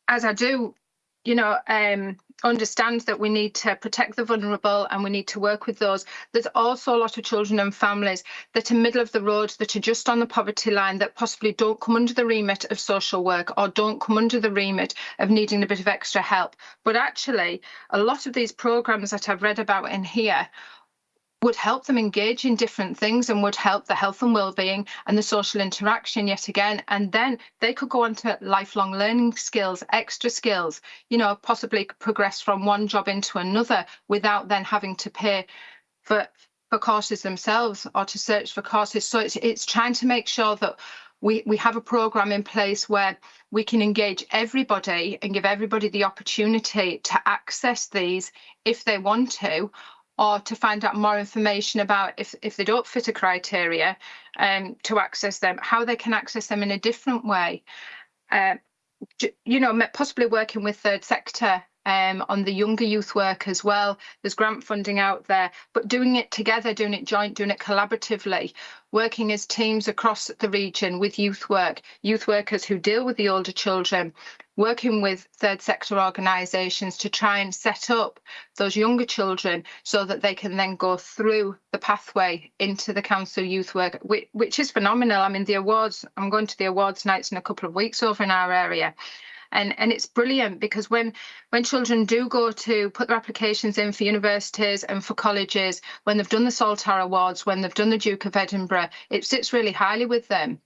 as I do, understand that we need to protect the vulnerable and we need to work with those. There's also a lot of children and families that are middle of the road, that are just on the poverty line, that possibly don't come under the remit of social work or don't come under the remit of needing a bit of extra help. But actually, a lot of these programmes that I've read about in here would help them engage in different things and would help the health and well-being and the social interaction yet again. And then they could go on to lifelong learning skills, extra skills, possibly progress from one job into another without then having to pay for courses themselves or to search for courses. So it's trying to make sure that we have a programme in place where we can engage everybody and give everybody the opportunity to access these if they want to, or to find out more information about if they don't fit a criteria, to access them, how they can access them in a different way. You know, possibly working with third sector on the younger youth work as well. There's grant funding out there, but doing it together, doing it joint, doing it collaboratively, working as teams across the region with youth workers who deal with the older children, working with third sector organisations to try and set up those younger children so that they can then go through the pathway into the council youth work, which is phenomenal. I mean, the awards, I'm going to the awards nights in a couple of weeks over in our area. And it's brilliant because when children do go to put their applications in for universities and for colleges, when they've done the Saltire Awards, when they've done the Duke of Edinburgh, it sits really highly with them.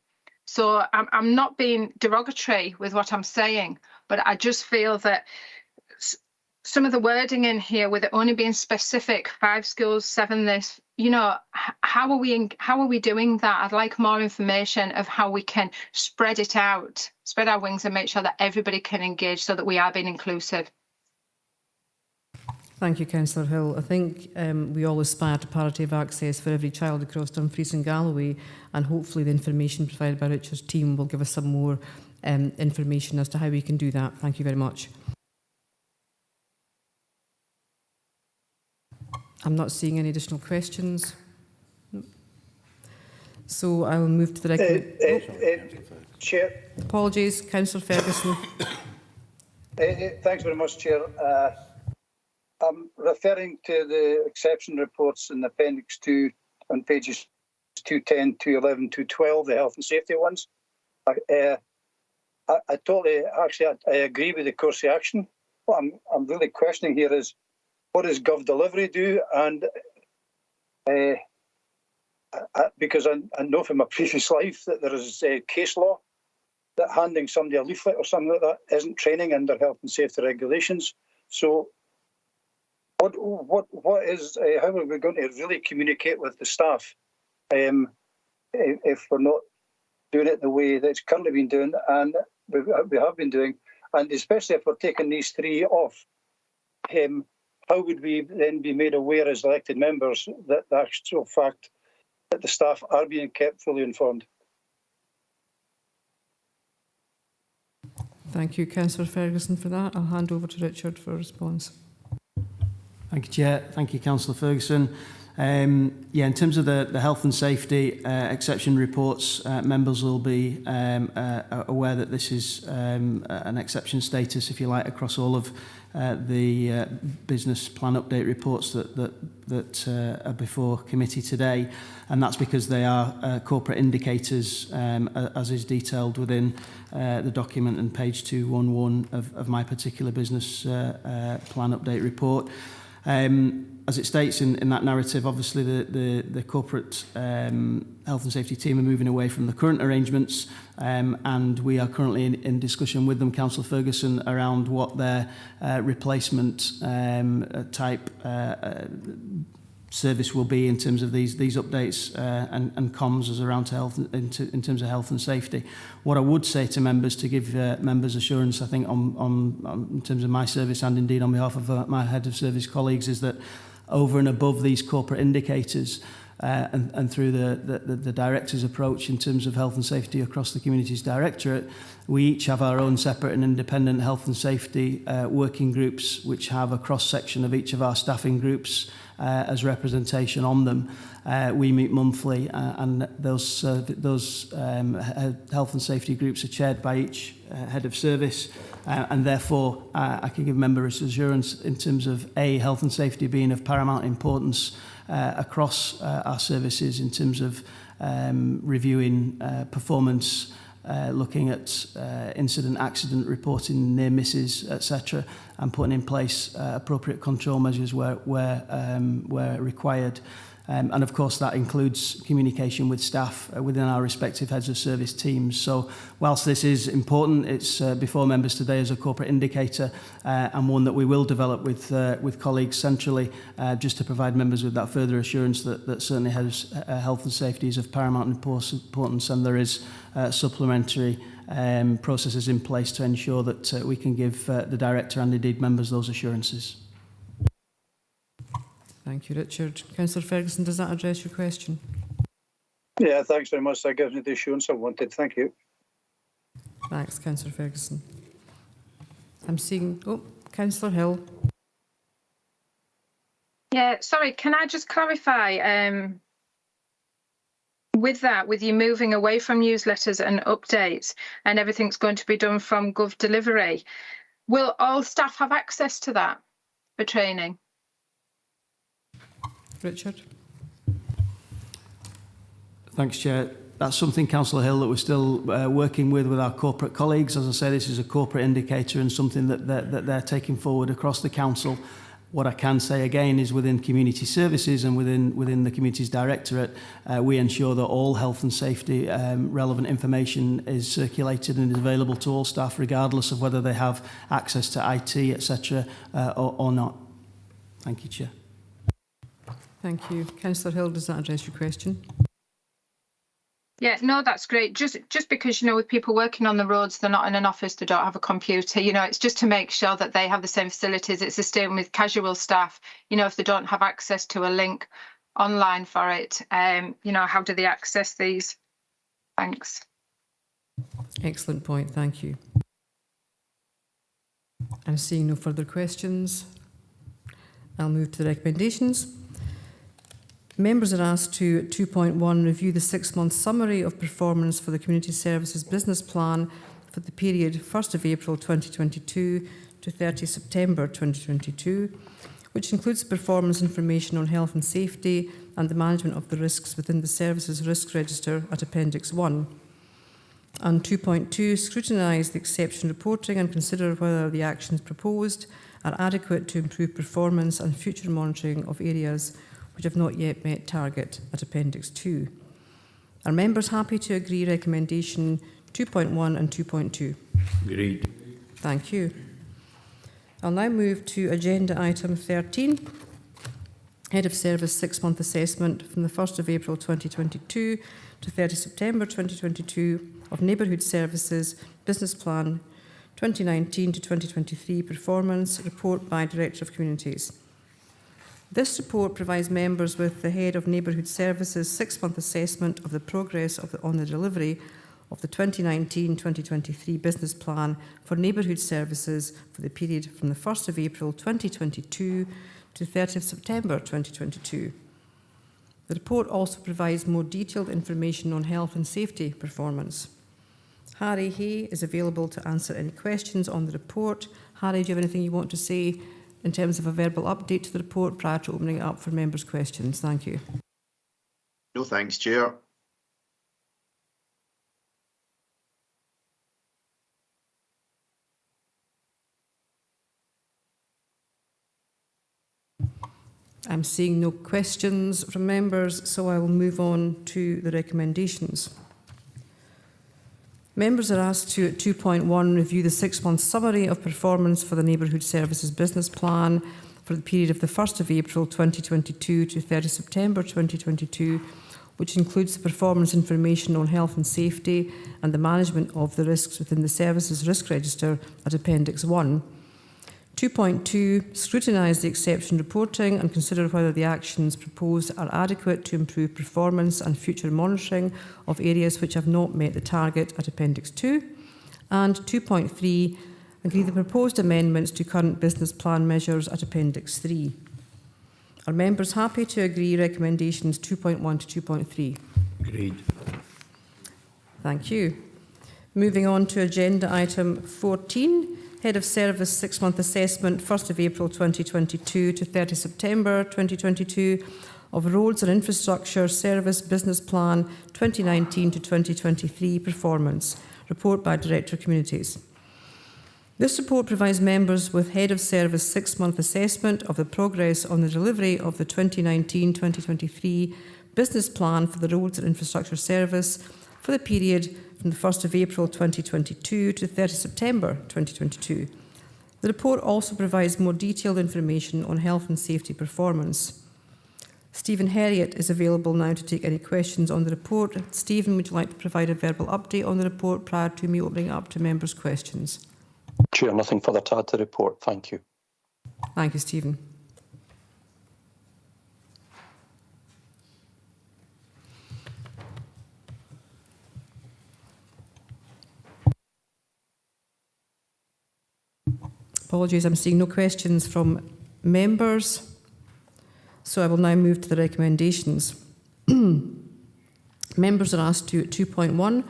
So I'm not being derogatory with what I'm saying, but I just feel that some of the wording in here, with it only being specific, 5 schools, 7 this, you know, how are we doing that? I'd like more information of how we can spread it out, spread our wings and make sure that everybody can engage so that we are being inclusive. Thank you, Councillor Hill. I think we all aspire to parity of access for every child across Dumfries and Galloway, and hopefully the information provided by Richard's team will give us some more information as to how we can do that. Thank you very much. I'm not seeing any additional questions. So I will move to the recommendation. Chair. Apologies, Councillor Ferguson. Thanks very much, Chair. I'm referring to the exception reports in Appendix 2 on pages 210, 211, 212, the health and safety ones. I totally, actually, I agree with the course of action. What I'm really questioning here is, what does Gov Delivery do? And because I know from my previous life that there is a case law that handing somebody a leaflet or something like that isn't training under health and safety regulations. So what is, how are we going to really communicate with the staff if we're not doing it the way that it's currently been doing, and we have been doing, and especially if we're taking these 3 off, how would we then be made aware as elected members that the actual fact that the staff are being kept fully informed? Thank you, Councillor Ferguson, for that. I'll hand over to Richard for a response. Thank you, Chair. Thank you, Councillor Ferguson. Yeah, in terms of the health and safety exception reports, members will be aware that this is an exception status, if you like, across all of the business plan update reports that are before committee today, and that's because they are corporate indicators, as is detailed within the document on page 211 of my particular business plan update report. As it states in that narrative, obviously the corporate health and safety team are moving away from the current arrangements, and we are currently in discussion with them, Councillor Ferguson, around what their replacement type service will be in terms of these updates and comms as around to health in terms of health and safety. What I would say to members, to give members assurance, I think on in terms of my service and indeed on behalf of my head of service colleagues, is that over and above these corporate indicators and through the director's approach in terms of health and safety across the Communities Directorate, we each have our own separate and independent health and safety working groups, which have a cross-section of each of our staffing groups as representation on them. We meet monthly, and those health and safety groups are chaired by each head of service, and therefore I can give members assurance in terms of health and safety being of paramount importance across our services in terms of reviewing performance, looking at incident, accident reporting, near misses, etc., and putting in place appropriate control measures where required. And of course, that includes communication with staff within our respective heads of service teams. So whilst this is important, it's before members today as a corporate indicator and one that we will develop with colleagues centrally, just to provide members with that further assurance that certainly health and safety is of paramount importance, and there is supplementary processes in place to ensure that we can give the director and indeed members those assurances. Thank you, Richard. Councillor Ferguson, does that address your question? Yeah, thanks very much. That gives me the assurance I wanted. Thank you. Thanks, Councillor Ferguson. I'm seeing, Councillor Hill. Yeah, sorry, can I just clarify, with you moving away from newsletters and updates and everything's going to be done from Gov Delivery, will all staff have access to that for training? Richard. Thanks, Chair. That's something, Councillor Hill, that we're still working with our corporate colleagues. As I say, this is a corporate indicator and something that they're taking forward across the council. What I can say again is within community services and within the communities directorate, we ensure that all health and safety relevant information is circulated and is available to all staff, regardless of whether they have access to IT, etc., or not. Thank you, Chair. Thank you. Councillor Hill, does that address your question? Yeah, no, that's great. Just because, with people working on the roads, they're not in an office, they don't have a computer, it's just to make sure that they have the same facilities. It's the same with casual staff, if they don't have access to a link online for it, how do they access these? Thanks. Excellent point, thank you. I'm seeing no further questions. I'll move to the recommendations. Members are asked to, at 2.1, review the 6-month summary of performance for the Community Services Business Plan for the period 1st of April 2022 to 30 September 2022, which includes performance information on health and safety and the management of the risks within the Services Risk Register at Appendix 1. And 2.2, scrutinise the exception reporting and consider whether the actions proposed are adequate to improve performance and future monitoring of areas which have not yet met target at Appendix 2. Are members happy to agree recommendation 2.1 and 2.2? Agreed. Thank you. I'll now move to agenda item 13, Head of Service 6-month assessment from the 1st of April 2022 to 30 September 2022 of Neighbourhood Services Business Plan 2019 to 2023 Performance Report by Director of Communities. This report provides members with the Head of Neighbourhood Services 6-month assessment of the progress on the delivery of the 2019-2023 Business Plan for Neighbourhood Services for the period from the 1st of April 2022 to 30th September 2022. The report also provides more detailed information on health and safety performance. Harry Hay is available to answer any questions on the report. Harry, do you have anything you want to say in terms of a verbal update to the report prior to opening it up for members' questions? Thank you. No, thanks, Chair. I'm seeing no questions from members, so I will move on to the recommendations. Members are asked to, at 2.1, review the 6-month summary of performance for the Neighbourhood Services Business Plan for the period of the 1st of April 2022 to 30 September 2022, which includes the performance information on health and safety and the management of the risks within the Services Risk Register at Appendix 1. 2.2, scrutinise the exception reporting and consider whether the actions proposed are adequate to improve performance and future monitoring of areas which have not met the target at Appendix 2. And 2.3, agree the proposed amendments to current business plan measures at Appendix 3. Are members happy to agree recommendations 2.1 to 2.3? Agreed. Thank you. Moving on to agenda item 14. Head of Service 6-month assessment, 1st of April 2022 to 30 September 2022 of Roads and Infrastructure Service Business Plan 2019 to 2023 Performance. Report by Director of Communities. This report provides members with Head of Service 6-month assessment of the progress on the delivery of the 2019-2023 business plan for the Roads and Infrastructure Service for the period from the 1st of April 2022 to 30 September 2022. The report also provides more detailed information on health and safety performance. Stephen Herriot is available now to take any questions on the report. Stephen, would you like to provide a verbal update on the report prior to me opening it up to members' questions? Chair, nothing further to add to the report. Thank you. Thank you, Stephen. Apologies, I'm seeing no questions from members. So I will now move to the recommendations. Members are asked to, at 2.1,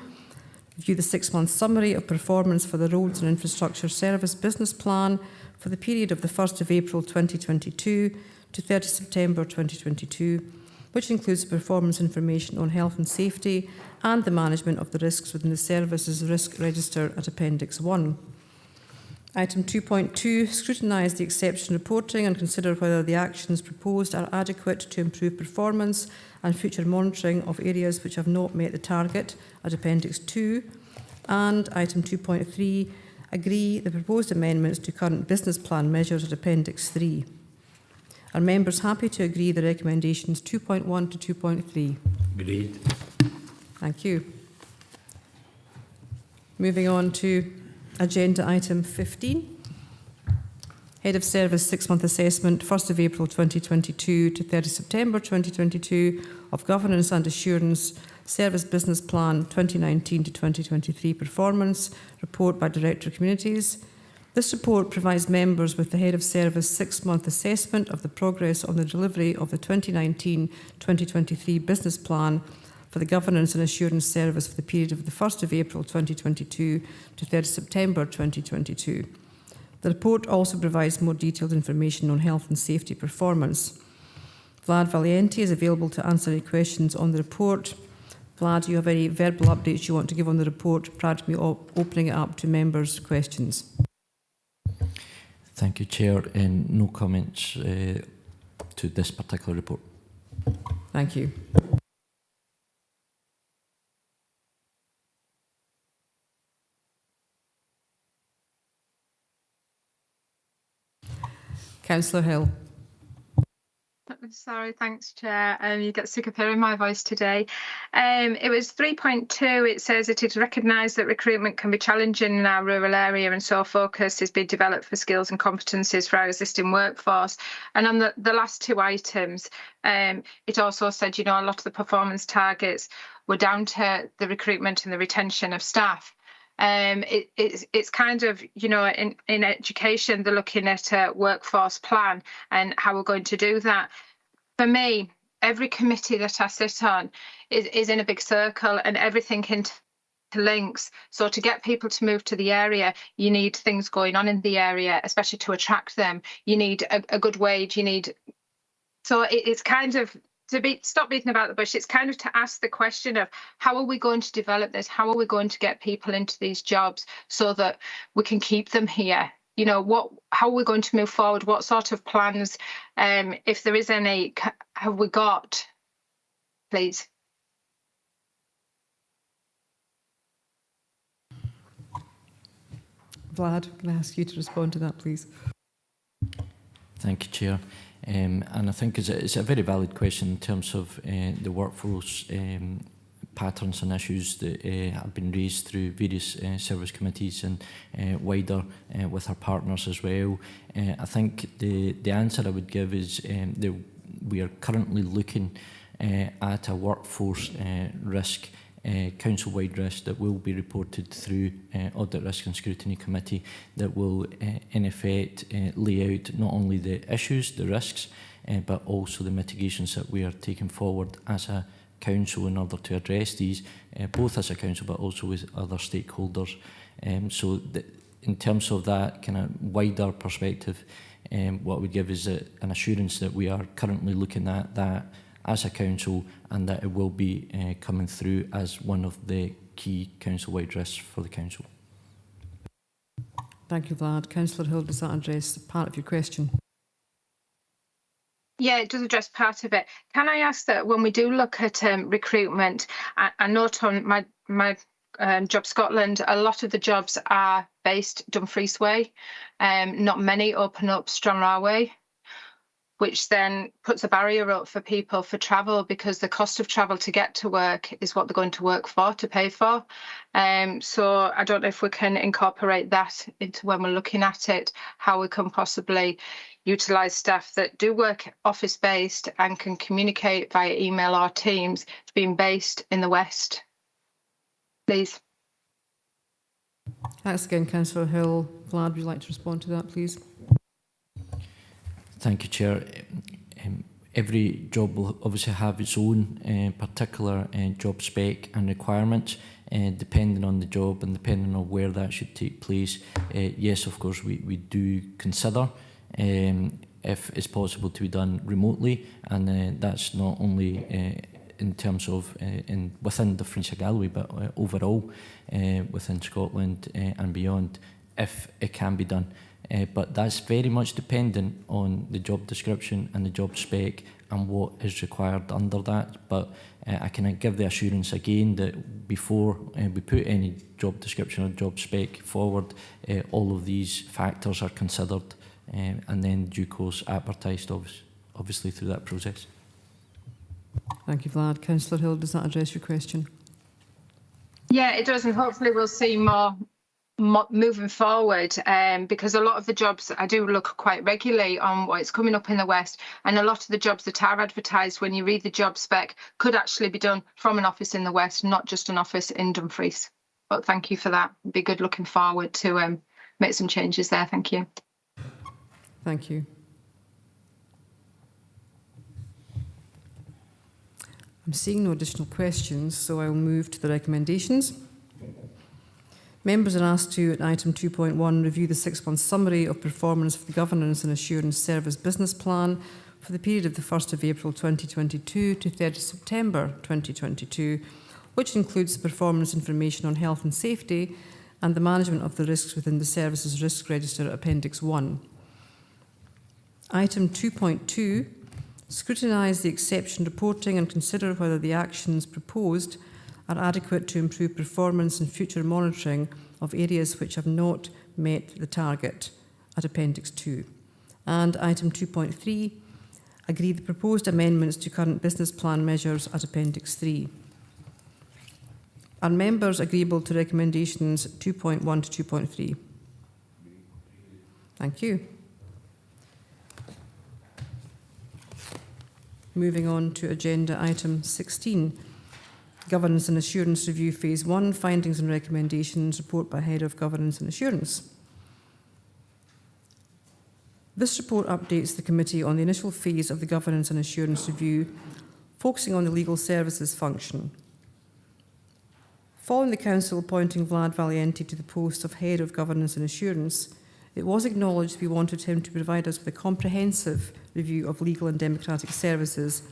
review the 6-month summary of performance for the Roads and Infrastructure Service Business Plan for the period of the 1st of April 2022 to 30 September 2022, which includes performance information on health and safety and the management of the risks within the service's risk register at Appendix 1. Item 2.2, scrutinise the exception reporting and consider whether the actions proposed are adequate to improve performance and future monitoring of areas which have not met the target at Appendix 2. And item 2.3, agree the proposed amendments to current business plan measures at Appendix 3. Are members happy to agree the recommendations 2.1 to 2.3? Agreed. Thank you. Moving on to agenda item 15. Head of Service 6-month assessment, 1st of April 2022 to 30 September 2022 of Governance and Assurance Service Business Plan 2019 to 2023 performance report by Director of Communities. This report provides members with the Head of Service 6-month assessment of the progress on the delivery of the 2019-2023 business plan for the Governance and Assurance Service for the period of the 1st of April 2022 to 30 September 2022. The report also provides more detailed information on health and safety performance. Vlad Valiente is available to answer any questions on the report. Vlad, do you have any verbal updates you want to give on the report prior to me opening it up to members' questions? Thank you, Chair, and no comments to this particular report. Thank you. Councillor Hill. Sorry, thanks, Chair. You get sick of hearing my voice today. It was 3.2. It says it is recognised that recruitment can be challenging in our rural area, and so focus is being developed for skills and competencies for our existing workforce. And on the last two items, it also said, you know, a lot of the performance targets were down to the recruitment and the retention of staff. It's kind of, you know, in education, they're looking at a workforce plan and how we're going to do that. For me, every committee that I sit on is in a big circle and everything interlinks. So to get people to move to the area, you need things going on in the area, especially to attract them. You need a good wage. You need, so it's kind of, stop beating about the bush. It's kind of to ask the question of how are we going to develop this? How are we going to get people into these jobs so that we can keep them here? You know, how are we going to move forward? What sort of plans, if there is any, have we got, please? Vlad, can I ask you to respond to that, please? Thank you, Chair. And I think it's a very valid question in terms of the workforce patterns and issues that have been raised through various service committees and wider with our partners as well. I think the answer I would give is we are currently looking at a workforce risk, council-wide risk that will be reported through Audit Risk and Scrutiny Committee that will in effect lay out not only the issues, the risks, but also the mitigations that we are taking forward as a council in order to address these, both as a council but also with other stakeholders. So in terms of that kind of wider perspective, what we give is an assurance that we are currently looking at that as a council and that it will be coming through as one of the key council-wide risks for the council. Thank you, Vlad. Councillor Hill, does that address part of your question? Yeah, it does address part of it. Can I ask that when we do look at recruitment, I note on my Job Scotland, a lot of the jobs are based Dumfries way. Not many open up Stranraer way, which then puts a barrier up for people for travel, because the cost of travel to get to work is what they're going to work for, to pay for. So I don't know if we can incorporate that into when we're looking at it, how we can possibly utilise staff that do work office based and can communicate via email or Teams being based in the West. Please. Thanks again, Councillor Hill. Vlad, would you like to respond to that, please? Thank you, Chair. Every job will obviously have its own particular job spec and requirements, depending on the job and depending on where that should take place. Yes, of course, we do consider if it's possible to be done remotely, and that's not only in terms of within Dumfries and Galloway, but overall within Scotland and beyond, if it can be done. But that's very much dependent on the job description and the job spec and what is required under that. But I can give the assurance again that before we put any job description or job spec forward, all of these factors are considered and then due course advertised, obviously through that process. Thank you, Vlad. Councillor Hill, does that address your question? Yeah, it does, and hopefully we'll see more moving forward, because a lot of the jobs I do look quite regularly on what's coming up in the West, and a lot of the jobs that are advertised, when you read the job spec, could actually be done from an office in the West, not just an office in Dumfries. But thank you for that. It'd be good looking forward to make some changes there. Thank you. Thank you. I'm seeing no additional questions, so I'll move to the recommendations. Members are asked to, at item 2.1, review the 6-month summary of performance for the Governance and Assurance Service Business Plan for the period of the 1st of April 2022 to 30 September 2022, which includes the performance information on health and safety and the management of the risks within the Services Risk Register Appendix 1. Item 2.2, scrutinise the exception reporting and consider whether the actions proposed are adequate to improve performance and future monitoring of areas which have not met the target at Appendix 2. And item 2.3, agree the proposed amendments to current business plan measures at Appendix 3. Are members agreeable to recommendations 2.1 to 2.3? Thank you. Moving on to agenda item 16. Governance and Assurance Review Phase 1, Findings and Recommendations, report by Head of Governance and Assurance. This report updates the committee on the initial phase of the Governance and Assurance Review, focusing on the legal services function. Following the Council appointing Vlad Valiente to the post of Head of Governance and Assurance, it was acknowledged we wanted him to provide us with a comprehensive review of legal and democratic services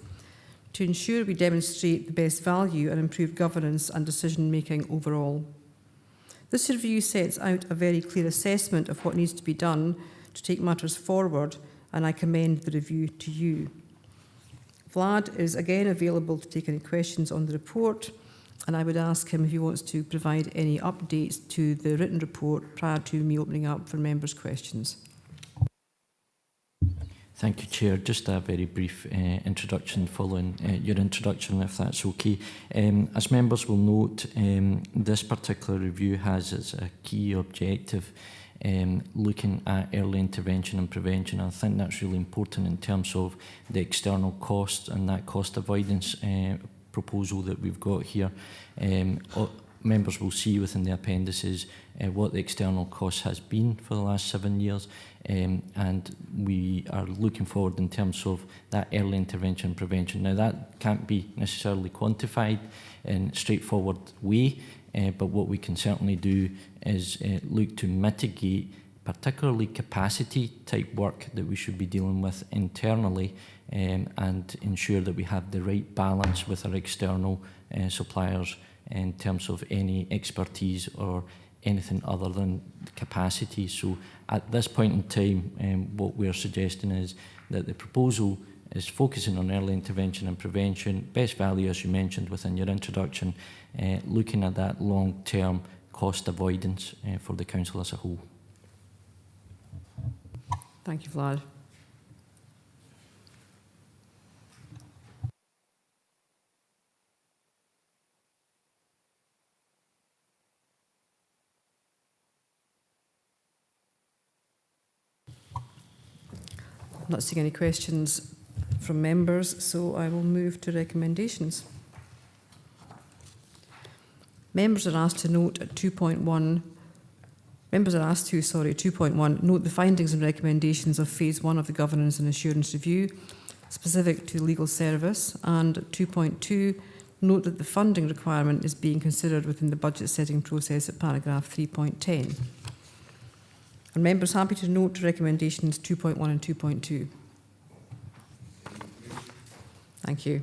to ensure we demonstrate the best value and improve governance and decision-making overall. This review sets out a very clear assessment of what needs to be done to take matters forward, and I commend the review to you. Vlad is again available to take any questions on the report, and I would ask him if he wants to provide any updates to the written report prior to me opening up for members' questions. Thank you, Chair. Just a very brief introduction following your introduction, if that's okay. As members will note, this particular review has as a key objective looking at early intervention and prevention. I think that's really important in terms of the external costs and that cost avoidance proposal that we've got here. Members will see within the appendices what the external cost has been for the last 7 years, and we are looking forward in terms of that early intervention and prevention. Now, that can't be necessarily quantified in a straightforward way, but what we can certainly do is look to mitigate particularly capacity type work that we should be dealing with internally, and ensure that we have the right balance with our external suppliers in terms of any expertise or anything other than capacity. So at this point in time, what we're suggesting is that the proposal is focusing on early intervention and prevention, best value, as you mentioned within your introduction, looking at that long-term cost avoidance for the council as a whole. Thank you, Vlad. I'm not seeing any questions from members, so I will move to recommendations. Members are asked to note at 2.1. Members are asked to, 2.1, note the findings and recommendations of Phase 1 of the Governance and Assurance Review, specific to legal service, and 2.2, note that the funding requirement is being considered within the budget setting process at paragraph 3.10. Are members happy to note recommendations 2.1 and 2.2? Thank you.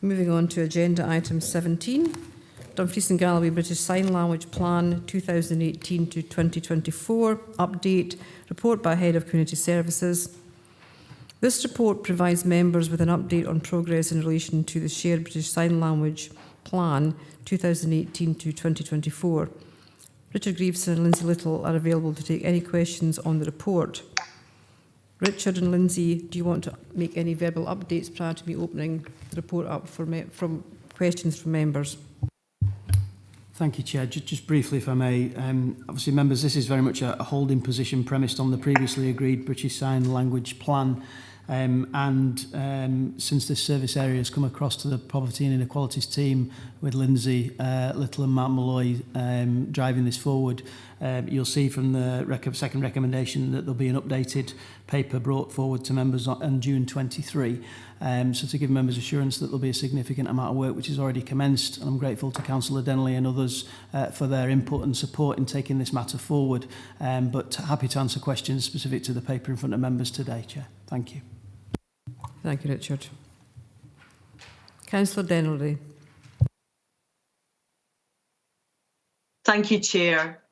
Moving on to agenda item 17, Dumfries and Galloway British Sign Language Plan 2018 to 2024 update, report by Head of Community Services. This report provides members with an update on progress in relation to the Shared British Sign Language Plan 2018 to 2024. Richard Greaves and Lindsay Little are available to take any questions on the report. Richard and Lindsay, do you want to make any verbal updates prior to me opening the report up for from questions from members? Thank you, Chair. Just briefly, if I may. Obviously, members, this is very much a holding position premised on the previously agreed British Sign Language Plan. Since this service area has come across to the Poverty and Inequalities team with Lindsay Little and Matt Malloy driving this forward, you'll see from the second recommendation that there'll be an updated paper brought forward to members on June 23. So to give members assurance that there'll be a significant amount of work which is already commenced, and I'm grateful to Councillor Denley and others for their input and support in taking this matter forward, but happy to answer questions specific to the paper in front of members today, Chair. Thank you. Thank you, Richard. Councillor Denley. Thank you, Chair.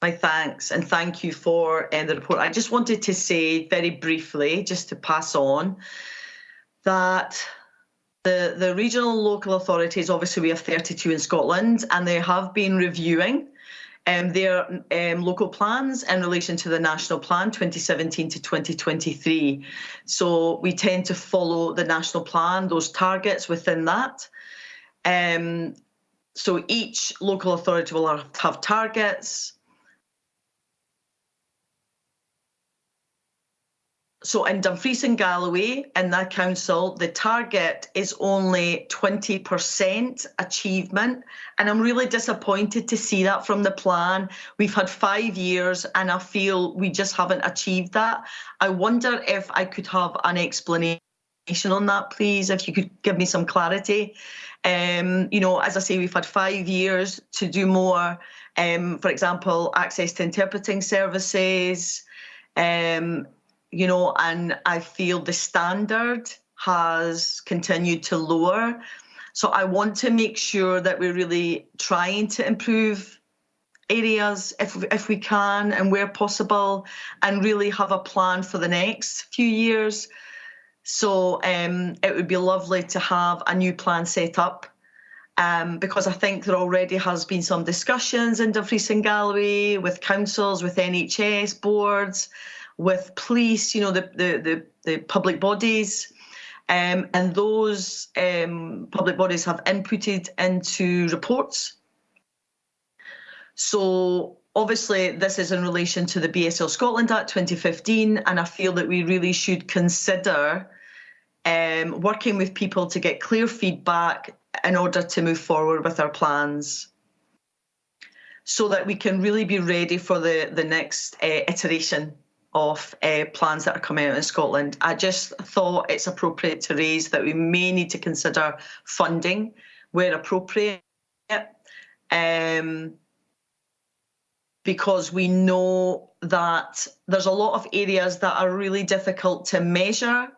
My thanks, and thank you for the report. I just wanted to say very briefly, just to pass on, that the regional and local authorities, obviously we have 32 in Scotland, and they have been reviewing their local plans in relation to the national plan 2017 to 2023. So we tend to follow the national plan, those targets within that. So each local authority will have targets. So in Dumfries and Galloway, in that council, the target is only 20% achievement. And I'm really disappointed to see that from the plan. We've had 5 years and I feel we just haven't achieved that. I wonder if I could have an explanation on that, please, if you could give me some clarity. You know, as I say, we've had 5 years to do more. For example, access to interpreting services, you know, and I feel the standard has continued to lower. So I want to make sure that we're really trying to improve areas if we can and where possible, and really have a plan for the next few years. So it would be lovely to have a new plan set up, because I think there already has been some discussions in Dumfries and Galloway with councils, with NHS boards, with police, you know, the public bodies, and those public bodies have inputted into reports. So obviously this is in relation to the BSL Scotland Act 2015, and I feel that we really should consider working with people to get clear feedback in order to move forward with our plans, so that we can really be ready for the next iteration of plans that are coming out in Scotland. I just thought it's appropriate to raise that we may need to consider funding where appropriate, because we know that there's a lot of areas that are really difficult to measure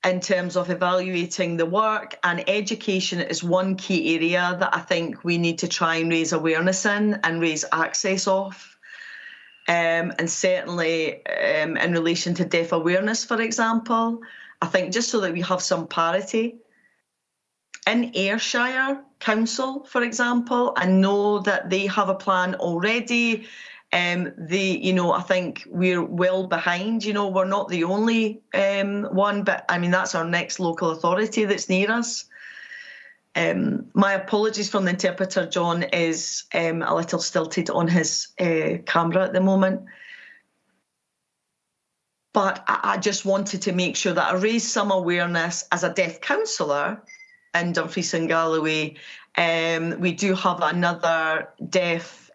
in terms of evaluating the work, and education is one key area that I think we need to try and raise awareness in and raise access of. And certainly in relation to deaf awareness, for example, I think just so that we have some parity. In Ayrshire Council, for example, I know that they have a plan already. I think we're well behind. We're not the only one, but I mean, that's our next local authority that's near us. My apologies from the interpreter. John is a little stilted on his camera at the moment. But I just wanted to make sure that I raised some awareness as a deaf councillor in Dumfries and Galloway. We do have another deaf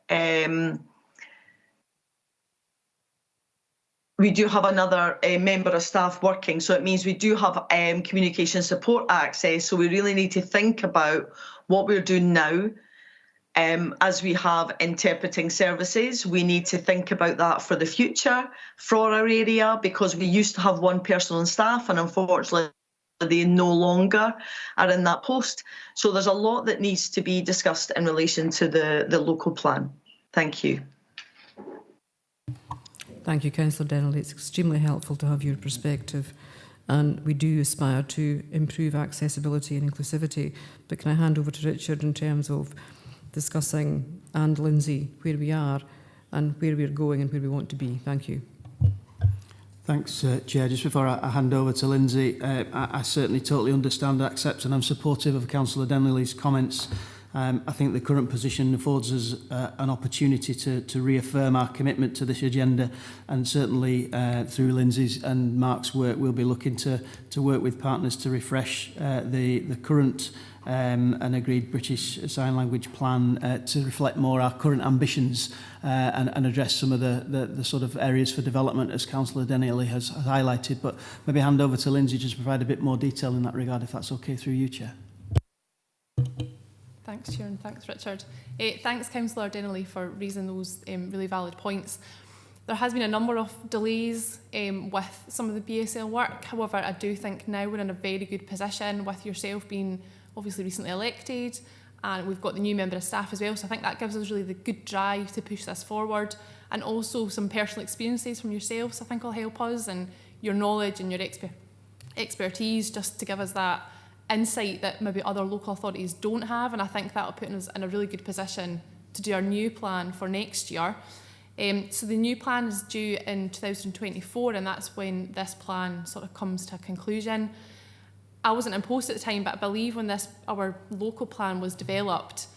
member of staff working, so it means we do have communication support access. So we really need to think about what we're doing now. As we have interpreting services, we need to think about that for the future for our area, because we used to have one person on staff, and unfortunately they no longer are in that post. So there's a lot that needs to be discussed in relation to the local plan. Thank you. Thank you, Councillor Donnelly. It's extremely helpful to have your perspective, and we do aspire to improve accessibility and inclusivity. But can I hand over to Richard in terms of discussing, and Lindsay, where we are and where we're going and where we want to be? Thank you. Thanks, Chair. Just before I hand over to Lindsay, I certainly totally understand, accept, and I'm supportive of Councillor Donnelly's comments. I think the current position affords us an opportunity to reaffirm our commitment to this agenda, and certainly through Lindsay's and Mark's work, we'll be looking to work with partners to refresh the current and agreed British Sign Language plan to reflect more our current ambitions and address some of the sort of areas for development, as Councillor Donnelly has highlighted. But maybe hand over to Lindsay just to provide a bit more detail in that regard, if that's okay, through you, Chair. Thanks, Chair, and thanks, Richard. Thanks, Councillor Donnelly, for raising those really valid points. There has been a number of delays with some of the BSL work. However, I do think now we're in a very good position, with yourself being obviously recently elected, and we've got the new member of staff as well. So I think that gives us really the good drive to push this forward, and also some personal experiences from yourselves I think will help us, and your knowledge and your expertise, just to give us that insight that maybe other local authorities don't have. And I think that will put us in a really good position to do our new plan for next year. So the new plan is due in 2024, and that's when this plan sort of comes to a conclusion. I wasn't in post at the time, but I believe when our local plan was developed,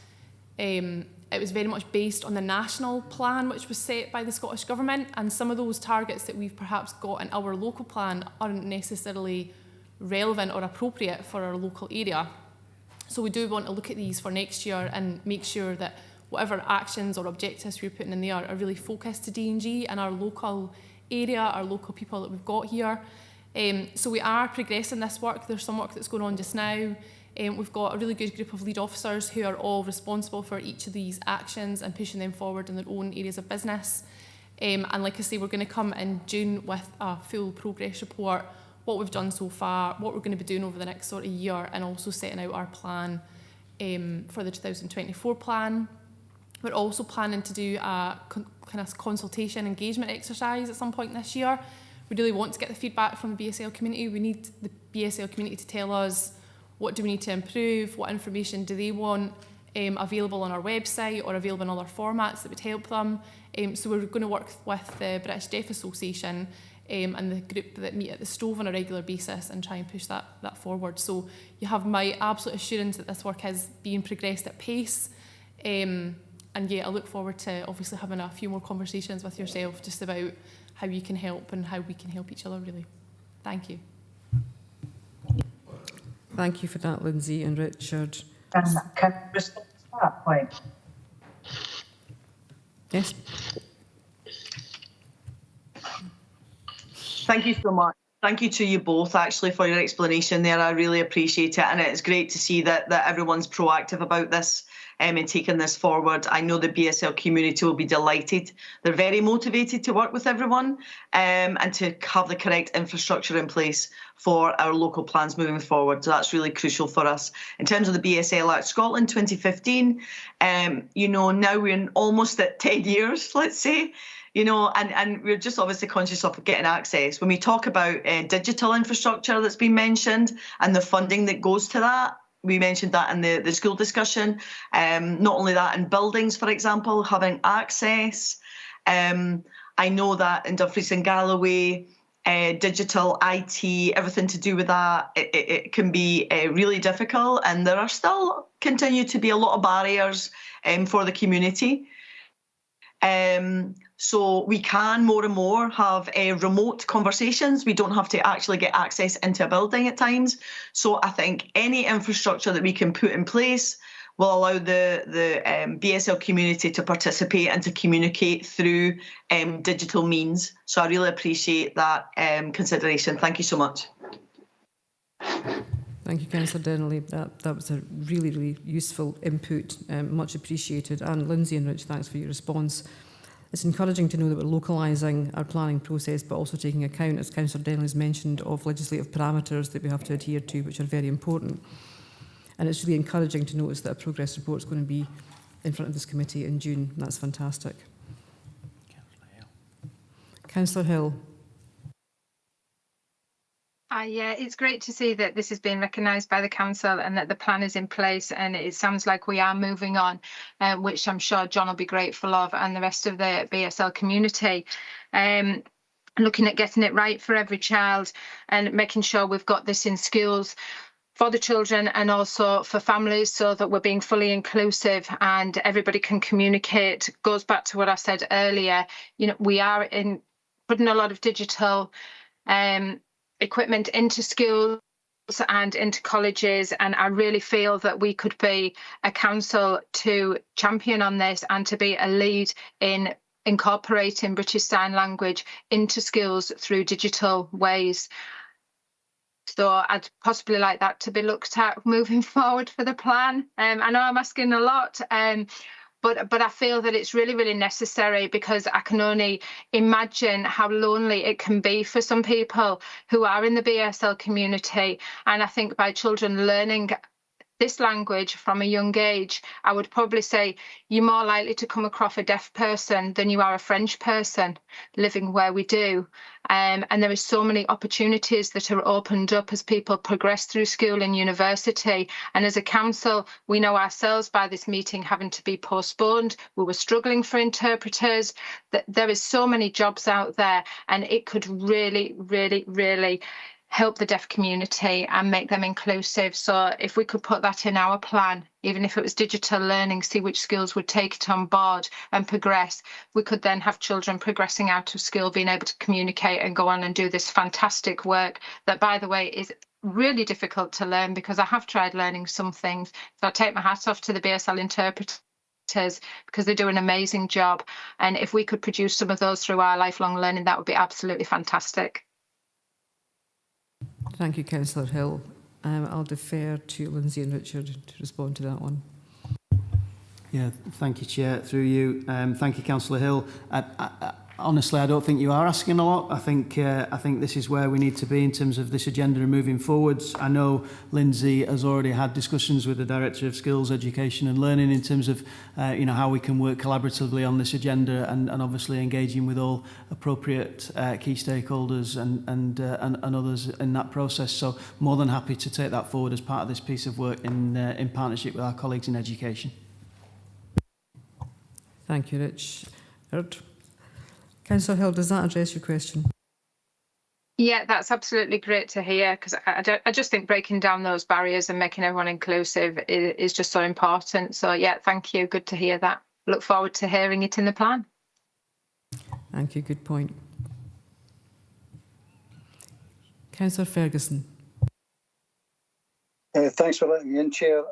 it was very much based on the national plan which was set by the Scottish Government, and some of those targets that we've perhaps got in our local plan aren't necessarily relevant or appropriate for our local area. So we do want to look at these for next year and make sure that whatever actions or objectives we're putting in there are really focused to D&G and our local area, our local people that we've got here. So we are progressing this work. There's some work that's going on just now. We've got a really good group of lead officers who are all responsible for each of these actions and pushing them forward in their own areas of business. And like I say, we're going to come in June with a full progress report, what we've done so far, what we're going to be doing over the next sort of year, and also setting out our plan for the 2024 plan. We're also planning to do a kind of consultation engagement exercise at some point this year. We really want to get the feedback from the BSL community. We need the BSL community to tell us what do we need to improve, what information do they want available on our website or available in other formats that would help them. So we're going to work with the British Deaf Association and the group that meet at the Stove on a regular basis and try and push that forward. So you have my absolute assurance that this work is being progressed at pace. And yeah, I look forward to obviously having a few more conversations with yourself just about how you can help and how we can help each other, really. Thank you. Thank you for that, Lindsay and Richard. Can I respond to that point? Yes. Thank you so much. Thank you to you both, actually, for your explanation there. I really appreciate it. And it's great to see that everyone's proactive about this and taking this forward. I know the BSL community will be delighted. They're very motivated to work with everyone and to have the correct infrastructure in place for our local plans moving forward. So that's really crucial for us. In terms of the BSL Act Scotland 2015, now we're almost at 10 years, let's say. And we're just obviously conscious of getting access. When we talk about digital infrastructure that's been mentioned and the funding that goes to that, we mentioned that in the school discussion. Not only that, in buildings, for example, having access. I know that in Dumfries and Galloway, digital, IT, everything to do with that, it can be really difficult, and there are still continue to be a lot of barriers for the community. So we can more and more have remote conversations. We don't have to actually get access into a building at times. So I think any infrastructure that we can put in place will allow the BSL community to participate and to communicate through digital means. So I really appreciate that consideration. Thank you so much. Thank you, Councillor Donnelly. That was a really, really useful input, much appreciated. And Lindsay and Rich, thanks for your response. It's encouraging to know that we're localising our planning process, but also taking account, as Councillor Donnelly has mentioned, of legislative parameters that we have to adhere to, which are very important. And it's really encouraging to notice that a progress report is going to be in front of this committee in June. That's fantastic. Councillor Hill. Yeah, it's great to see that this has been recognised by the council and that the plan is in place, and it sounds like we are moving on, which I'm sure John will be grateful of, and the rest of the BSL community. Looking at getting it right for every child and making sure we've got this in schools for the children and also for families, so that we're being fully inclusive and everybody can communicate. Goes back to what I said earlier. We are putting a lot of digital equipment into schools and into colleges, and I really feel that we could be a council to champion on this and to be a lead in incorporating British Sign Language into schools through digital ways. So I'd possibly like that to be looked at moving forward for the plan. I know I'm asking a lot, but I feel that it's really, really necessary, because I can only imagine how lonely it can be for some people who are in the BSL community. And I think by children learning this language from a young age, I would probably say you're more likely to come across a deaf person than you are a French person living where we do. And there are so many opportunities that are opened up as people progress through school and university. And as a council, we know ourselves by this meeting having to be postponed. We were struggling for interpreters. There is so many jobs out there, and it could really, really, really help the deaf community and make them inclusive. So if we could put that in our plan, even if it was digital learning, see which schools would take it on board and progress, we could then have children progressing out of school, being able to communicate and go on and do this fantastic work that, by the way, is really difficult to learn, because I have tried learning some things. So I take my hat off to the BSL interpreters, because they do an amazing job. And if we could produce some of those through our lifelong learning, that would be absolutely fantastic. Thank you, Councillor Hill. I'll defer to Lindsay and Richard to respond to that one. Yeah, thank you, Chair. Through you, thank you, Councillor Hill. Honestly, I don't think you are asking a lot. I think this is where we need to be in terms of this agenda and moving forwards. I know Lindsay has already had discussions with the Director of Skills, Education and Learning in terms of how we can work collaboratively on this agenda, and obviously engaging with all appropriate key stakeholders and others in that process. So more than happy to take that forward as part of this piece of work in partnership with our colleagues in education. Thank you, Richard. Councillor Hill, does that address your question? Yeah, that's absolutely great to hear, because I just think breaking down those barriers and making everyone inclusive is just so important. So yeah, thank you. Good to hear that. Look forward to hearing it in the plan. Thank you. Good point. Councillor Ferguson. Thanks for letting me in, Chair.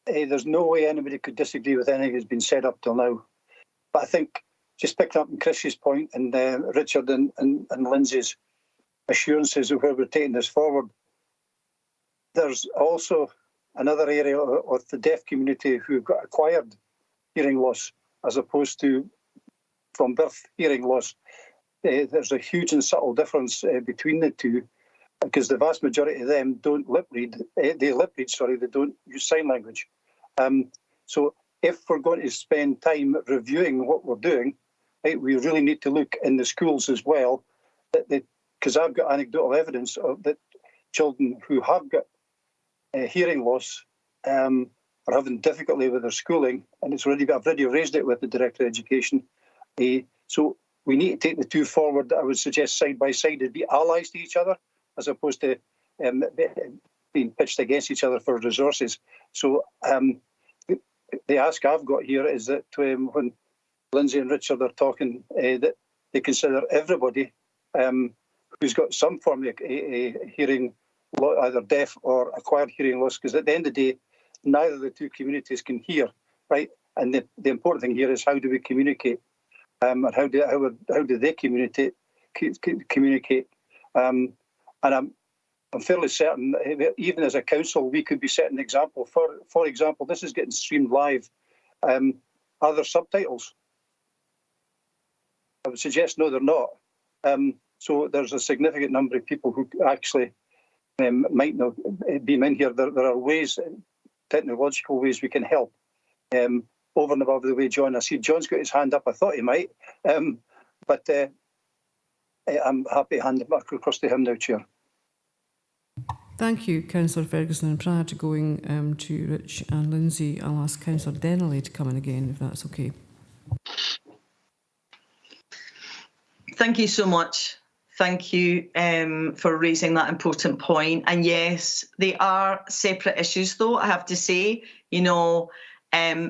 There's no way anybody could disagree with anything that's been said up till now. But I think just picking up on Chris's point and Richard and Lindsay's assurances of where we're taking this forward, there's also another area of the deaf community who've got acquired hearing loss as opposed to from birth hearing loss. There's a huge and subtle difference between the two, because the vast majority of them don't lip read. They lip read, sorry, they don't use sign language. So if we're going to spend time reviewing what we're doing, right, we really need to look in the schools as well, because I've got anecdotal evidence of that children who have got hearing loss are having difficulty with their schooling, and I've already raised it with the Director of Education. So we need to take the two forward. I would suggest side by side and be allies to each other, as opposed to being pitched against each other for resources. So the ask I've got here is that when Lindsay and Richard are talking, that they consider everybody who's got some form of hearing, either deaf or acquired hearing loss, because at the end of the day, neither of the two communities can hear, right? And the important thing here is, how do we communicate, and how do they communicate? And I'm fairly certain that even as a council, we could be setting an example. For example, this is getting streamed live. Are there subtitles? I would suggest no, they're not. So there's a significant number of people who actually might not beam in here. There are ways, technological ways we can help. Over and above the way John, I see John's got his hand up. I thought he might. But I'm happy to hand it back across to him now, Chair. Thank you, Councillor Ferguson. And prior to going to Rich and Lindsay, I'll ask Councillor Deneley to come in again, if that's okay. Thank you so much. Thank you for raising that important point. And yes, they are separate issues, though, I have to say. You know,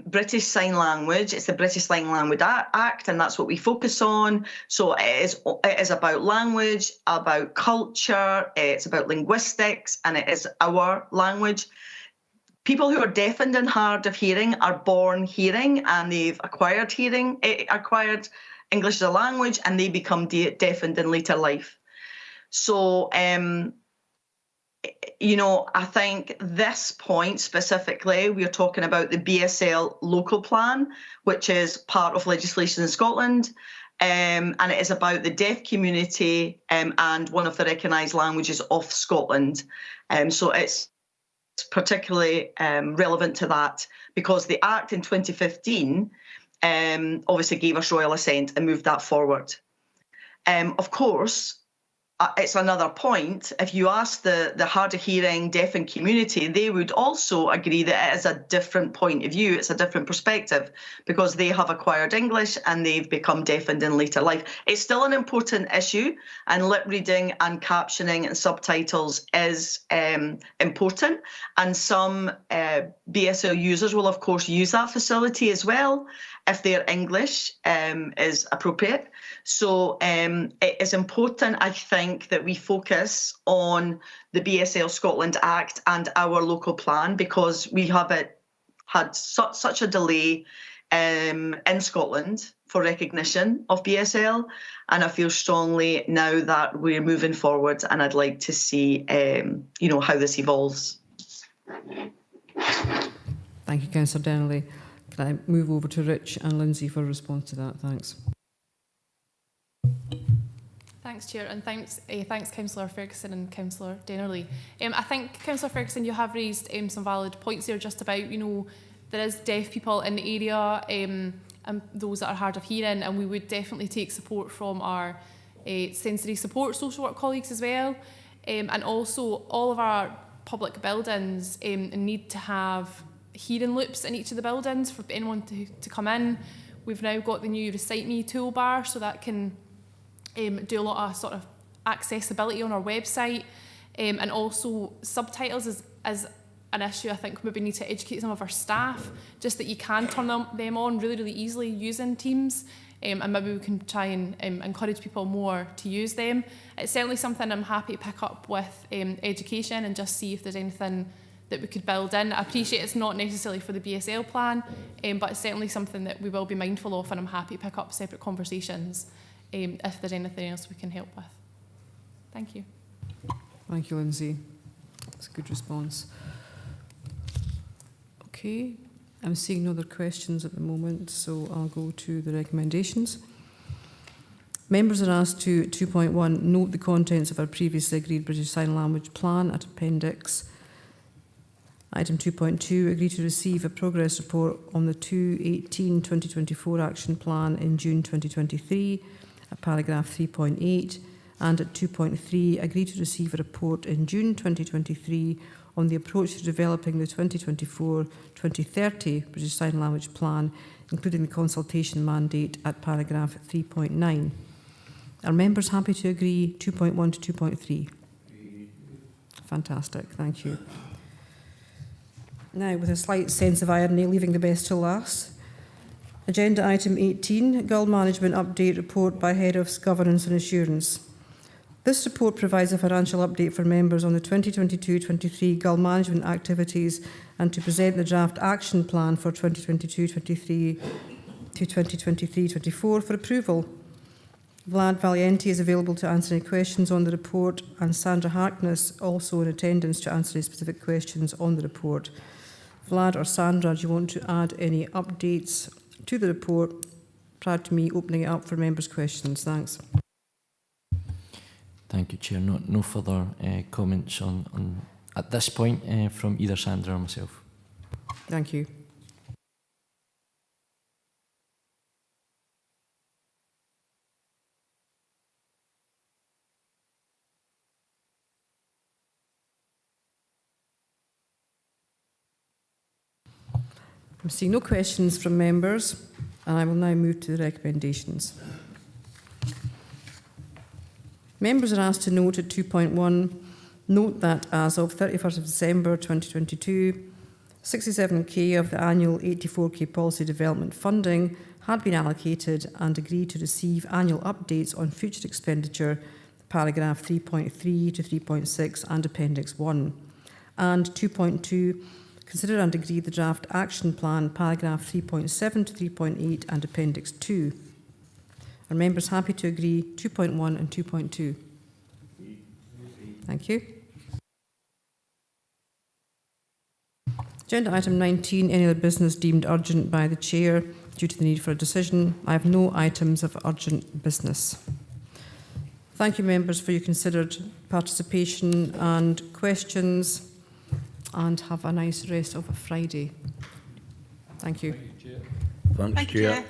British Sign Language, it's the British Sign Language Act, and that's what we focus on. So it is about language, about culture, it's about linguistics, and it is our language. People who are deafened and hard of hearing are born hearing, and they've acquired English as a language, and they become deafened in later life. So, you know, I think this point specifically, we are talking about the BSL local plan, which is part of legislation in Scotland, and it is about the deaf community and one of the recognised languages of Scotland. So it's particularly relevant to that, because the Act in 2015 obviously gave us royal assent and moved that forward. Of course, it's another point. If you ask the hard of hearing, deafened community, they would also agree that it is a different point of view. It's a different perspective, because they have acquired English and they've become deafened in later life. It's still an important issue, and lip reading and captioning and subtitles is important. And some BSL users will, of course, use that facility as well if their English is appropriate. So it is important, I think, that we focus on the BSL Scotland Act and our local plan, because we have had such a delay in Scotland for recognition of BSL, and I feel strongly now that we're moving forward, and I'd like to see you know, how this evolves. Thank you, Councillor Deneley. Can I move over to Rich and Lindsay for a response to that? Thanks. Thanks, Chair, and thanks Councillor Ferguson and Councillor Deneley. I think, Councillor Ferguson, you have raised some valid points here, just about, you know, there is deaf people in the area and those that are hard of hearing, and we would definitely take support from our sensory support social work colleagues as well. And also, all of our public buildings need to have hearing loops in each of the buildings for anyone to come in. We've now got the new Recite Me toolbar, so that can do a lot of sort of accessibility on our website, and also subtitles is an issue. I think maybe need to educate some of our staff, just that you can turn them on really easily using Teams, and maybe we can try and encourage people more to use them. It's certainly something I'm happy to pick up with education, and just see if there's anything that we could build in. I appreciate it's not necessarily for the BSL plan, but it's certainly something that we will be mindful of, and I'm happy to pick up separate conversations if there's anything else we can help with. Thank you. Thank you, Lindsay. That's a good response. Okay, I'm seeing no other questions at the moment, so I'll go to the recommendations. Members are asked to 2.1 note the contents of our previously agreed British Sign Language Plan at Appendix. Item 2.2, agree to receive a progress report on the 2/18/2024 Action Plan in June 2023 at paragraph 3.8, and at 2.3, agree to receive a report in June 2023 on the approach to developing the 2024-2030 British Sign Language Plan, including the consultation mandate at paragraph 3.9. Are members happy to agree 2.1 to 2.3? Fantastic, thank you. Now, with a slight sense of irony, leaving the best till last. Agenda item 18, Gull Management Update Report by Head of Governance and Assurance. This report provides a financial update for members on the 2022-23 Gull management activities and to present the draft action plan for 2022-23 to 2023-24 for approval. Vlad Valiente is available to answer any questions on the report, and Sandra Harkness also in attendance to answer any specific questions on the report. Vlad or Sandra, do you want to add any updates to the report prior to me opening it up for members' questions? Thanks. Thank you, Chair. No further comments on at this point from either Sandra or myself. Thank you. I'm seeing no questions from members, and I will now move to the recommendations. Members are asked to note at 2.1, note that as of 31st of December 2022, 67k of the annual 84k policy development funding had been allocated and agreed to receive annual updates on future expenditure, paragraph 3.3 to 3.6 and Appendix 1. And 2.2, consider and agree the draft action plan, paragraph 3.7 to 3.8 and Appendix 2. Are members happy to agree 2.1 and 2.2? Thank you. Agenda item 19, any other business deemed urgent by the Chair due to the need for a decision. I have no items of urgent business. Thank you, members, for your considered participation and questions, and have a nice rest of a Friday. Thank you. Thanks, Chair.